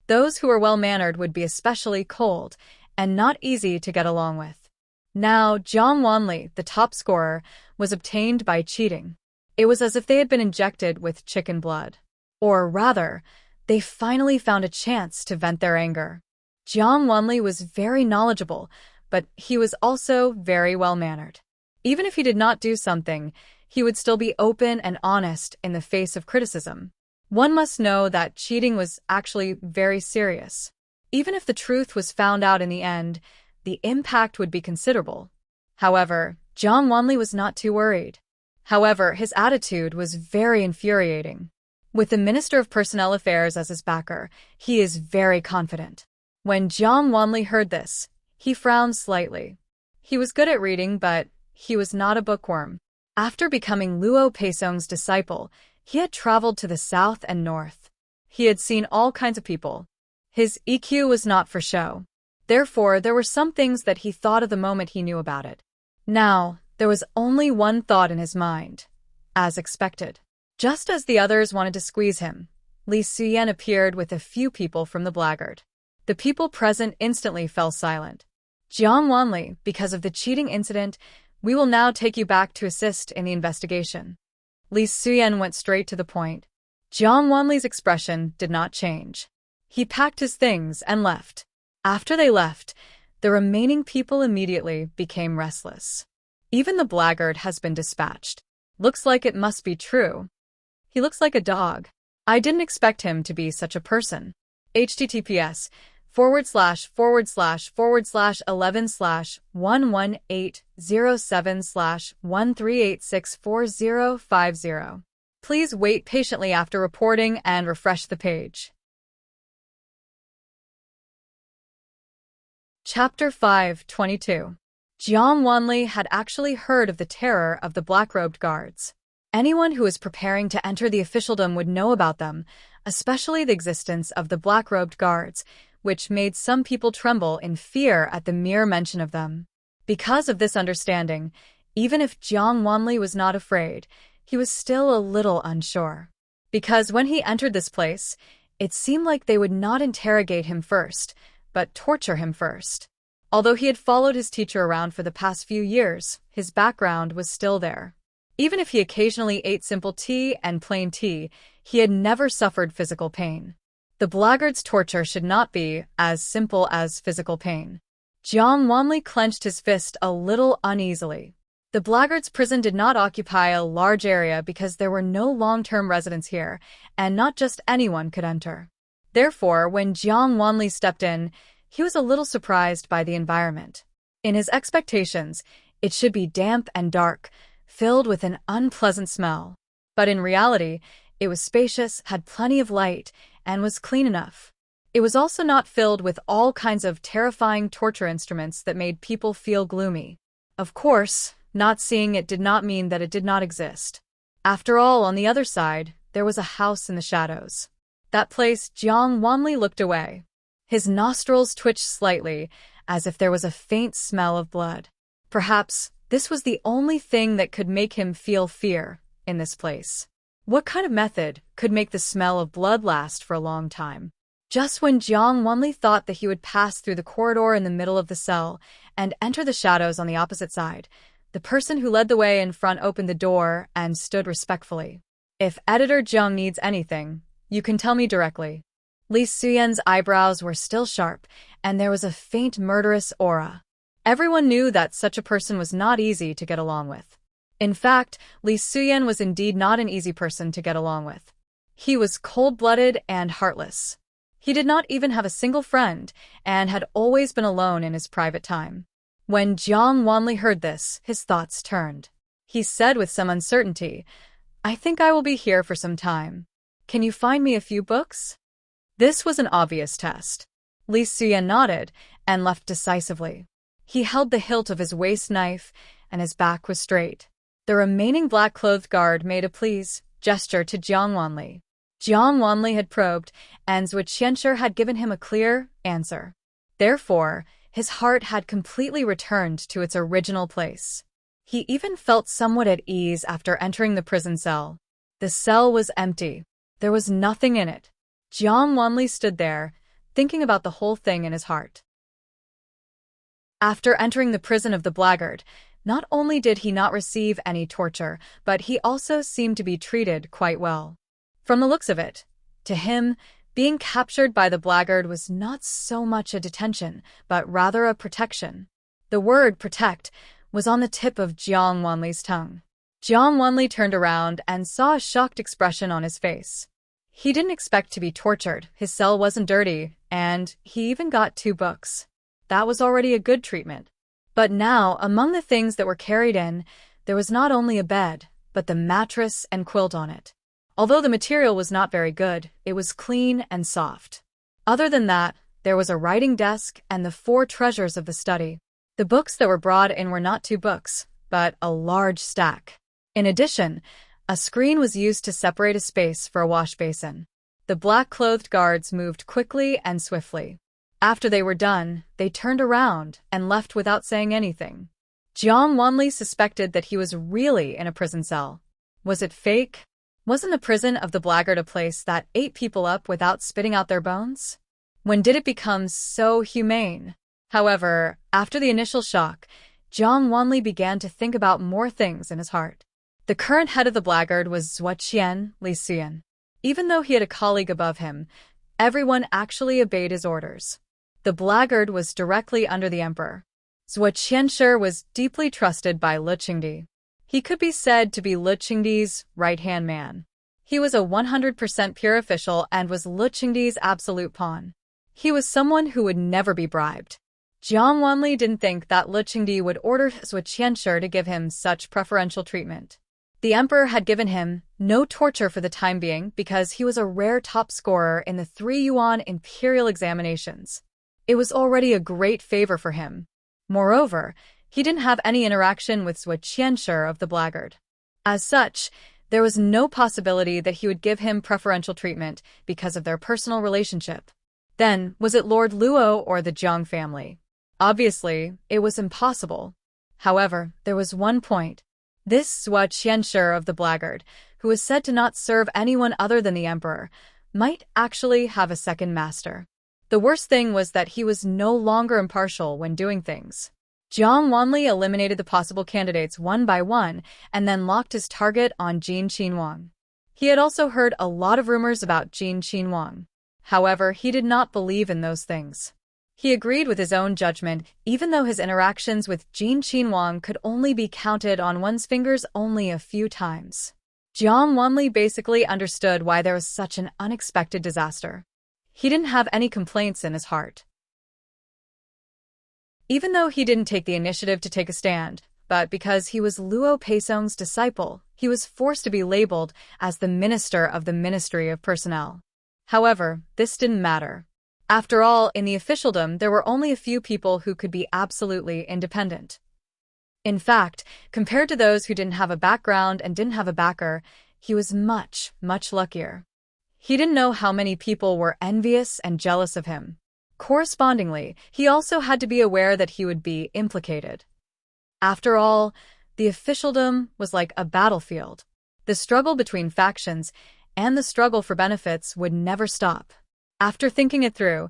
Those who were well-mannered would be especially cold and not easy to get along with. Now, Jiang Wanli, the top scorer, was obtained by cheating. It was as if they had been injected with chicken blood. Or rather, they finally found a chance to vent their anger. Jiang Wanli was very knowledgeable, but he was also very well-mannered. Even if he did not do something, he would still be open and honest in the face of criticism. One must know that cheating was actually very serious. Even if the truth was found out in the end, the impact would be considerable. However, Jiang Wanli was not too worried. However, his attitude was very infuriating. With the Minister of Personnel Affairs as his backer, he is very confident. When Jiang Wanli heard this, he frowned slightly. He was good at reading, but he was not a bookworm. After becoming Luo Peisong's disciple, he had traveled to the south and north. He had seen all kinds of people. His EQ was not for show. Therefore, there were some things that he thought of the moment he knew about it. Now, there was only one thought in his mind. As expected. Just as the others wanted to squeeze him, Li Suyen appeared with a few people from the blackguard. The people present instantly fell silent. Jiang Wanli, because of the cheating incident, we will now take you back to assist in the investigation. Li Suyen went straight to the point. Jiang Wanli's expression did not change. He packed his things and left. After they left, the remaining people immediately became restless. Even the blackguard has been dispatched. Looks like it must be true. He looks like a dog. I didn't expect him to be such a person. https://11/118007/13864050. Please wait patiently after reporting and refresh the page. Chapter 5:22. Jiang Wanli had actually heard of the terror of the black-robed guards. Anyone who was preparing to enter the officialdom would know about them, especially the existence of the black-robed guards, which made some people tremble in fear at the mere mention of them. Because of this understanding, even if Jiang Wanli was not afraid, he was still a little unsure. Because when he entered this place, it seemed like they would not interrogate him first, but torture him first. Although he had followed his teacher around for the past few years, his background was still there. Even if he occasionally ate simple tea and plain tea, he had never suffered physical pain. The blackguard's torture should not be as simple as physical pain. Jiang Wanli clenched his fist a little uneasily. The blackguard's prison did not occupy a large area because there were no long-term residents here, and not just anyone could enter. Therefore, when Jiang Wanli stepped in, he was a little surprised by the environment. In his expectations, it should be damp and dark, filled with an unpleasant smell. But in reality, it was spacious, had plenty of light, and was clean enough. It was also not filled with all kinds of terrifying torture instruments that made people feel gloomy. Of course, not seeing it did not mean that it did not exist. After all, on the other side, there was a house in the shadows. That place, Jiang Wanli looked away. His nostrils twitched slightly, as if there was a faint smell of blood. Perhaps this was the only thing that could make him feel fear in this place. What kind of method could make the smell of blood last for a long time? Just when Jiang Wanli thought that he would pass through the corridor in the middle of the cell and enter the shadows on the opposite side, the person who led the way in front opened the door and stood respectfully. If Editor Zheng needs anything, you can tell me directly. Li Suyen's eyebrows were still sharp, and there was a faint murderous aura. Everyone knew that such a person was not easy to get along with. In fact, Li Suyen was indeed not an easy person to get along with. He was cold-blooded and heartless. He did not even have a single friend, and had always been alone in his private time. When Jiang Wanli heard this, his thoughts turned. He said with some uncertainty, "I think I will be here for some time. Can you find me a few books?" This was an obvious test. Li Suyen nodded and left decisively. He held the hilt of his waist knife, and his back was straight. The remaining black-clothed guard made a please gesture to Jiang Wanli. Jiang Wanli had probed, and Zhuo Qianshi had given him a clear answer. Therefore, his heart had completely returned to its original place. He even felt somewhat at ease after entering the prison cell. The cell was empty. There was nothing in it. Jiang Wanli stood there, thinking about the whole thing in his heart. After entering the prison of the blackguard, not only did he not receive any torture, but he also seemed to be treated quite well. From the looks of it, to him, being captured by the blackguard was not so much a detention, but rather a protection. The word protect was on the tip of Jiang Wanli's tongue. Jiang Wanli turned around and saw a shocked expression on his face. He didn't expect to be tortured, his cell wasn't dirty, and he even got 2 books. That was already a good treatment. But now, among the things that were carried in, there was not only a bed, but the mattress and quilt on it. Although the material was not very good, it was clean and soft. Other than that, there was a writing desk and the 4 treasures of the study. The books that were brought in were not 2 books, but a large stack. In addition, a screen was used to separate a space for a wash basin. The black-clothed guards moved quickly and swiftly. After they were done, they turned around and left without saying anything. Jiang Wanli suspected that he was really in a prison cell. Was it fake? Wasn't the prison of the blackguard a place that ate people up without spitting out their bones? When did it become so humane? However, after the initial shock, Jiang Wanli began to think about more things in his heart. The current head of the blackguard was Zuoqian Li Xian. Even though he had a colleague above him, everyone actually obeyed his orders. The blackguard was directly under the emperor. Zuoqianshi was deeply trusted by Lu Qingdi. He could be said to be Lu Qingdi's right-hand man. He was a 100% pure official and was Lu Qingdi's absolute pawn. He was someone who would never be bribed. Jiang Wanli didn't think that Lu Qingdi would order Zuoqianshi to give him such preferential treatment. The emperor had given him no torture for the time being because he was a rare top scorer in the 3 yuan imperial examinations. It was already a great favor for him. Moreover, he didn't have any interaction with Zuoqianshi of the blackguard. As such, there was no possibility that he would give him preferential treatment because of their personal relationship. Then, was it Lord Luo or the Jiang family? Obviously, it was impossible. However, there was one point. This Zuoqianshi of the blackguard, who was said to not serve anyone other than the emperor, might actually have a second master. The worst thing was that he was no longer impartial when doing things. Jiang Wanli eliminated the possible candidates one by one and then locked his target on Jin Qinhuang. He had also heard a lot of rumors about Jin Qinhuang. However, he did not believe in those things. He agreed with his own judgment, even though his interactions with Jin Qinhuang could only be counted on one's fingers only a few times. Jiang Wanli basically understood why there was such an unexpected disaster. He didn't have any complaints in his heart. Even though he didn't take the initiative to take a stand, but because he was Luo Peisong's disciple, he was forced to be labeled as the minister of the Ministry of Personnel. However, this didn't matter. After all, in the officialdom, there were only a few people who could be absolutely independent. In fact, compared to those who didn't have a background and didn't have a backer, he was much, much luckier. He didn't know how many people were envious and jealous of him. Correspondingly, he also had to be aware that he would be implicated. After all, the officialdom was like a battlefield. The struggle between factions and the struggle for benefits would never stop. After thinking it through,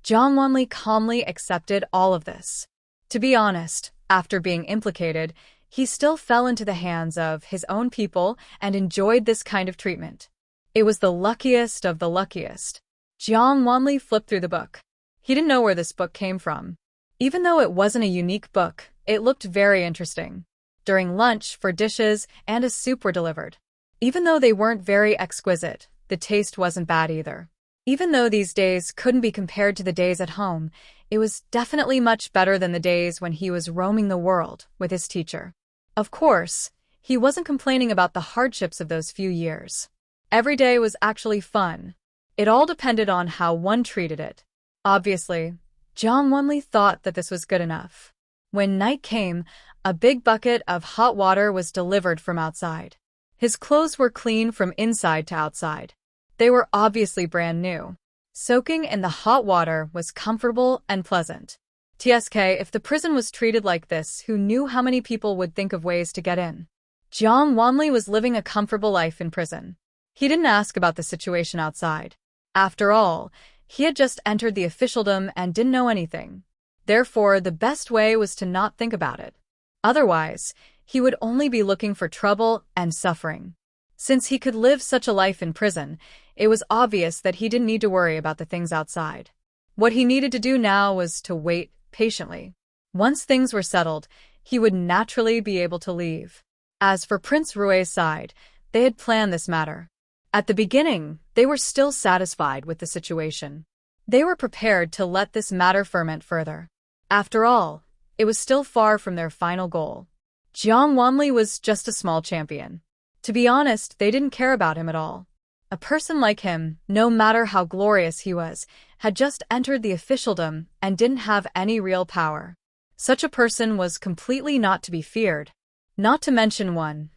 Jiang Wanli calmly accepted all of this. To be honest, after being implicated, he still fell into the hands of his own people and enjoyed this kind of treatment. It was the luckiest of the luckiest. Jiang Wanli flipped through the book. He didn't know where this book came from. Even though it wasn't a unique book, it looked very interesting. During lunch, dishes and a soup were delivered. Even though they weren't very exquisite, the taste wasn't bad either. Even though these days couldn't be compared to the days at home, it was definitely much better than the days when he was roaming the world with his teacher. Of course, he wasn't complaining about the hardships of those few years. Every day was actually fun. It all depended on how one treated it. Obviously, Jiang Wanli thought that this was good enough. When night came, a big bucket of hot water was delivered from outside. His clothes were clean from inside to outside. They were obviously brand new. Soaking in the hot water was comfortable and pleasant. TSK, if the prison was treated like this, who knew how many people would think of ways to get in? Jiang Wanli was living a comfortable life in prison. He didn't ask about the situation outside. After all, he had just entered the officialdom and didn't know anything. Therefore, the best way was to not think about it. Otherwise, he would only be looking for trouble and suffering. Since he could live such a life in prison, it was obvious that he didn't need to worry about the things outside. What he needed to do now was to wait patiently. Once things were settled, he would naturally be able to leave. As for Prince Rui's side, they had planned this matter. At the beginning, they were still satisfied with the situation. They were prepared to let this matter ferment further. After all, it was still far from their final goal. Jiang Wanli was just a small champion. To be honest, they didn't care about him at all. A person like him, no matter how glorious he was, had just entered the officialdom and didn't have any real power. Such a person was completely not to be feared. Not to mention one.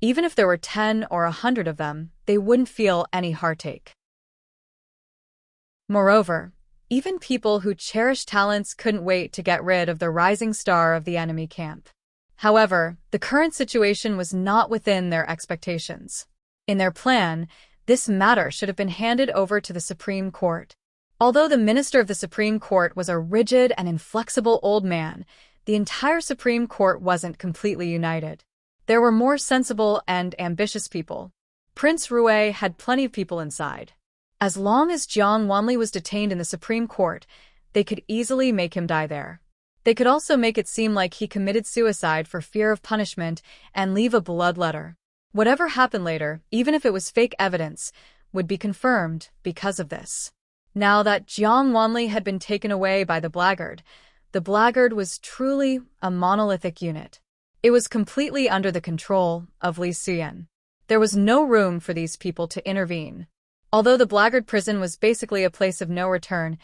Even if there were 10 or 100 of them, they wouldn't feel any heartache. Moreover, Even people who cherished talents couldn't wait to get rid of the rising star of the enemy camp. However, the current situation was not within their expectations. In their plan, this matter should have been handed over to the Supreme Court. Although the minister of the Supreme Court was a rigid and inflexible old man, the entire Supreme Court wasn't completely united. There were more sensible and ambitious people. Prince Rui had plenty of people inside. As long as Jiang Wanli was detained in the Supreme Court, they could easily make him die there. They could also make it seem like he committed suicide for fear of punishment and leave a blood letter. Whatever happened later, even if it was fake evidence, would be confirmed because of this. Now that Jiang Wanli had been taken away by the blackguard was truly a monolithic unit. It was completely under the control of Li Xian. There was no room for these people to intervene. Although the blackguard prison was basically a place of no return,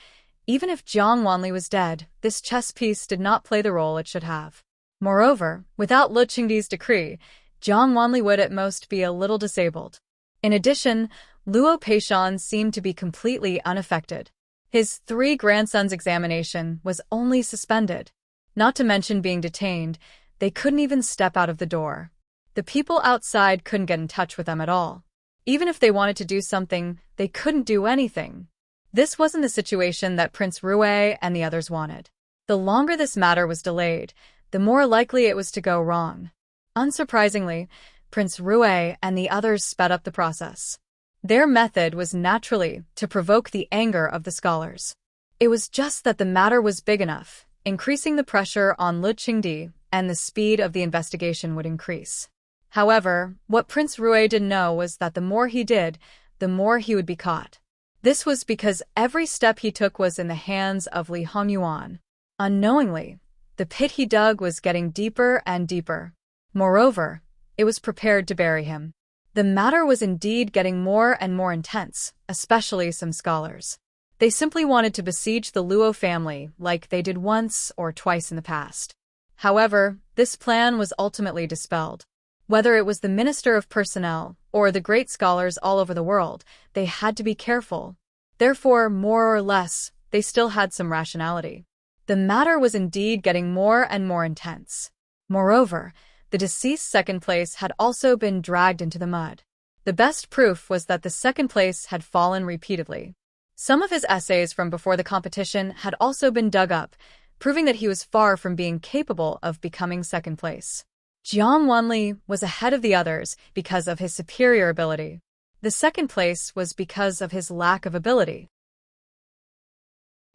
even if Jiang Wanli was dead, this chess piece did not play the role it should have. Moreover, without Lu Qingdi's decree, Jiang Wanli would at most be a little disabled. In addition, Luo Peishan seemed to be completely unaffected. His 3 grandsons' examination was only suspended. Not to mention being detained, they couldn't even step out of the door. The people outside couldn't get in touch with them at all. Even if they wanted to do something, they couldn't do anything. This wasn't the situation that Prince Rui and the others wanted. The longer this matter was delayed, the more likely it was to go wrong. Unsurprisingly, Prince Rui and the others sped up the process. Their method was naturally to provoke the anger of the scholars. It was just that the matter was big enough, increasing the pressure on Lu Qingdi, and the speed of the investigation would increase. However, what Prince Rui didn't know was that the more he did, the more he would be caught. This was because every step he took was in the hands of Li Hongyuan. Unknowingly, the pit he dug was getting deeper and deeper. Moreover, it was prepared to bury him. The matter was indeed getting more and more intense, especially some scholars. They simply wanted to besiege the Luo family like they did once or twice in the past. However, this plan was ultimately dispelled. Whether it was the Minister of Personnel or the great scholars all over the world, they had to be careful. Therefore, more or less, they still had some rationality. The matter was indeed getting more and more intense. Moreover, the deceased's second place had also been dragged into the mud. The best proof was that the second place had fallen repeatedly. Some of his essays from before the competition had also been dug up, proving that he was far from being capable of becoming second place. Jiang Wanli was ahead of the others because of his superior ability. The second place was because of his lack of ability.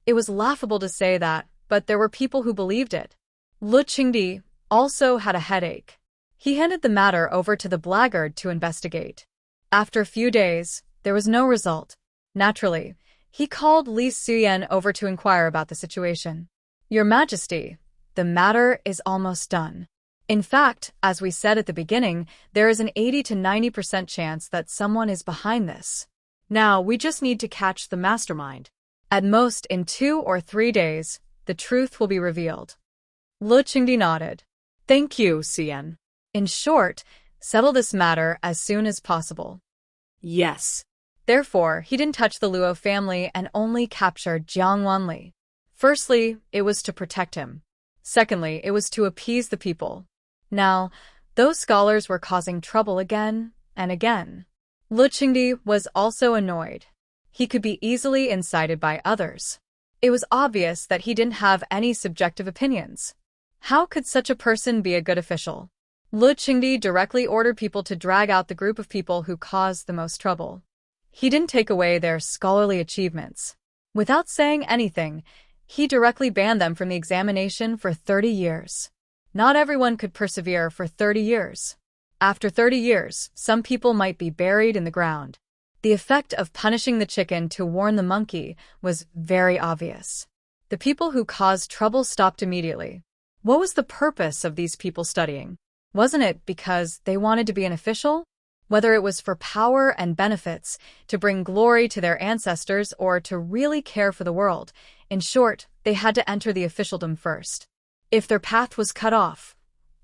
It was laughable to say that, but there were people who believed it. Lu Qingdi also had a headache. He handed the matter over to the blackguard to investigate. After a few days, there was no result. Naturally, he called Li Xian over to inquire about the situation. Your Majesty, the matter is almost done. In fact, as we said at the beginning, there is an 80 to 90% chance that someone is behind this. Now we just need to catch the mastermind. At most in 2 or 3 days, the truth will be revealed. Lu Qingdi nodded. Thank you, Xian. In short, settle this matter as soon as possible. Yes. Therefore, he didn't touch the Luo family and only captured Jiang Wanli. Firstly, it was to protect him. Secondly, it was to appease the people. Now, those scholars were causing trouble again and again. Lu Qingdi was also annoyed. He could be easily incited by others. It was obvious that he didn't have any subjective opinions. How could such a person be a good official? Lu Qingdi directly ordered people to drag out the group of people who caused the most trouble. He didn't take away their scholarly achievements. Without saying anything, he directly banned them from the examination for 30 years. Not everyone could persevere for 30 years. After 30 years, some people might be buried in the ground. The effect of punishing the chicken to warn the monkey was very obvious. The people who caused trouble stopped immediately. What was the purpose of these people studying? Wasn't it because they wanted to be an official? Whether it was for power and benefits, to bring glory to their ancestors, or to really care for the world, in short, they had to enter the officialdom first. If their path was cut off,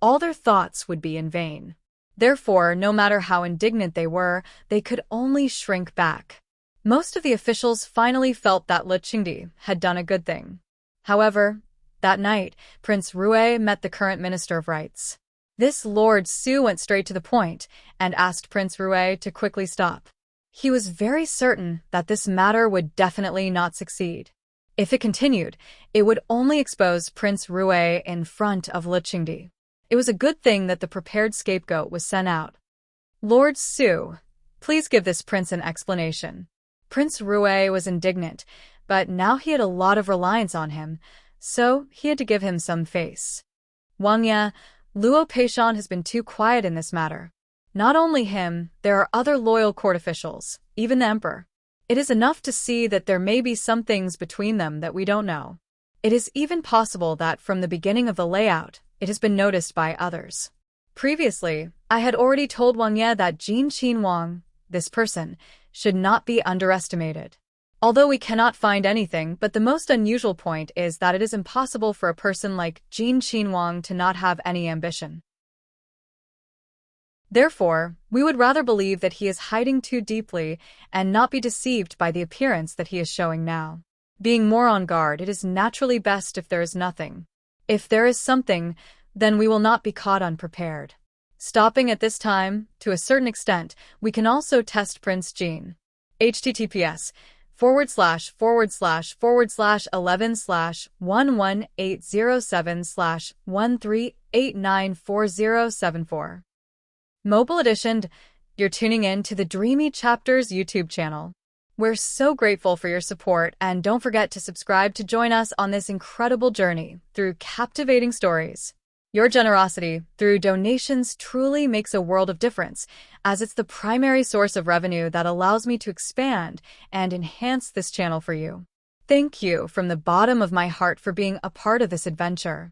all their thoughts would be in vain. Therefore, no matter how indignant they were, they could only shrink back. Most of the officials finally felt that Li Qingdi had done a good thing. However, that night, Prince Rui met the current Minister of Rights. This Lord Su went straight to the point and asked Prince Rui to quickly stop. He was very certain that this matter would definitely not succeed. If it continued, it would only expose Prince Rui in front of Li Qingdi. It was a good thing that the prepared scapegoat was sent out. Lord Su, please give this prince an explanation. Prince Rui was indignant, but now he had a lot of reliance on him, so he had to give him some face. Wang, Luo Peishan has been too quiet in this matter. Not only him, there are other loyal court officials, even the emperor. It is enough to see that there may be some things between them that we don't know. It is even possible that from the beginning of the layout, it has been noticed by others. Previously, I had already told Wang that Jin Qin Wang, this person, should not be underestimated. Although we cannot find anything, but the most unusual point is that it is impossible for a person like Jin Qin Wang to not have any ambition. Therefore, we would rather believe that he is hiding too deeply and not be deceived by the appearance that he is showing now. Being more on guard, it is naturally best if there is nothing. If there is something, then we will not be caught unprepared. Stopping at this time, to a certain extent, we can also test Prince Jin. https://11/118007/13894074. Mobile Edition. You're tuning in to the Dreamy Chapters YouTube channel. We're so grateful for your support, and don't forget to subscribe to join us on this incredible journey through captivating stories. Your generosity through donations truly makes a world of difference, as it's the primary source of revenue that allows me to expand and enhance this channel for you. Thank you from the bottom of my heart for being a part of this adventure.